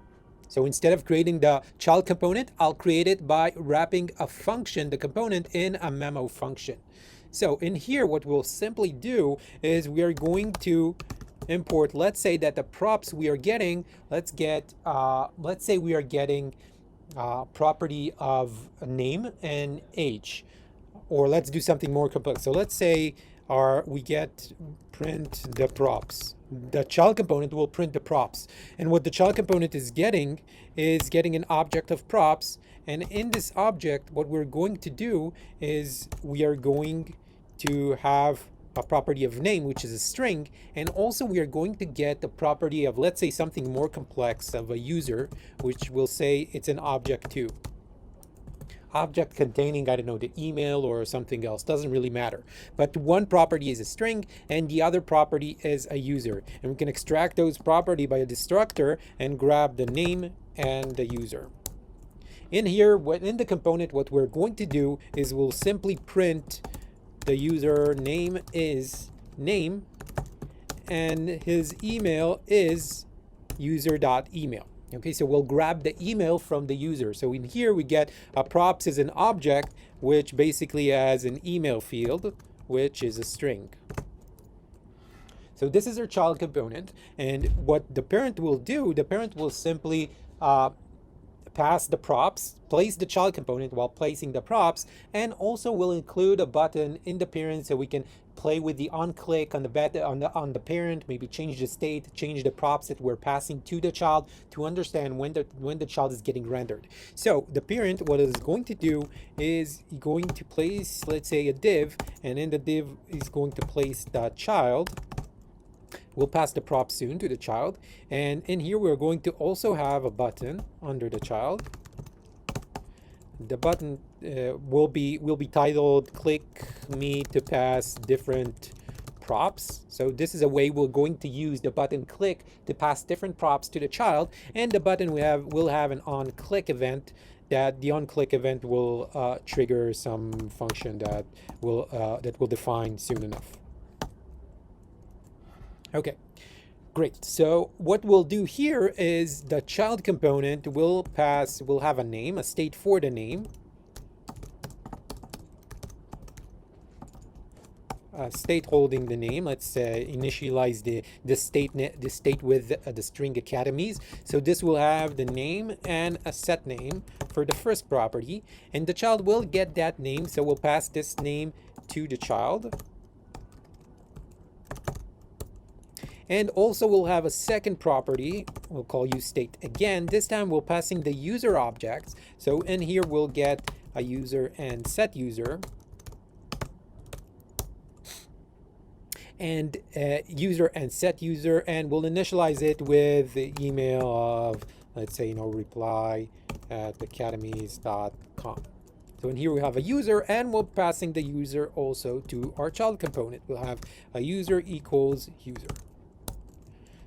Speaker 1: So instead of creating the child component, I'll create it by wrapping a function, the component, in a memo function. So in here, what we'll simply do is we are going to import, let's say that the props we are getting, let's say we are getting property of a name and age, or let's do something more complex. So let's say we get print the props. The child component will print the props, and what the child component is getting an object of props, and in this object what we're going to do is we are going to have a property of name, which is a string, and also we are going to get the property of, let's say, something more complex of a user, which will say it's an object too. Object containing, I don't know, the email or something else, doesn't really matter. But one property is a string and the other property is a user. And we can extract those property by a destructor and grab the name and the user. In here, in the component, what we're going to do is we'll simply print the user name is name and his email is user.email. Okay, so we'll grab the email from the user. So in here we get props is an object which basically has an email field, which is a string. So this is our child component, and what the parent will do, the parent will simply pass the props, place the child component while placing the props, and also will include a button in the parent so we can play with the on click on the parent, maybe change the state, change the props that we're passing to the child to understand when the child is getting rendered. So the parent, what is going to do is going to place, let's say, a div, and in the div is going to place the child. We'll pass the prop soon to the child, and in here we're going to also have a button under the child. The button will be titled "Click me to pass different props." So this is a way we're going to use the button click to pass different props to the child, and the button will have an on click event. That the on click event will trigger some function that will define soon enough. Okay, great. So what we'll do here is the child component will have a name, a state for the name, state holding the name. Let's initialize the state with the string academies. So this will have the name and a set name for the first property, and the child will get that name. So we'll pass this name to the child. And also we'll have a second property, we'll call useState again. This time we're passing the user objects. So in here we'll get a user and set user. And user and set user, and we'll initialize it with the email of, let's say, reply at academies.com. So in here we have a user, and we're passing the user also to our child component. We'll have a user equals user.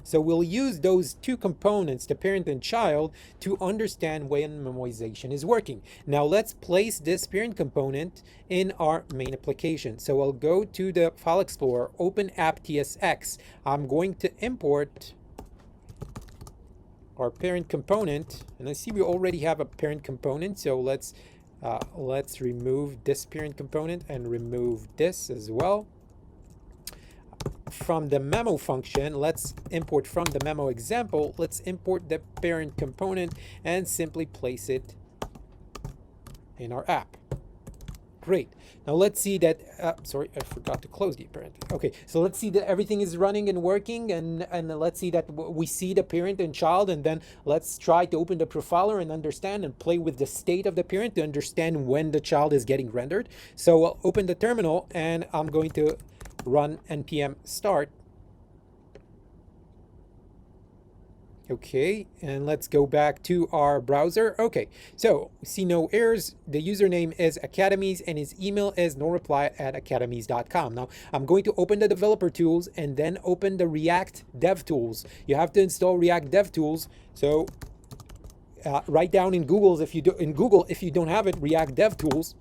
Speaker 1: So we'll use those two components, the parent and child, to understand when memoization is working. Now let's place this parent component in our main application. So I'll go to the File Explorer, open app.tsx. I'm going to import our parent component, and I see we already have a parent component. So let's remove this parent component and remove this as well. From the memo function, let's import from the memo example, let's import the parent component and simply place it in our app. Great. Now let's see that, sorry, I forgot to close the parent. Okay, so let's see that everything is running and working, and let's see that we see the parent and child, and then let's try to open the profiler and understand and play with the state of the parent to understand when the child is getting rendered. So I'll open the terminal and I'm going to run npm start. Okay, and let's go back to our browser. Okay, so we see no errors. The username is academies and his email is noreply@academies.com. Now I'm going to open the developer tools and then open the React Dev Tools. You have to install React Dev Tools. So write down in Google if you don't have it, React Dev Tools,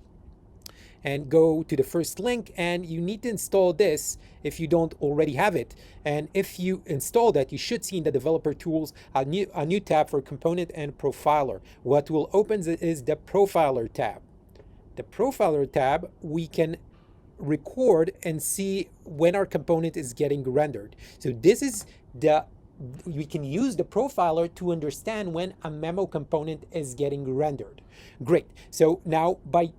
Speaker 1: and go to the first link, and you need to install this if you don't already have it. And if you install that, you should see in the developer tools a new tab for component and profiler. What will open is the profiler tab. The profiler tab, we can record and see when our component is getting rendered. So this is we can use the profiler to understand when a memo component is getting rendered. Great. So now by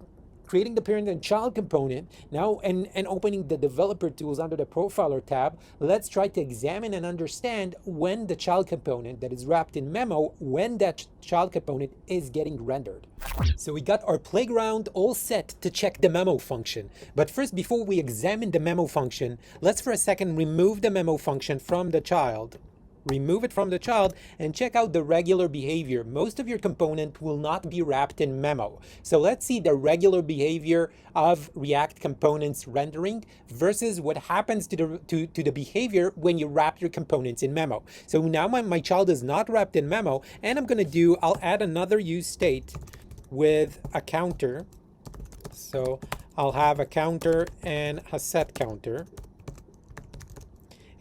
Speaker 1: creating the parent and child component now and opening the developer tools under the profiler tab, let's try to examine and understand when the child component that is wrapped in memo, when that child component is getting rendered. So we got our playground all set to check the memo function. But first, before we examine the memo function, let's for a second remove the memo function from the child. Remove it from the child and check out the regular behavior. Most of your component will not be wrapped in memo. So let's see the regular behavior of React components rendering versus what happens to the behavior when you wrap your components in memo. So now my child is not wrapped in memo, and I'll add another use state with a counter. So I'll have a counter and a set counter.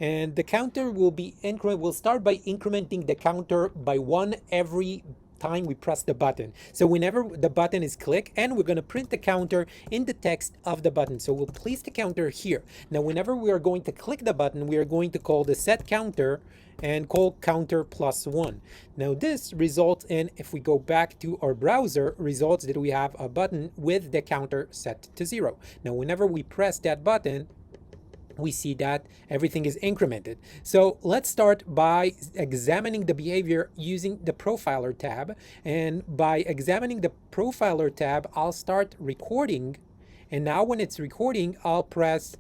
Speaker 1: And the counter will be we'll start by incrementing the counter by 1 every time we press the button. So whenever the button is clicked, and we're going to print the counter in the text of the button. So we'll place the counter here. Now whenever we are going to click the button, we are going to call the set counter and call counter +1. Now this results in, if we go back to our browser, results that we have a button with the counter set to 0. Now whenever we press that button, we see that everything is incremented. So let's start by examining the behavior using the profiler tab. And by examining the profiler tab, I'll start recording. And now when it's recording, I'll press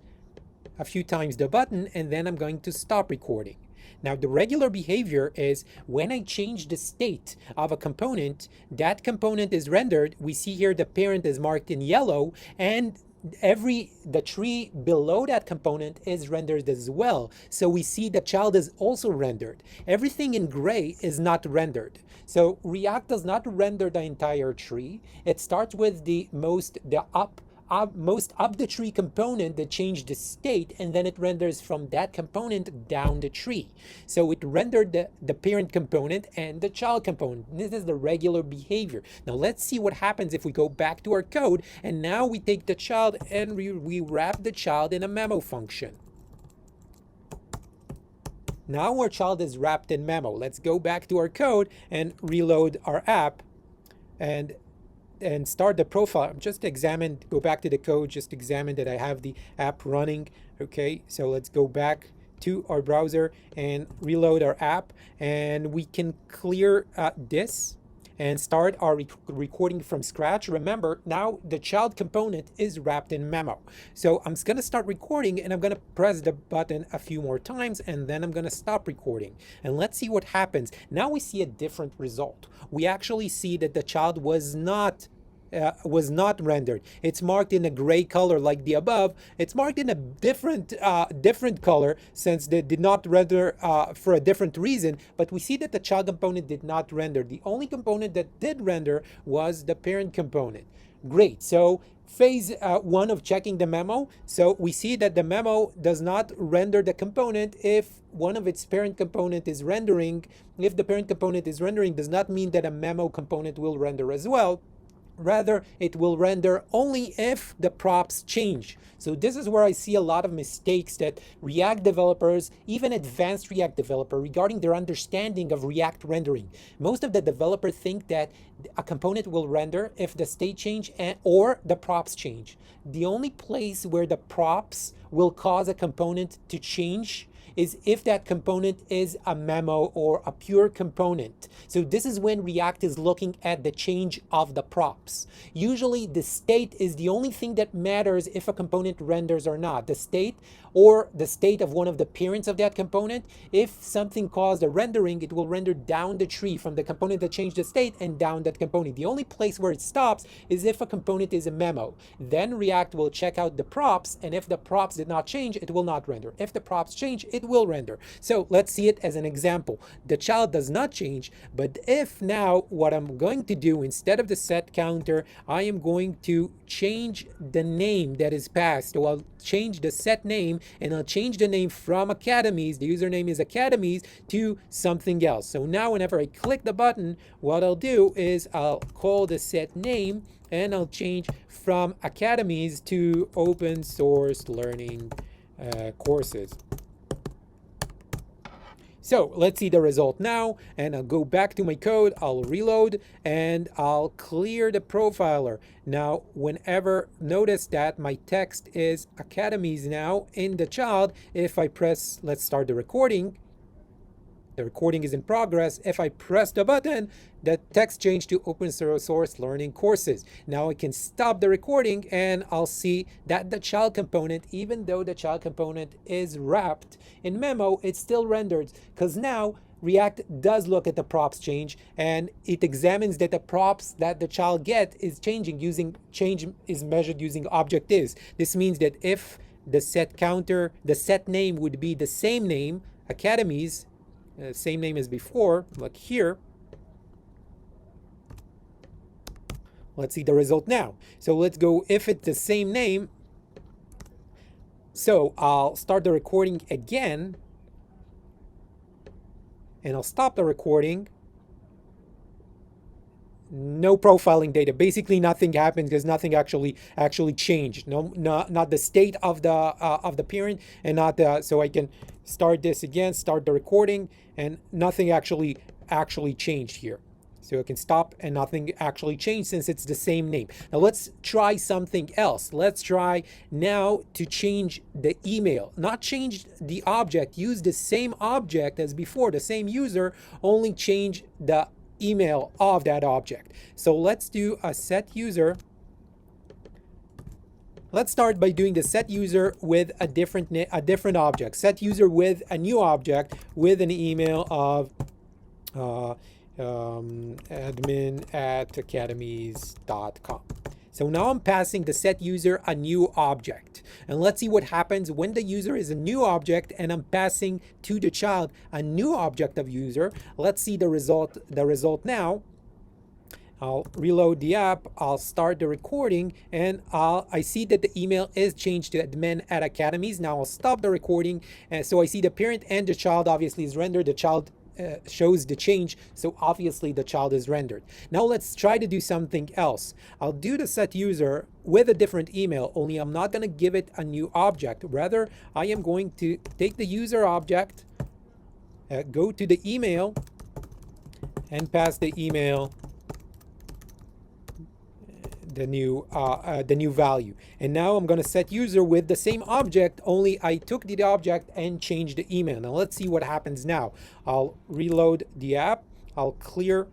Speaker 1: a few times the button, and then I'm going to stop recording. Now the regular behavior is when I change the state of a component, that component is rendered. We see here the parent is marked in yellow, and the tree below that component is rendered as well. So we see the child is also rendered. Everything in gray is not rendered. So React does not render the entire tree. It starts with the most up the tree component that changed the state, and then it renders from that component down the tree. So it rendered the parent component and the child component. This is the regular behavior. Now let's see what happens if we go back to our code, and now we take the child and we wrap the child in a memo function. Now our child is wrapped in memo. Let's go back to our code and reload our app and start the profile. Just go back to the code, just examine that I have the app running. Okay, so let's go back to our browser and reload our app, and we can clear this and start our recording from scratch. Remember, now the child component is wrapped in memo. So I'm just gonna start recording, and I'm gonna press the button a few more times, and then I'm gonna stop recording. And let's see what happens. Now we see a different result. We actually see that the child was not rendered. It's marked in a gray color like the above. It's marked in a different color since they did not render for a different reason, but we see that the child component did not render. The only component that did render was the parent component. Great. So phase 1 of checking the memo. So we see that the memo does not render the component if one of its parent component is rendering. If the parent component is rendering, does not mean that a memo component will render as well. Rather, it will render only if the props change. So this is where I see a lot of mistakes that React developers, even advanced React developer, regarding their understanding of React rendering. Most of the developers think that a component will render if the state change or the props change. The only place where the props will cause a component to change is if that component is a memo or a pure component. So this is when React is looking at the change of the props. Usually the state is the only thing that matters if a component renders or not. The state or the state of one of the parents of that component. If something caused a rendering, it will render down the tree from the component that changed the state and down that component. The only place where it stops is if a component is a memo. Then React will check out the props, and if the props did not change, it will not render. If the props change, it will render. So let's see it as an example. The child does not change, but if now what I'm going to do, instead of the set counter, I am going to change the name that is passed. So I'll change the set name, and I'll change the name from academies, the username is academies, to something else. So now whenever I click the button, what I'll do is I'll call the set name, and I'll change from academies to open source learning courses. So let's see the result now, and I'll go back to my code, I'll reload, and I'll clear the profiler. Now, notice that my text is academies now in the child. If I press, let's start the recording is in progress. If I press the button, the text changed to open source learning courses. Now I can stop the recording, and I'll see that the child component, even though the child component is wrapped in memo, it's still rendered, because now React does look at the props change, and it examines that the props that the child is changing is measured using object is. This means that if the set name would be the same name, academies, same name as before, like here. Let's see the result now. So let's go, if it's the same name. So I'll start the recording again, and I'll stop the recording. No profiling data. Basically, nothing happened because nothing actually changed. No, not the state of the parent, and not the. So I can start this again, start the recording, and nothing actually changed here. So I can stop and nothing actually changed since it's the same name. Now let's try something else. Let's try now to change the email. Not change the object, use the same object as before, the same user, only change the email of that object. So let's do a set user. Let's start by doing the set user with a different object. Set user with a new object with an email of admin@academies.com. So now I'm passing the set user a new object. And let's see what happens when the user is a new object and I'm passing to the child a new object of user. Let's see the result now. I'll reload the app, I'll start the recording, and I see that the email is changed to admin@academies. Now I'll stop the recording, and so I see the parent and the child obviously is rendered. The child shows the change, so obviously the child is rendered. Now let's try to do something else. I'll do the set user with a different email, only I'm not going to give it a new object. Rather, I am going to take the user object, go to the email, and pass the email the new value. And now I'm going to set user with the same object, only I took the object and changed the email. Now let's see what happens now. I'll reload the app, I'll clear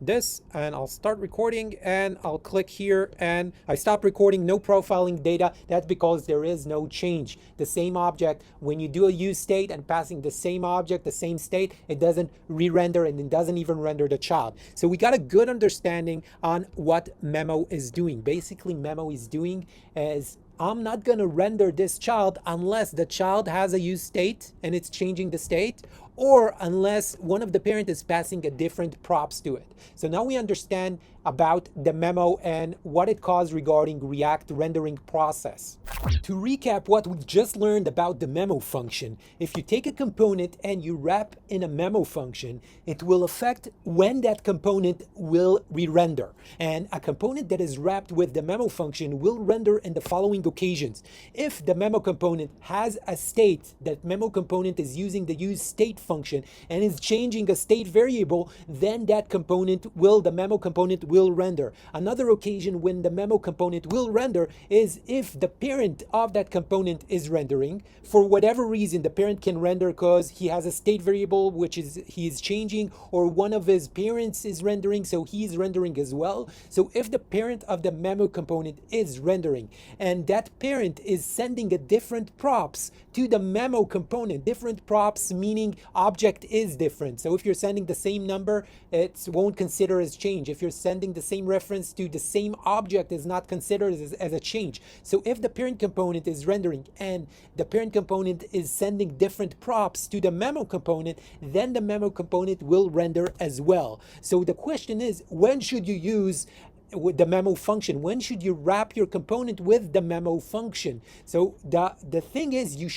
Speaker 1: this, and I'll start recording, and I'll click here and I stop recording. No profiling data. That's because there is no change. The same object, when you do a use state and passing the same object, the same state, it doesn't re-render and it doesn't even render the child. So we got a good understanding on what memo is doing. Basically, memo is doing is I'm not going to render this child unless the child has a use state and it's changing the state, or unless one of the parent is passing a different props to it. So now we understand about the memo and what it caused regarding React rendering process. To recap what we just learned about the memo function, if you take a component and you wrap in a memo function, it will affect when that component will re-render. And a component that is wrapped with the memo function will render in the following occasions. If the memo component has a state, that memo component is using the useState function and is changing a state variable, then that component will, the memo component will render. Another occasion when the memo component will render is if the parent of that component is rendering. For whatever reason, the parent can render because he has a state variable which is he is changing, or one of his parents is rendering, so he's rendering as well. So if the parent of the memo component is rendering and that parent is sending a different props to the memo component, different props meaning object is different. So if you're sending the same number, it won't consider as change. If you're sending the same reference to the same object, is not considered as a change. So if the parent component is rendering and the parent component is sending different props to the memo component, then the memo component will render as well. So the question is, when should you use with the memo function? When should you wrap your component with the memo function? So the thing is, you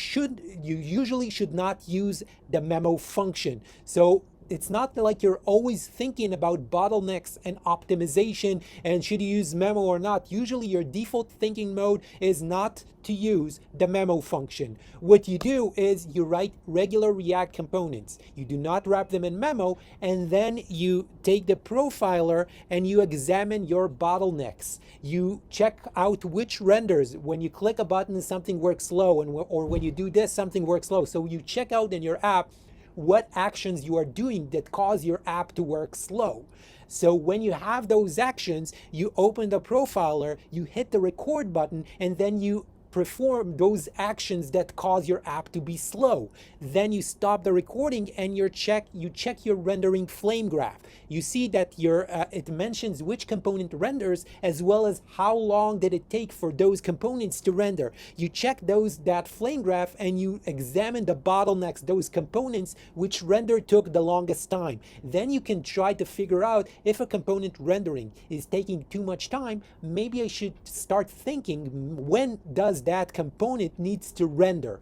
Speaker 1: usually should not use the memo function. So it's not like you're always thinking about bottlenecks and optimization and should you use memo or not. Usually your default thinking mode is not to use the memo function. What you do is you write regular React components. You do not wrap them in memo, and then you take the profiler and you examine your bottlenecks. You check out which renders. When you click a button, something works slow, or when you do this, something works slow. So you check out in your app what actions you are doing that cause your app to work slow. So when you have those actions, you open the profiler, you hit the record button, and then you perform those actions that cause your app to be slow. Then you stop the recording and you check your rendering flame graph. You see that it mentions which component renders as well as how long did it take for those components to render. You check that flame graph and you examine the bottlenecks, those components which render took the longest time. Then you can try to figure out if a component rendering is taking too much time. Maybe I should start thinking, when does that component needs to render?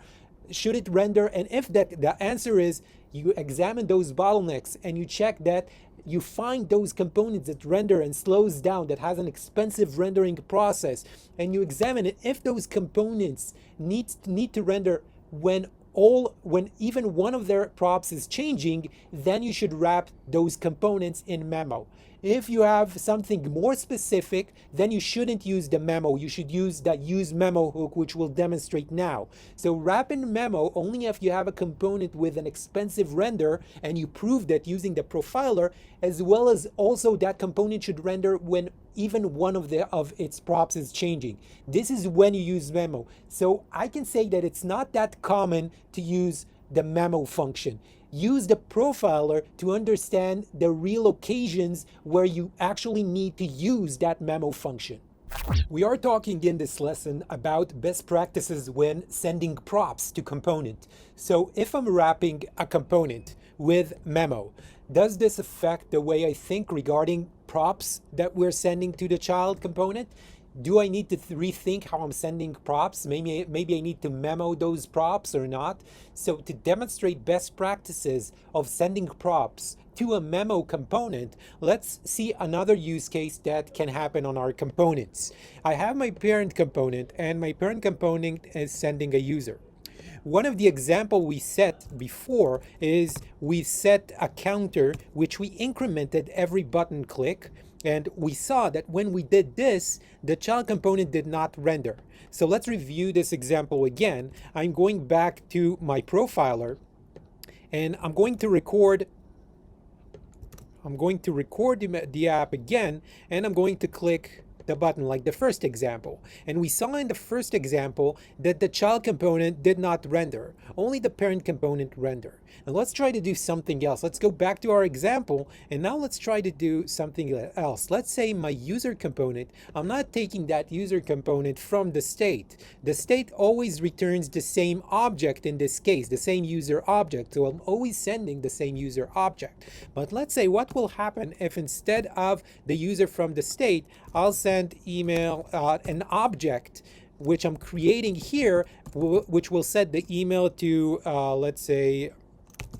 Speaker 1: should it render? And if the answer is you examine those bottlenecks and you check that you find those components that render and slows down, that has an expensive rendering process, and you examine it, if those components need to render when even one of their props is changing, then you should wrap those components in memo. If you have something more specific, then you shouldn't use the memo. You should use that useMemo hook, which we'll demonstrate now. So wrap in memo only if you have a component with an expensive render and you prove that using the profiler, as well as also that component should render when even one of its props is changing. This is when you use memo. So I can say that it's not that common to use the memo function. Use the profiler to understand the real occasions where you actually need to use that memo function. We are talking in this lesson about best practices when sending props to component. So if I'm wrapping a component with memo, does this affect the way I think regarding props that we're sending to the child component? Do I need to rethink how I'm sending props? Maybe I need to memo those props or not. So to demonstrate best practices of sending props to a memo component, let's see another use case that can happen on our components. I have my parent component, and my parent component is sending a user. One of the example we set before is we set a counter which we incremented every button click, and we saw that when we did this, the child component did not render. So let's review this example again. I'm going back to my profiler, and I'm going to record the app again, and I'm going to click the button like the first example. And we saw in the first example that the child component did not render, only the parent component render. And let's try to do something else. Let's go back to our example, and now let's try to do something else. Let's say my user component, I'm not taking that user component from the state. The state always returns the same object, in this case, the same user object. So I'm always sending the same user object. But let's say what will happen if instead of the user from the state, I'll send email an object which I'm creating here, which will set the email to, let's say,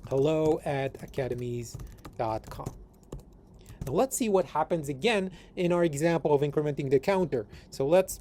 Speaker 1: hello@academies.com. Now let's see what happens again in our example of incrementing the counter. So let's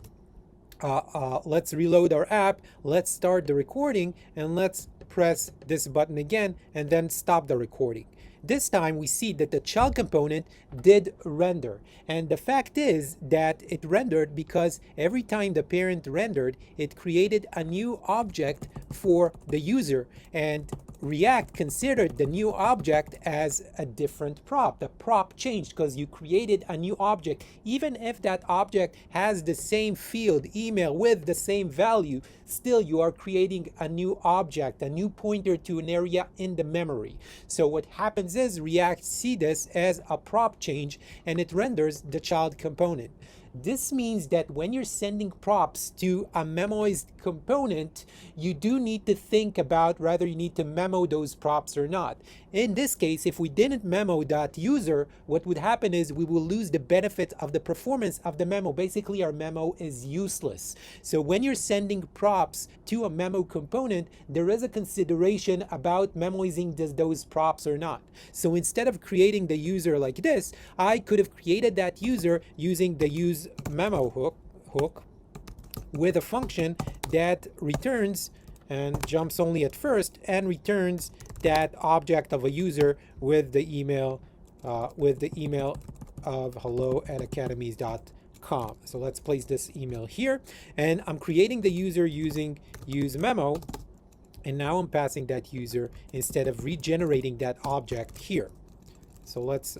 Speaker 1: reload our app, let's start the recording, and let's press this button again and then stop the recording. This time we see that the child component did render. And the fact is that it rendered because every time the parent rendered, it created a new object for the user. And React considered the new object as a different prop. The prop changed because you created a new object. Even if that object has the same field, email, with the same value, still you are creating a new object, a new pointer to an area in the memory. So what happens is React sees this as a prop change, and it renders the child component. This means that when you're sending props to a memoized component, you do need to think about whether you need to memo those props or not. In this case, if we didn't memo that user, what would happen is we will lose the benefit of the performance of the memo. Basically, our memo is useless. So when you're sending props to a memo component, there is a consideration about memoizing those props or not. So instead of creating the user like this, I could have created that user using the useMemo hook with a function that returns and jumps only at first and returns that object of a user with the email of hello@academies.com. So let's place this email here, and I'm creating the user using useMemo, and now I'm passing that user instead of regenerating that object here. So let's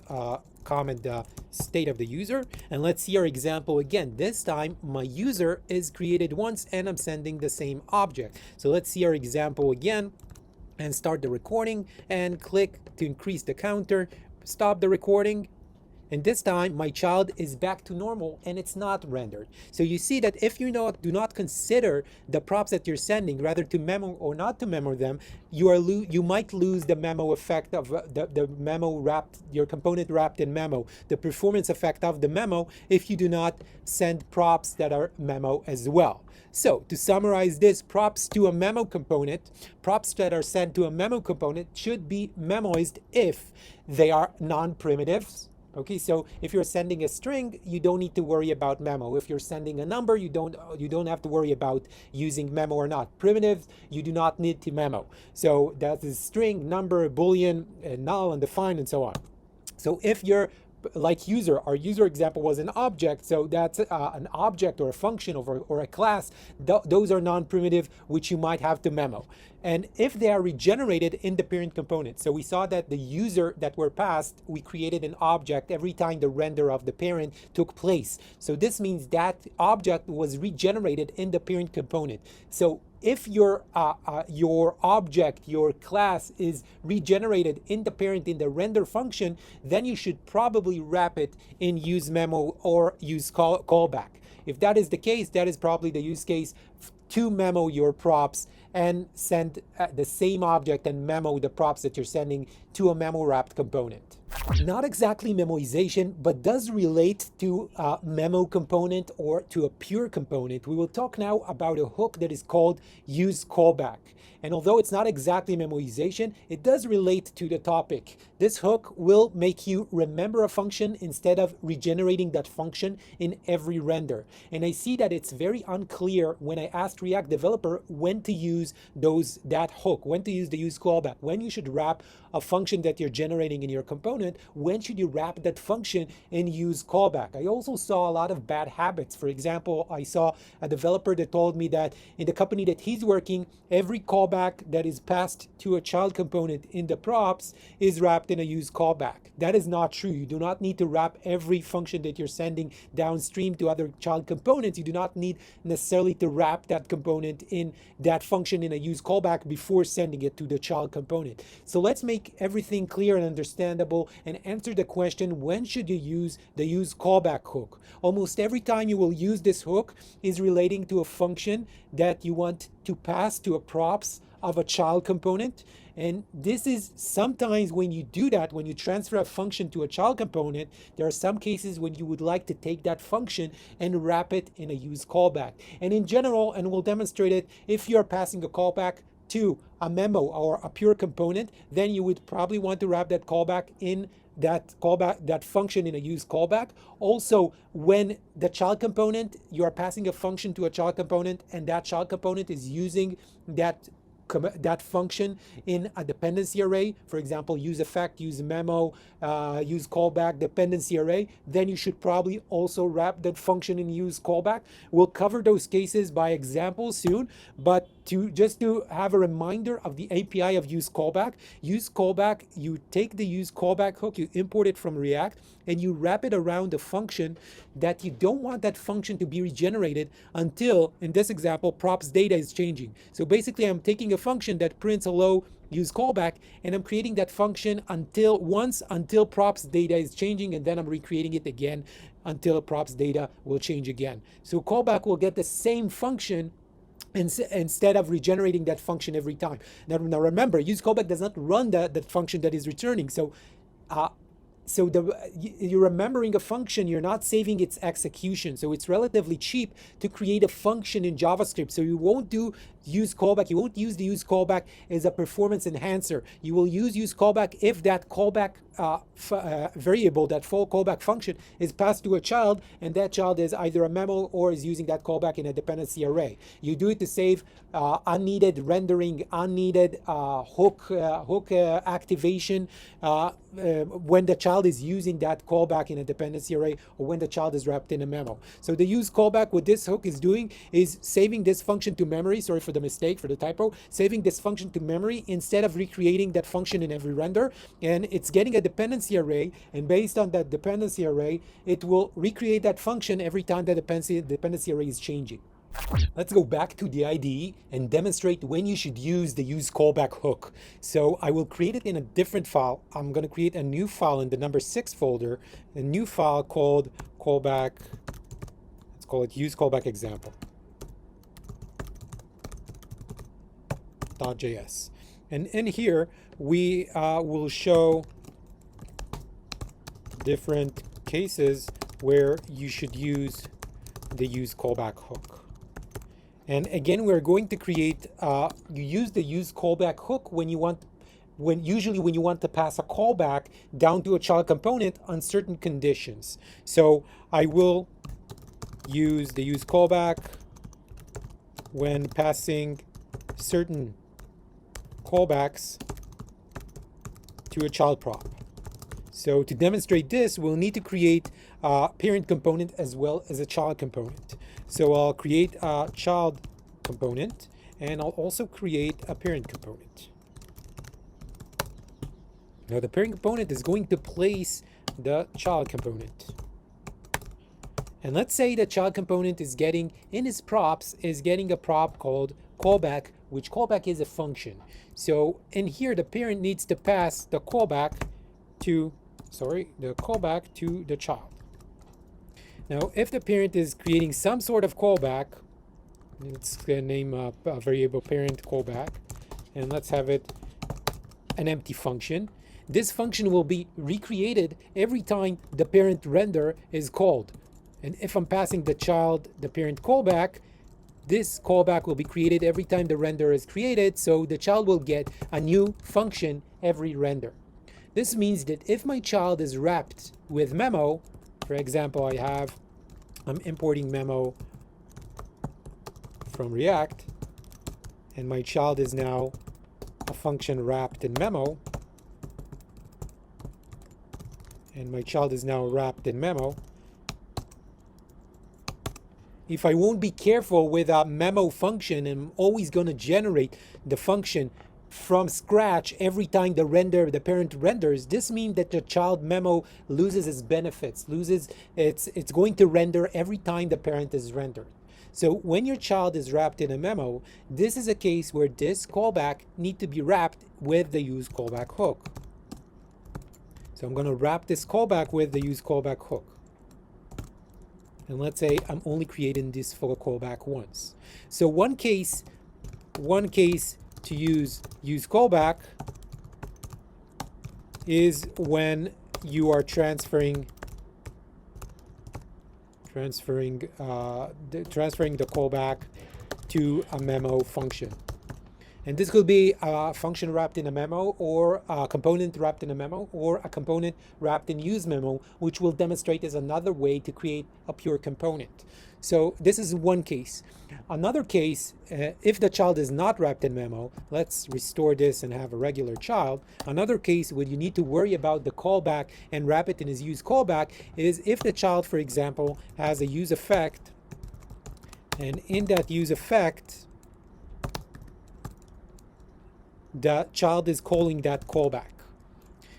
Speaker 1: comment the state of the user, and let's see our example again. This time my user is created once and I'm sending the same object. So let's see our example again and start the recording and click to increase the counter, stop the recording, And this time my child is back to normal and it's not rendered. So you see that if you do not consider the props that you're sending, rather to memo or not to memo them, you might lose the memo effect of the memo wrapped, your component wrapped in memo, the performance effect of the memo, if you do not send props that are memo as well. So to summarize this, props to a memo component, props that are sent to a memo component should be memoized if they are non-primitives. Okay, so if you're sending a string, you don't need to worry about memo. If you're sending a number, you don't have to worry about using memo or not. Primitives, you do not need to memo. So that is string, number, boolean, null, undefined, and so on. So if you're like user, our user example was an object, so that's an object or a function or a class. Those are non-primitive, which you might have to memo. And if they are regenerated in the parent component, so we saw that the user that were passed, we created an object every time the render of the parent took place. So this means that object was regenerated in the parent component. So if your object, your class is regenerated in the parent in the render function, then you should probably wrap it in useMemo or useCallback. If that is the case, that is probably the use case to memo your props and send the same object and memo the props that you're sending to a memo wrapped component. Not exactly memoization, but does relate to a memo component or to a pure component. We will talk now about a hook that is called useCallback. And although it's not exactly memoization, it does relate to the topic. This hook will make you remember a function instead of regenerating that function in every render. And I see that it's very unclear when I asked React developer when to use that hook, when to use the useCallback, when you should wrap a function that you're generating in your component, when should you wrap that function in useCallback. I also saw a lot of bad habits. For example, I saw a developer that told me that in the company that he's working, every callback that is passed to a child component in the props is wrapped in a useCallback. That is not true. You do not need to wrap every function that you're sending downstream to other child components. You do not need necessarily to wrap that component in that function in a useCallback before sending it to the child component. So let's make everything clear and understandable and answer the question, when should you use the useCallback hook? Almost every time you will use this hook is relating to a function that you want to pass to a props of a child component. And this is sometimes when you do that, when you transfer a function to a child component, there are some cases when you would like to take that function and wrap it in a useCallback. And in general, and we'll demonstrate it, if you're passing a callback to a memo or a pure component, then you would probably want to wrap that callback in that function in a useCallback. Also, when the child component, you are passing a function to a child component and that child component is using that function in a dependency array, for example, useEffect, useMemo, useCallback dependency array, then you should probably also wrap that function in useCallback. We'll cover those cases by example soon, but just to have a reminder of the API of useCallback, you take the useCallback hook, you import it from React, and you wrap it around a function that you don't want that function to be regenerated until, in this example, props data is changing. So basically, I'm taking a function that prints hello useCallback, and I'm creating that function until props data is changing, and then I'm recreating it again until props data will change again. So callback will get the same function instead of regenerating that function every time. Now remember, useCallback does not run that function that is returning. So you're remembering a function, you're not saving its execution. So it's relatively cheap to create a function in JavaScript. So you won't do useCallback, you won't use the useCallback as a performance enhancer. You will use useCallback if that callback variable, that full callback function is passed to a child, and that child is either a memo or is using that callback in a dependency array. You do it to save unneeded rendering, unneeded hook activation when the child is using that callback in a dependency array or when the child is wrapped in a memo. So the useCallback, what this hook is doing is saving this function to memory. Sorry for the mistake, for the typo. Saving this function to memory instead of recreating that function in every render. And it's getting a dependency array, and based on that dependency array, it will recreate that function every time the dependency array is changing. Let's go back to the IDE and demonstrate when you should use the useCallback hook. So I will create it in a different file. I'm going to create a new file in the number 6 folder, a new file called callback. Let's call it useCallback example.js. And in here, we will show different cases where you should use the useCallback hook. And again, we're going to create, you use the useCallback hook when you want, usually when you want to pass a callback down to a child component on certain conditions. So I will use the useCallback when passing certain callbacks to a child prop. So to demonstrate this, we'll need to create a parent component as well as a child component. So I'll create a child component and I'll also create a parent component. Now the parent component is going to place the child component. And let's say the child component is getting, in his props, is getting a prop called callback, which callback is a function. So in here, the parent needs to pass the callback to, the callback to the child. Now, if the parent is creating some sort of callback, let's name a variable parent callback, and let's have it an empty function. This function will be recreated every time the parent render is called. And if I'm passing the child the parent callback, this callback will be created every time the render is created, so the child will get a new function every render. This means that if my child is wrapped with memo, for example, I'm importing memo from React, and my child is now a function wrapped in memo, and my child is now wrapped in memo. If I won't be careful with a memo function, I'm always going to generate the function from scratch every time the parent renders. This means that the child memo loses its benefits, it's going to render every time the parent is rendered. So when your child is wrapped in a memo, this is a case where this callback needs to be wrapped with the useCallback hook. So I'm going to wrap this callback with the useCallback hook. And let's say I'm only creating this for a callback once. So one case to use useCallback is when you are transferring the callback to a memo function. And this could be a function wrapped in a memo, or a component wrapped in a memo, or a component wrapped in useMemo, which we'll demonstrate is another way to create a pure component. So this is one case. Another case, if the child is not wrapped in memo, let's restore this and have a regular child. Another case where you need to worry about the callback and wrap it in his useCallback is if the child, for example, has a use effect, and in that use effect, the child is calling that callback.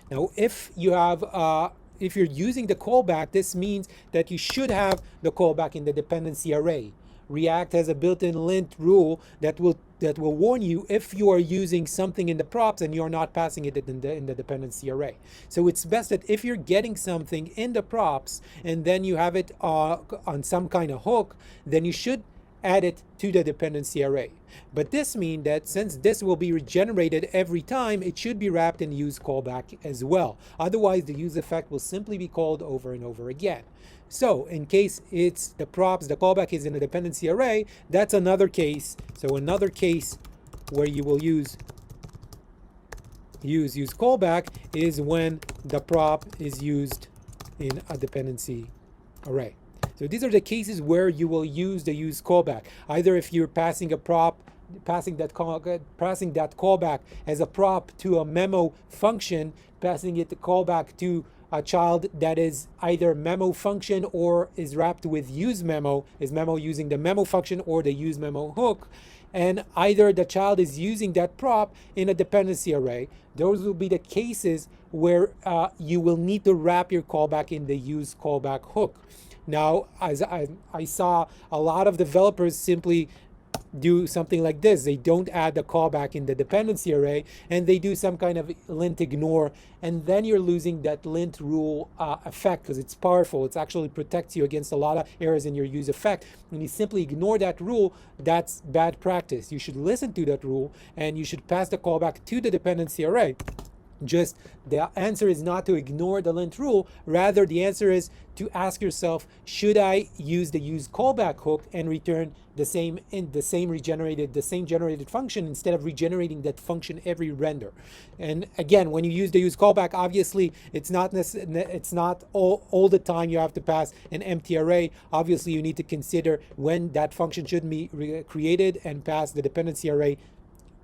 Speaker 1: Now, if you're using the callback, this means that you should have the callback in the dependency array. React has a built-in lint rule that will warn you if you are using something in the props and you're not passing it in the dependency array. So it's best that if you're getting something in the props and then you have it on some kind of hook, then you should add it to the dependency array. But this means that since this will be regenerated every time, it should be wrapped in useCallback as well. Otherwise, the use effect will simply be called over and over again. So in case it's the props, the callback is in a dependency array, that's another case. So another case where you will use callback is when the prop is used in a dependency array. So these are the cases where you will use the useCallback. Either if you're passing a prop, passing that callback as a prop to a memo function, passing it to callback to a child that is either memo function or is wrapped with useMemo, is memo using the memo function or the useMemo hook, and either the child is using that prop in a dependency array. Those will be the cases where you will need to wrap your callback in the useCallback hook. Now, as I saw a lot of developers simply do something like this. They don't add the callback in the dependency array, and they do some kind of lint ignore, and then you're losing that lint rule effect because it's powerful. It actually protects you against a lot of errors in your use effect. When you simply ignore that rule, that's bad practice. You should listen to that rule, and you should pass the callback to the dependency array. Just the answer is not to ignore the lint rule. Rather, the answer is to ask yourself, should I use the useCallback hook and return the same generated function instead of regenerating that function every render? And again, when you use the useCallback, obviously it's not all the time you have to pass an empty array. Obviously, you need to consider when that function should be created and pass the dependency array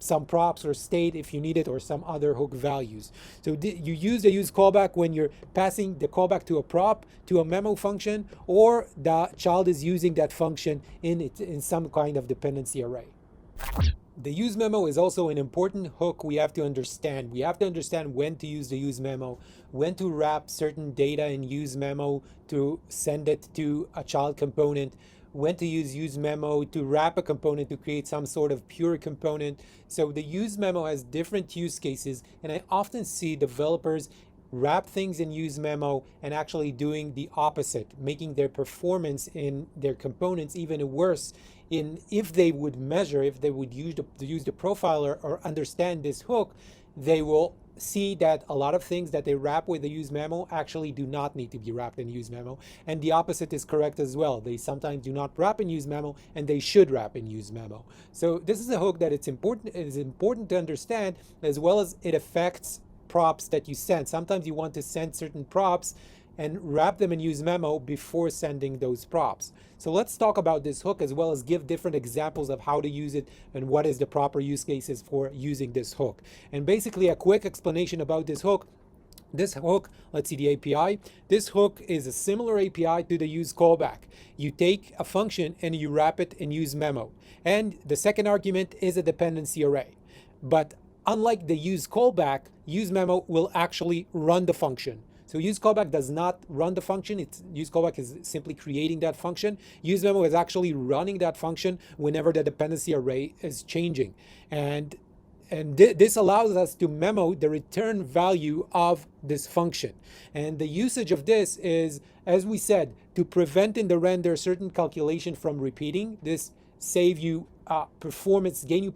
Speaker 1: some props or state if you need it, or some other hook values. So you use the useCallback when you're passing the callback to a prop, to a memo function, or the child is using that function in some kind of dependency array. The useMemo is also an important hook we have to understand. We have to understand when to use the useMemo, when to wrap certain data in useMemo to send it to a child component, when to use useMemo to wrap a component to create some sort of pure component. So the useMemo has different use cases, and I often see developers wrap things in useMemo and actually doing the opposite, making their performance in their components even worse. If they would measure, if they would use the profiler or understand this hook, they will see that a lot of things that they wrap with the useMemo actually do not need to be wrapped in useMemo, and the opposite is correct as well. They sometimes do not wrap in useMemo, and they should wrap in useMemo. So this is a hook that it is important to understand, as well as it affects props that you send. Sometimes you want to send certain props and wrap them in useMemo before sending those props. So let's talk about this hook, as well as give different examples of how to use it and what is the proper use cases for using this hook. And basically a quick explanation about this hook. This hook, let's see the API. This hook is a similar API to the useCallback. You take a function and you wrap it in useMemo. And the second argument is a dependency array. But unlike the useCallback, useMemo will actually run the function. So useCallback does not run the function. useCallback is simply creating that function. useMemo is actually running that function whenever the dependency array is changing. And this allows us to memo the return value of this function. And the usage of this is, as we said, to prevent in the render certain calculation from repeating. This save you performance gain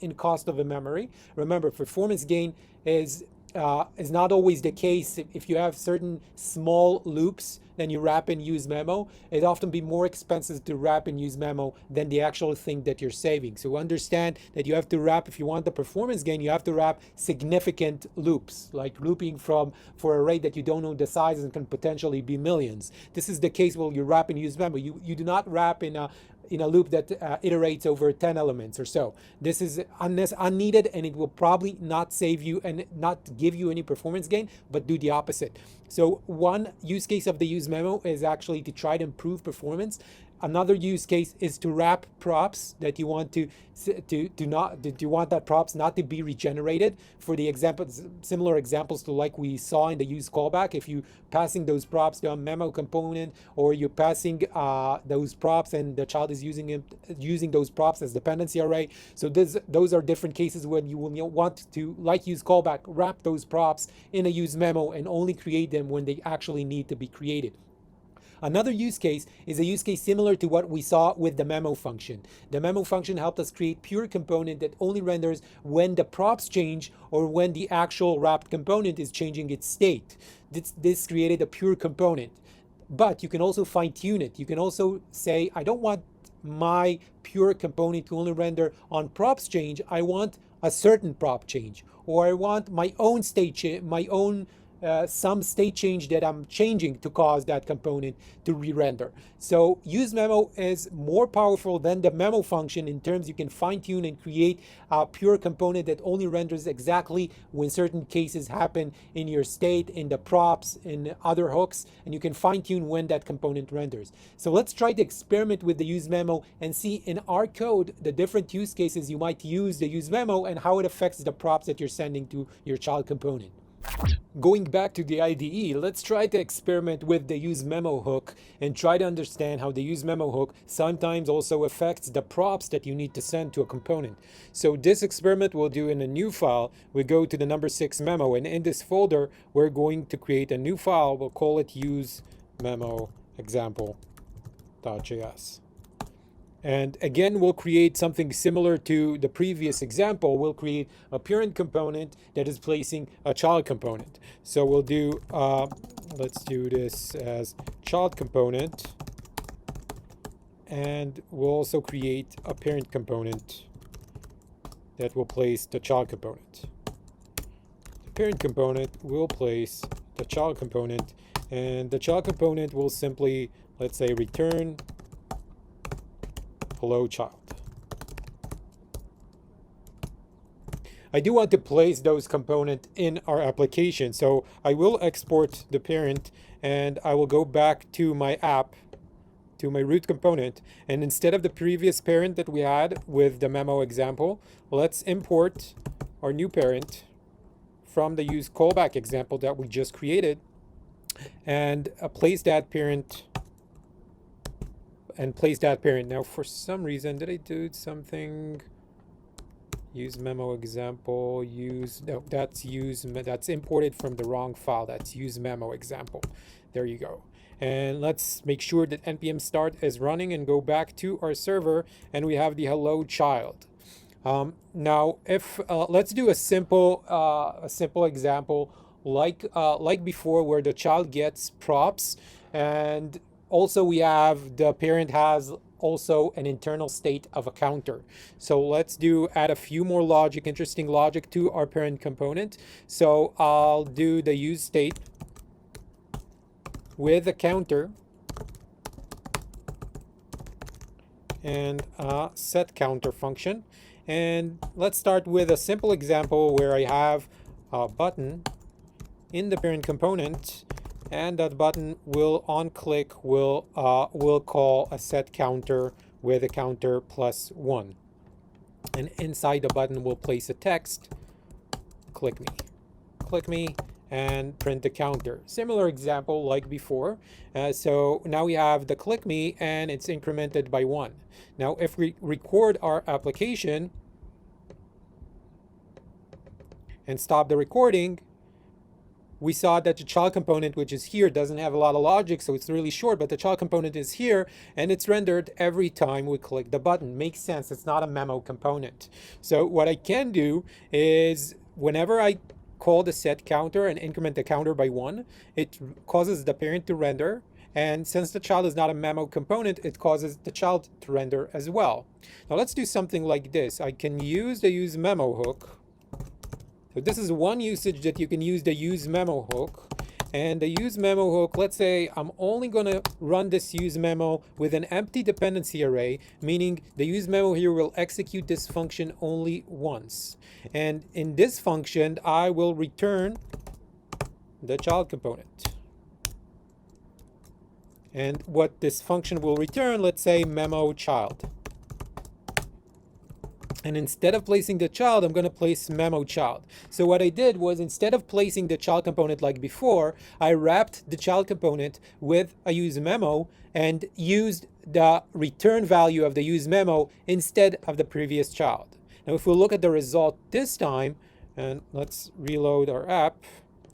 Speaker 1: in cost of a memory. Remember, performance gain is not always the case. If you have certain small loops, then you wrap in useMemo. It often be more expensive to wrap in useMemo than the actual thing that you're saving. So understand that you have to wrap, if you want the performance gain, you have to wrap significant loops, like looping for a rate that you don't know the size and can potentially be millions. This is the case when you wrap in useMemo. You do not wrap in a loop that iterates over 10 elements or so. This is unneeded, and it will probably not save you and not give you any performance gain, but do the opposite. So one use case of the useMemo is actually to try to improve performance. Another use case is to wrap props that you want that props not to be regenerated. For the examples, similar examples to like we saw in the useCallback, if you passing those props to a memo component, or you're passing those props and the child is using those props as dependency array. So those are different cases when you will want to, like useCallback, wrap those props in a useMemo and only create them when they actually need to be created. Another use case is a use case similar to what we saw with the memo function. The memo function helped us create pure component that only renders when the props change or when the actual wrapped component is changing its state. This created a pure component. But you can also fine tune it. You can also say, I don't want my pure component to only render on props change. I want a certain prop change, or I want my own state some state change that I'm changing to cause that component to re-render. So useMemo is more powerful than the memo function in terms you can fine-tune and create a pure component that only renders exactly when certain cases happen in your state, in the props, in other hooks, and you can fine-tune when that component renders. So let's try to experiment with the useMemo and see in our code the different use cases you might use the useMemo and how it affects the props that you're sending to your child component. Going back to the IDE, let's try to experiment with the useMemo hook and try to understand how the useMemo hook sometimes also affects the props that you need to send to a component. So this experiment we'll do in a new file. We go to the number 6 memo, and in this folder we're going to create a new file. We'll call it useMemo example.js. And again, we'll create something similar to the previous example. We'll create a parent component that is placing a child component. So we'll do, let's do this as child component. And we'll also create a parent component that will place the child component. The parent component will place the child component, and the child component will simply, let's say, return hello child. I do want to place those components in our application, so I will export the parent and I will go back to my app, to my root component, and instead of the previous parent that we had with the memo example, let's import our new parent from the useCallback example that we just created and place that parent. Now, for some reason, did I do something? useMemo example, that's imported from the wrong file. That's useMemo example. There you go. And let's make sure that npm start is running and go back to our server, and we have the hello child. Now, if let's do a simple example like before, where the child gets props, and also we have the parent has also an internal state of a counter. So let's add a few more interesting logic to our parent component. So I'll do the use state with a counter and a set counter function. And let's start with a simple example where I have a button in the parent component, and that button will on click will call a set counter with a counter +1, and inside the button we'll place a text, click me, and print the counter. Similar example like before. So now we have the click me and it's incremented by 1. Now if we record our application and stop the recording, we saw that the child component, which is here, doesn't have a lot of logic, so it's really short, but the child component is here, and it's rendered every time we click the button. Makes sense. It's not a memo component. So what I can do is, whenever I call the set counter and increment the counter by 1, it causes the parent to render, and since the child is not a memo component, it causes the child to render as well. Now let's do something like this. I can use the useMemo hook. So this is one usage that you can use the useMemo hook. And the useMemo hook, let's say I'm only going to run this useMemo with an empty dependency array, meaning the useMemo here will execute this function only once. And in this function, I will return the child component. And what this function will return, let's say memo child. And instead of placing the child, I'm going to place memo child. So what I did was, instead of placing the child component like before, I wrapped the child component with a useMemo and used the return value of the useMemo instead of the previous child. Now, if we look at the result this time, and let's reload our app.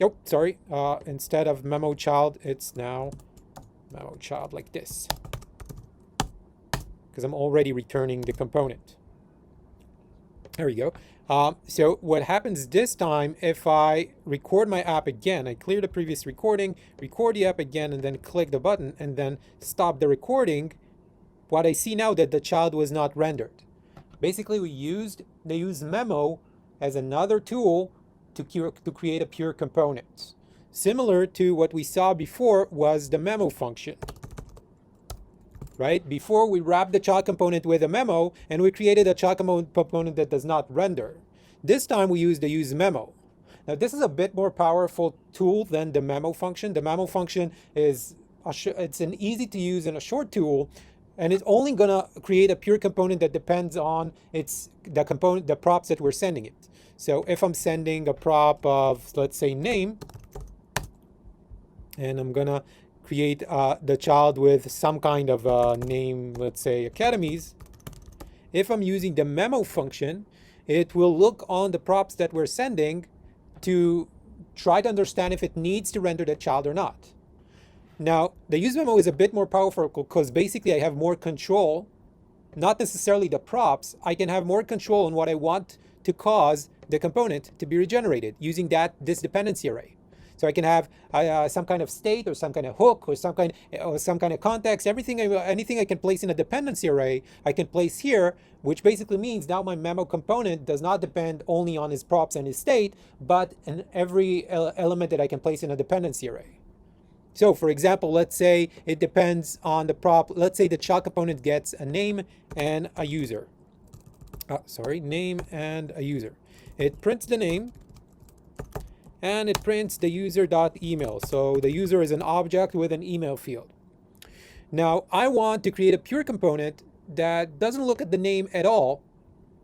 Speaker 1: Oh, sorry. Instead of memo child, it's now memo child like this, because I'm already returning the component. There we go. So what happens this time, if I record my app again, I clear the previous recording, record the app again, and then click the button, and then stop the recording, what I see now that the child was not rendered. Basically, we used the useMemo as another tool to create a pure component. Similar to what we saw before was the memo function. Right? Before, we wrapped the child component with a memo, and we created a child component that does not render. This time we use the useMemo. Now this is a bit more powerful tool than the memo function. The memo function is it's an easy to use and a short tool, and it's only gonna create a pure component that depends on the props that we're sending it. So if I'm sending a prop of, let's say, name, and I'm gonna create the child with some kind of name, let's say academies, if I'm using the memo function, it will look on the props that we're sending to try to understand if it needs to render the child or not. Now, the useMemo is a bit more powerful because basically I have more control, not necessarily the props. I can have more control on what I want to cause the component to be regenerated using this dependency array. So I can have some kind of state or some kind of hook or some kind of context. Anything I can place in a dependency array, I can place here, which basically means now my memo component does not depend only on his props and his state, but in every element that I can place in a dependency array. So for example, let's say it depends on the prop. Let's say the child component gets a name and a user. Name and a user. It prints the name and it prints the user.email. So the user is an object with an email field. Now I want to create a pure component that doesn't look at the name at all.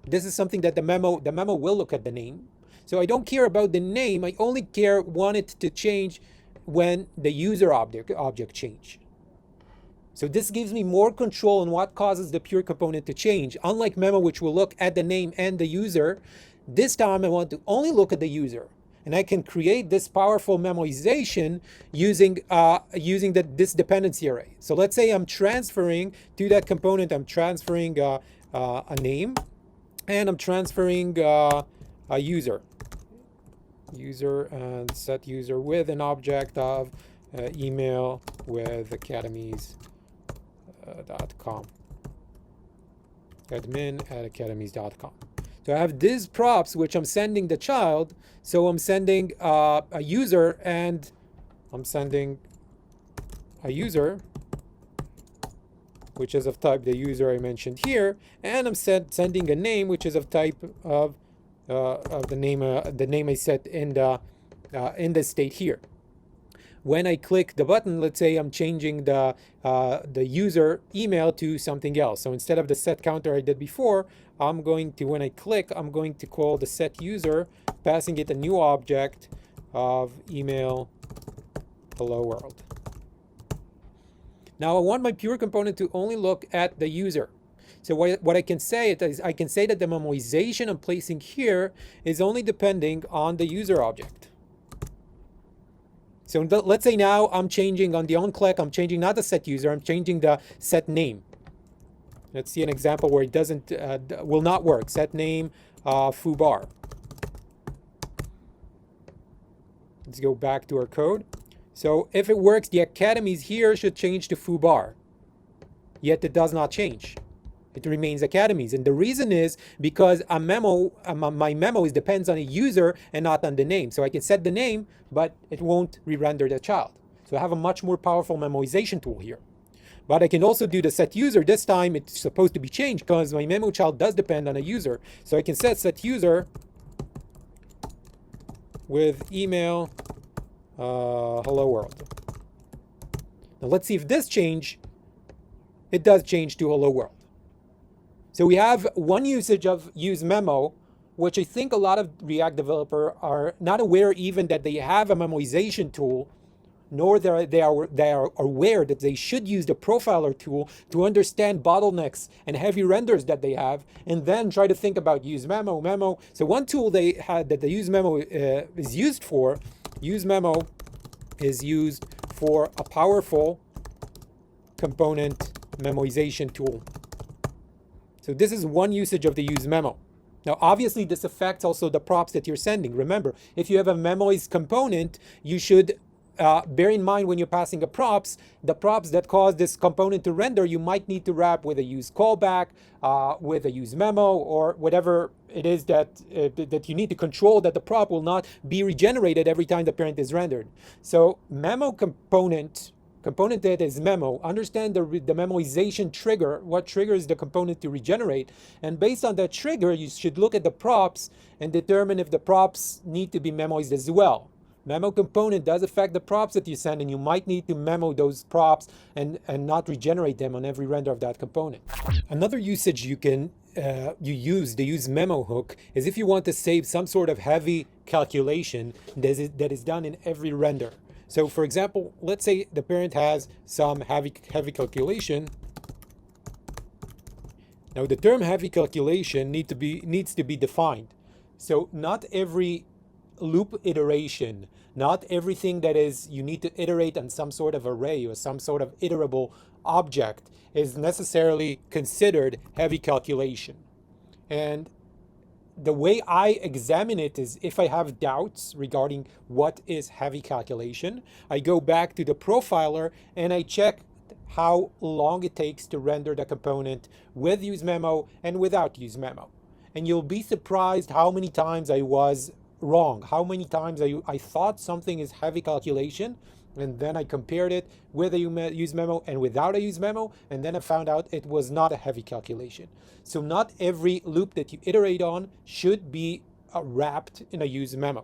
Speaker 1: This is something that the memo will look at the name. So I don't care about the name. I only want it to change when the user object change. So this gives me more control on what causes the pure component to change. Unlike memo, which will look at the name and the user, this time I want to only look at the user. And I can create this powerful memoization using this dependency array. So let's say I'm transferring to that component, I'm transferring a name, and I'm transferring a user. User and set user with an object of email with academies.com. admin@academies.com. So I have these props which I'm sending the child. So I'm sending a user and I'm sending a user, which is of type the user I mentioned here, and I'm sending a name which is of type of the name I set in the state here. When I click the button, let's say I'm changing the user email to something else. So instead of the set counter I did before, when I click, I'm going to call the set user, passing it a new object of email hello world. Now I want my pure component to only look at the user. So what I can say is I can say that the memoization I'm placing here is only depending on the user object. So let's say now I'm changing on the onClick, I'm changing not the set user, I'm changing the set name. Let's see an example where it will not work. Set name foobar. Let's go back to our code. So if it works, the academies here should change to foobar. Yet it does not change. It remains academies. And the reason is because my memo depends on a user and not on the name. So I can set the name, but it won't re-render the child. So I have a much more powerful memoization tool here. But I can also do the set user. This time it's supposed to be changed because my memo child does depend on a user. So I can set user with email hello world. Now let's see if this change, it does change to hello world. So we have one usage of useMemo, which I think a lot of React developers are not aware even that they have a memoization tool, nor they are aware that they should use the profiler tool to understand bottlenecks and heavy renders that they have, and then try to think about useMemo, memo. So one tool they had that the useMemo is used for, useMemo is used for a powerful component memoization tool. So this is one usage of the useMemo. Now, obviously, this affects also the props that you're sending. Remember, if you have a memoized component, you should bear in mind when you're passing the props that cause this component to render, you might need to wrap with a useCallback, with a useMemo, or whatever it is that you need to control that the prop will not be regenerated every time the parent is rendered. So memo component that is memo, understand the memoization trigger, what triggers the component to regenerate. And based on that trigger, you should look at the props and determine if the props need to be memoized as well. Memo component does affect the props that you send, and you might need to memo those props and not regenerate them on every render of that component. Another usage you can you use the useMemo hook is if you want to save some sort of heavy calculation that is done in every render. So for example, let's say the parent has some heavy calculation. Now the term heavy calculation needs to be defined. So not every loop iteration, not everything that is you need to iterate on some sort of array or some sort of iterable object is necessarily considered heavy calculation. And the way I examine it is if I have doubts regarding what is heavy calculation, I go back to the profiler and I check how long it takes to render the component with useMemo and without useMemo. And you'll be surprised how many times I was wrong, how many times I thought something is heavy calculation, and then I compared it with a useMemo and without a useMemo, and then I found out it was not a heavy calculation. So not every loop that you iterate on should be wrapped in a useMemo.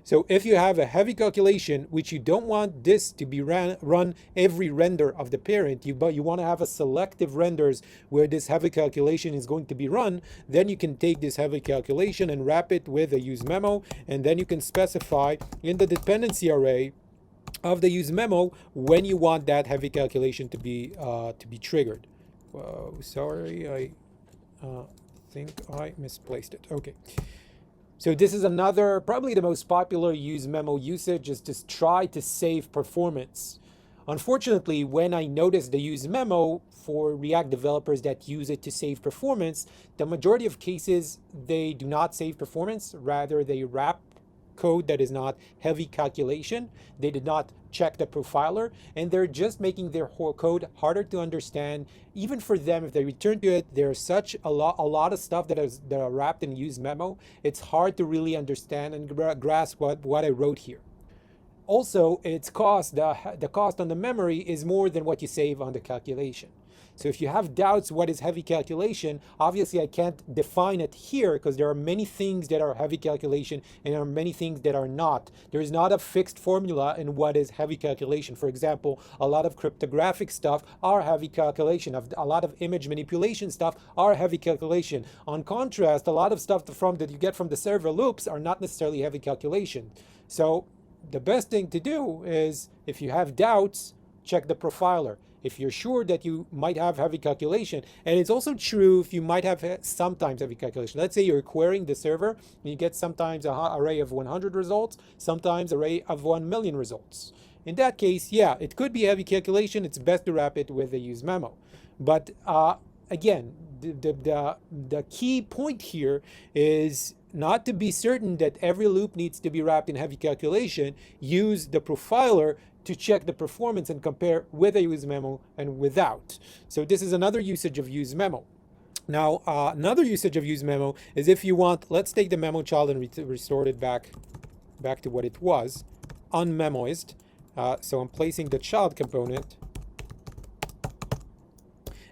Speaker 1: So if you have a heavy calculation, which you don't want this to be run every render of the parent, but you want to have a selective renders where this heavy calculation is going to be run, then you can take this heavy calculation and wrap it with a useMemo, and then you can specify in the dependency array of the useMemo when you want that heavy calculation to be triggered. Whoa, sorry, I think I misplaced it. Okay. So this is another, probably the most popular useMemo usage, is to try to save performance. Unfortunately, when I noticed the useMemo for React developers that use it to save performance, the majority of cases, they do not save performance. Rather, they wrap code that is not heavy calculation. They did not check the profiler, and they're just making their whole code harder to understand. Even for them, if they return to it, there's such a lot of stuff that are wrapped in useMemo. It's hard to really understand and grasp what I wrote here. Also, its cost, the cost on the memory is more than what you save on the calculation. So if you have doubts what is heavy calculation, obviously I can't define it here because there are many things that are heavy calculation and there are many things that are not. There is not a fixed formula in what is heavy calculation. For example, a lot of cryptographic stuff are heavy calculation. A lot of image manipulation stuff are heavy calculation. On contrast, a lot of stuff that you get from the server loops are not necessarily heavy calculation. So the best thing to do is, if you have doubts, check the profiler. If you're sure that you might have heavy calculation, and it's also true if you might have sometimes heavy calculation. Let's say you're querying the server and you get sometimes an array of 100 results, sometimes an array of 1 million results. In that case, yeah, it could be heavy calculation. It's best to wrap it with a useMemo. But again, the key point here is not to be certain that every loop needs to be wrapped in heavy calculation. Use the profiler to check the performance and compare with a useMemo and without. So this is another usage of useMemo. Now, another usage of useMemo is if you want, let's take the memo child and restore it back to what it was, unmemoized. So I'm placing the child component.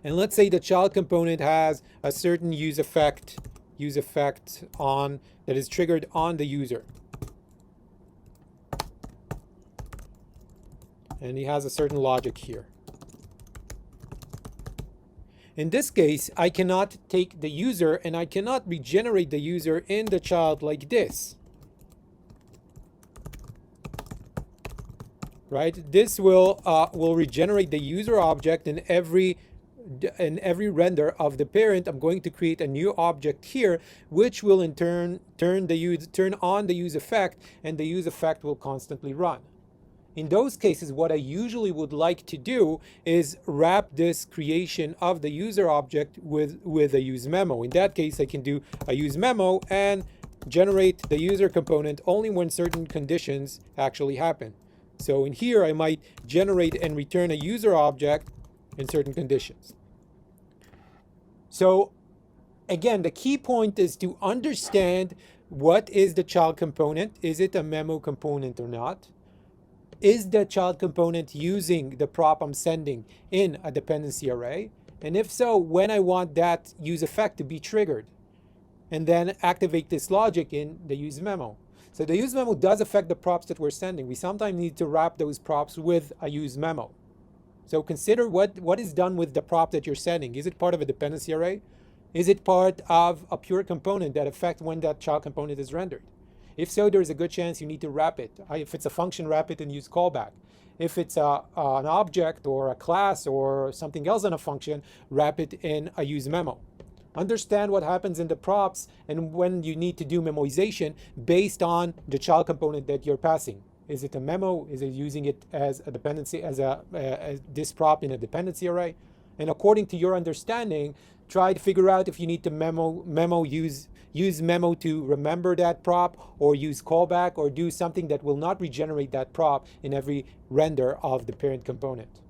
Speaker 1: And let's say the child component has a certain use effect on that is triggered on the user. And he has a certain logic here. In this case, I cannot take the user and I cannot regenerate the user in the child like this. Right? This will regenerate the user object in every render of the parent. I'm going to create a new object here, which will in turn turn on the use effect, and the use effect will constantly run. In those cases, what I usually would like to do is wrap this creation of the user object with a useMemo. In that case, I can do a useMemo and generate the user component only when certain conditions actually happen. So in here, I might generate and return a user object in certain conditions. So again, the key point is to understand what is the child component. Is it a memo component or not? Is the child component using the prop I'm sending in a dependency array? And if so, when I want that use effect to be triggered, and then activate this logic in the useMemo. So the useMemo does affect the props that we're sending. We sometimes need to wrap those props with a useMemo. So consider what is done with the prop that you're sending. Is it part of a dependency array? Is it part of a pure component that affects when that child component is rendered? If so, there's a good chance you need to wrap it. If it's a function, wrap it in useCallback. If it's an object or a class or something else on a function, wrap it in a useMemo. Understand what happens in the props and when you need to do memoization based on the child component that you're passing. Is it a memo? Is it using it as a dependency, as this prop in a dependency array? And according to your understanding, try to figure out if you need to use memo to remember that prop, or use callback, or do something that will not regenerate that prop in every render of the parent component.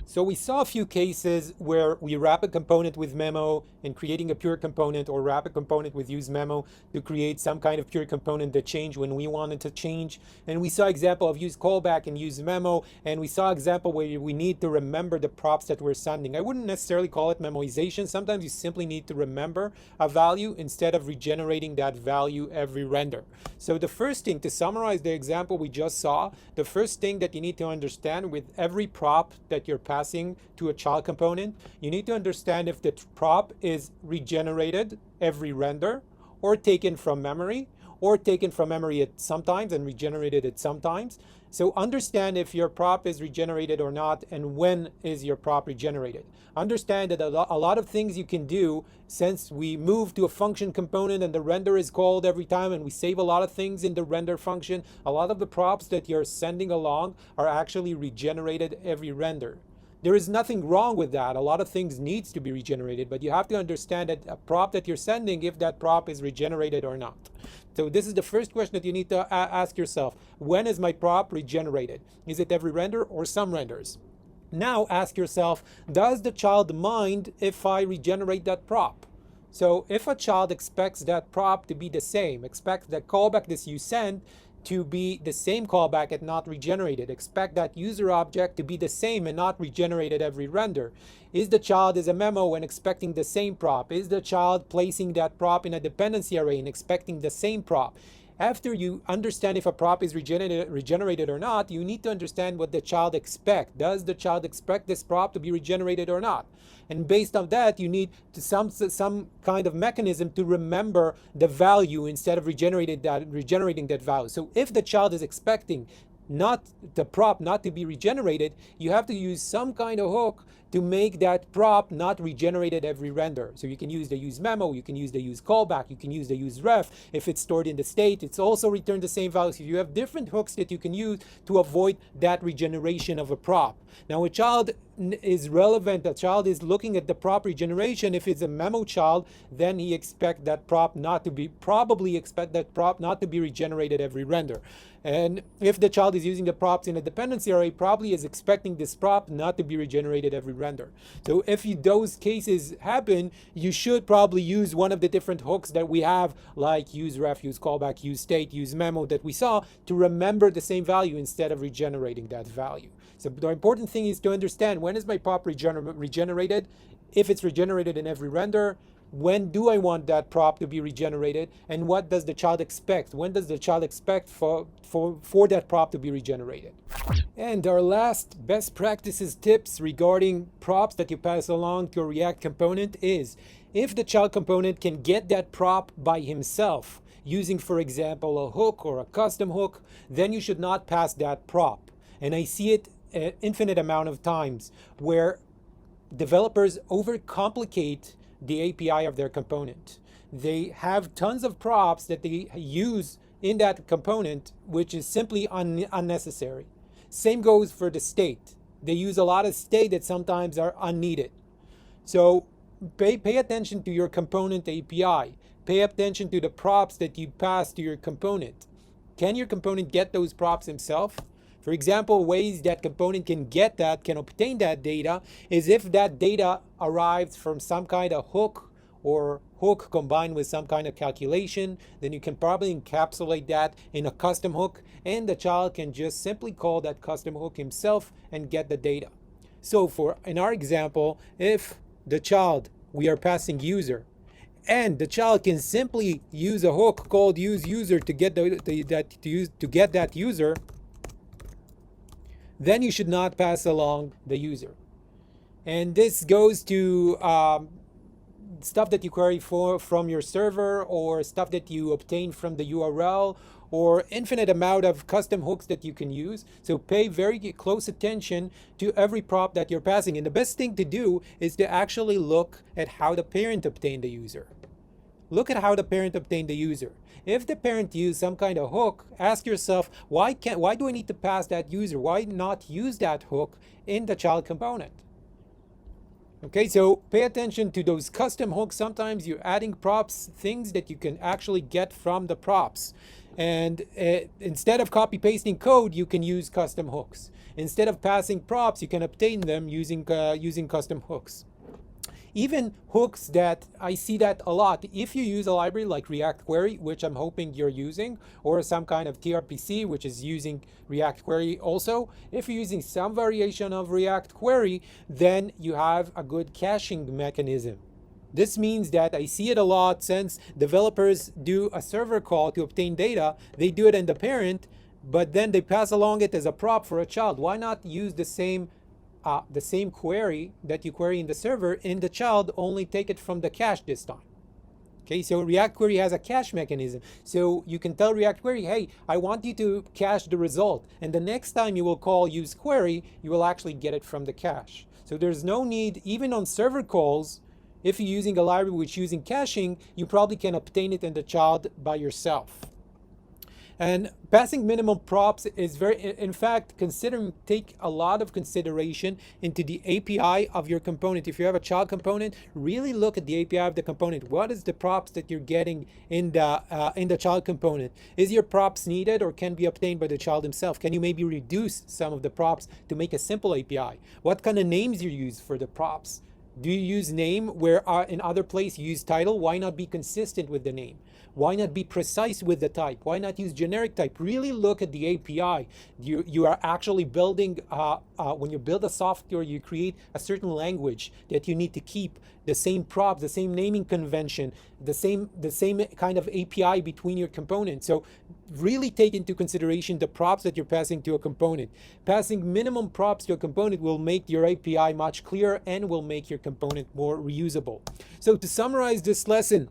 Speaker 1: So we saw a few cases where we wrap a component with memo in creating a pure component, or wrap a component with useMemo to create some kind of pure component that changed when we wanted to change. And we saw example of useCallback and useMemo, and we saw example where we need to remember the props that we're sending. I wouldn't necessarily call it memoization. Sometimes you simply need to remember a value instead of regenerating that value every render. So the first thing, to summarize the example we just saw, the first thing that you need to understand with every prop that you're passing to a child component, you need to understand if the prop is regenerated every render, or taken from memory, or taken from memory at sometimes and regenerated at sometimes. So understand if your prop is regenerated or not, and when is your prop regenerated. Understand that a lot of things you can do, since we move to a function component and the render is called every time, and we save a lot of things in the render function, a lot of the props that you're sending along are actually regenerated every render. There is nothing wrong with that. A lot of things needs to be regenerated, but you have to understand that a prop that you're sending, if that prop is regenerated or not. So this is the first question that you need to ask yourself. When is my prop regenerated? Is it every render or some renders? Now ask yourself, does the child mind if I regenerate that prop? So if a child expects that prop to be the same, expects that callback that you send to be the same callback and not regenerated, expect that user object to be the same and not regenerated every render. Is the child is a memo and expecting the same prop? Is the child placing that prop in a dependency array and expecting the same prop? After you understand if a prop is regenerated or not, you need to understand what the child expects. Does the child expect this prop to be regenerated or not? And based on that, you need to some kind of mechanism to remember the value instead of regenerating that value. So if the child is expecting not the prop not to be regenerated, you have to use some kind of hook to make that prop not regenerated every render. So you can use the useMemo, you can use the useCallback, you can use the useRef. If it's stored in the state, it's also returned the same value. So you have different hooks that you can use to avoid that regeneration of a prop. Now a child is relevant, a child is looking at the prop regeneration. If it's a memo child, then he expect that prop not to be, probably expect that prop not to be regenerated every render. And if the child is using the props in a dependency array, probably is expecting this prop not to be regenerated every render. So if those cases happen, you should probably use one of the different hooks that we have, like useRef, useCallback, useState, useMemo that we saw, to remember the same value instead of regenerating that value. So the important thing is to understand, when is my prop regenerated? If it's regenerated in every render, when do I want that prop to be regenerated? And what does the child expect? When does the child expect for that prop to be regenerated? And our last best practices tips regarding props that you pass along to a React component is, if the child component can get that prop by himself, using, for example, a hook or a custom hook, then you should not pass that prop. And I see it an infinite amount of times where developers overcomplicate the API of their component. They have tons of props that they use in that component, which is simply unnecessary. Same goes for the state. They use a lot of state that sometimes are unneeded. So pay attention to your component API. Pay attention to the props that you pass to your component. Can your component get those props himself? For example, ways that component can obtain that data is if that data arrives from some kind of hook, or hook combined with some kind of calculation, then you can probably encapsulate that in a custom hook, and the child can just simply call that custom hook himself and get the data. So in our example, if the child, we are passing user, and the child can simply use a hook called useUser to get that user, then you should not pass along the user. And this goes to stuff that you query from your server, or stuff that you obtain from the URL, or infinite amount of custom hooks that you can use. So pay very close attention to every prop that you're passing. And the best thing to do is to actually look at how the parent obtained the user. Look at how the parent obtained the user. If the parent used some kind of hook, ask yourself, why do I need to pass that user? Why not use that hook in the child component? Okay, so pay attention to those custom hooks. Sometimes you're adding props, things that you can actually get from the props. And instead of copy pasting code, you can use custom hooks. Instead of passing props, you can obtain them using custom hooks. Even hooks that I see that a lot. If you use a library like React Query, which I'm hoping you're using, or some kind of TRPC, which is using React Query also, if you're using some variation of React Query, then you have a good caching mechanism. This means that I see it a lot since developers do a server call to obtain data. They do it in the parent, but then they pass along it as a prop for a child. Why not use the same query that you query in the server in the child, only take it from the cache this time? Okay, so React Query has a cache mechanism. So you can tell React Query, hey, I want you to cache the result. And the next time you will call use query, you will actually get it from the cache. So there's no need, even on server calls, if you're using a library which is using caching, you probably can obtain it in the child by yourself. And passing minimum props is in fact, take a lot of consideration into the API of your component. If you have a child component, really look at the API of the component. What is the props that you're getting in the child component? Is your props needed or can be obtained by the child himself? Can you maybe reduce some of the props to make a simple API? What kind of names you use for the props? Do you use name where in other place you use title? Why not be consistent with the name? Why not be precise with the type? Why not use generic type? Really look at the API. You are actually building, when you build a software, you create a certain language that you need to keep the same props, the same naming convention, the same kind of API between your components. So really take into consideration the props that you're passing to a component. Passing minimum props to a component will make your API much clearer and will make your component more reusable. So to summarize this lesson,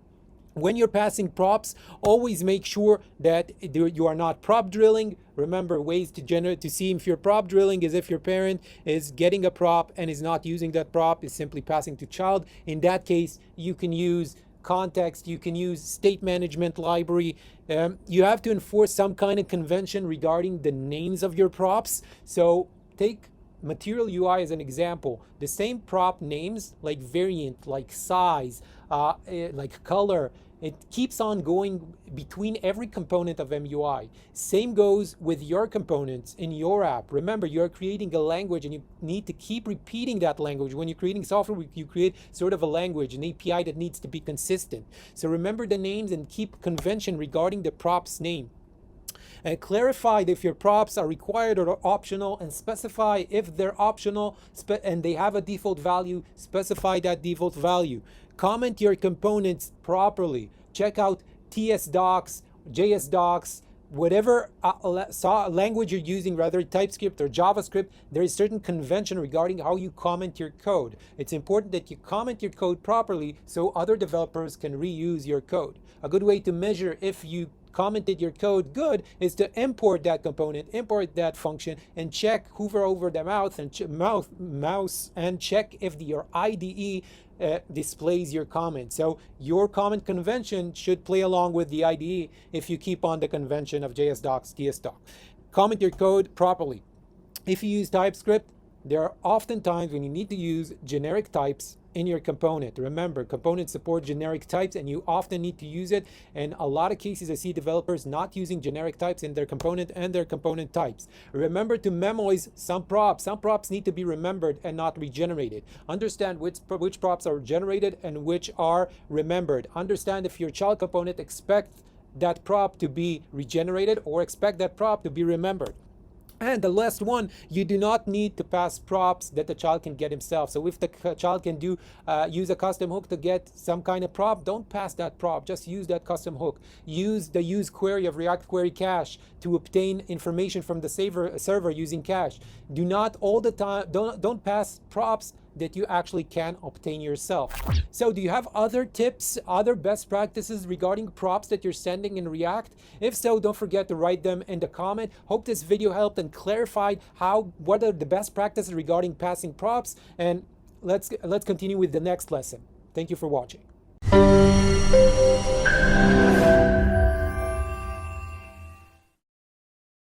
Speaker 1: when you're passing props, always make sure that you are not prop drilling. Remember, ways to see if you're prop drilling is if your parent is getting a prop and is not using that prop, is simply passing to child. In that case, you can use context, you can use state management library. You have to enforce some kind of convention regarding the names of your props. So take Material UI as an example. The same prop names, like variant, like size, like color, it keeps on going between every component of MUI. Same goes with your components in your app. Remember, you're creating a language and you need to keep repeating that language. When you're creating software, you create sort of a language, an API that needs to be consistent. So remember the names and keep convention regarding the prop's name. And clarify if your props are required or optional, and specify if they're optional and they have a default value, specify that default value. Comment your components properly. Check out TS docs, JS docs, whatever language you're using, whether TypeScript or JavaScript, there is certain convention regarding how you comment your code. It's important that you comment your code properly so other developers can reuse your code. A good way to measure if you commented your code good is to import that component, import that function, and check, hover over the mouse and check if your IDE displays your comment. So your comment convention should play along with the IDE if you keep on the convention of JS docs, TS doc. Comment your code properly. If you use TypeScript, there are often times when you need to use generic types in your component. Remember, components support generic types and you often need to use it. And a lot of cases I see developers not using generic types in their component and their component types. Remember to memorize some props. Some props need to be remembered and not regenerated. Understand which props are generated and which are remembered. Understand if your child component expects that prop to be regenerated or expect that prop to be remembered. And the last one, you do not need to pass props that the child can get himself. So if the child can use a custom hook to get some kind of prop, don't pass that prop. Just use that custom hook. Use the use query of React Query Cache to obtain information from the server using cache. Do not all the time, don't pass props that you actually can obtain yourself. So do you have other tips, other best practices regarding props that you're sending in React? If so, don't forget to write them in the comment. Hope this video helped and clarified what are the best practices regarding passing props, and let's continue with the next lesson. Thank you for watching.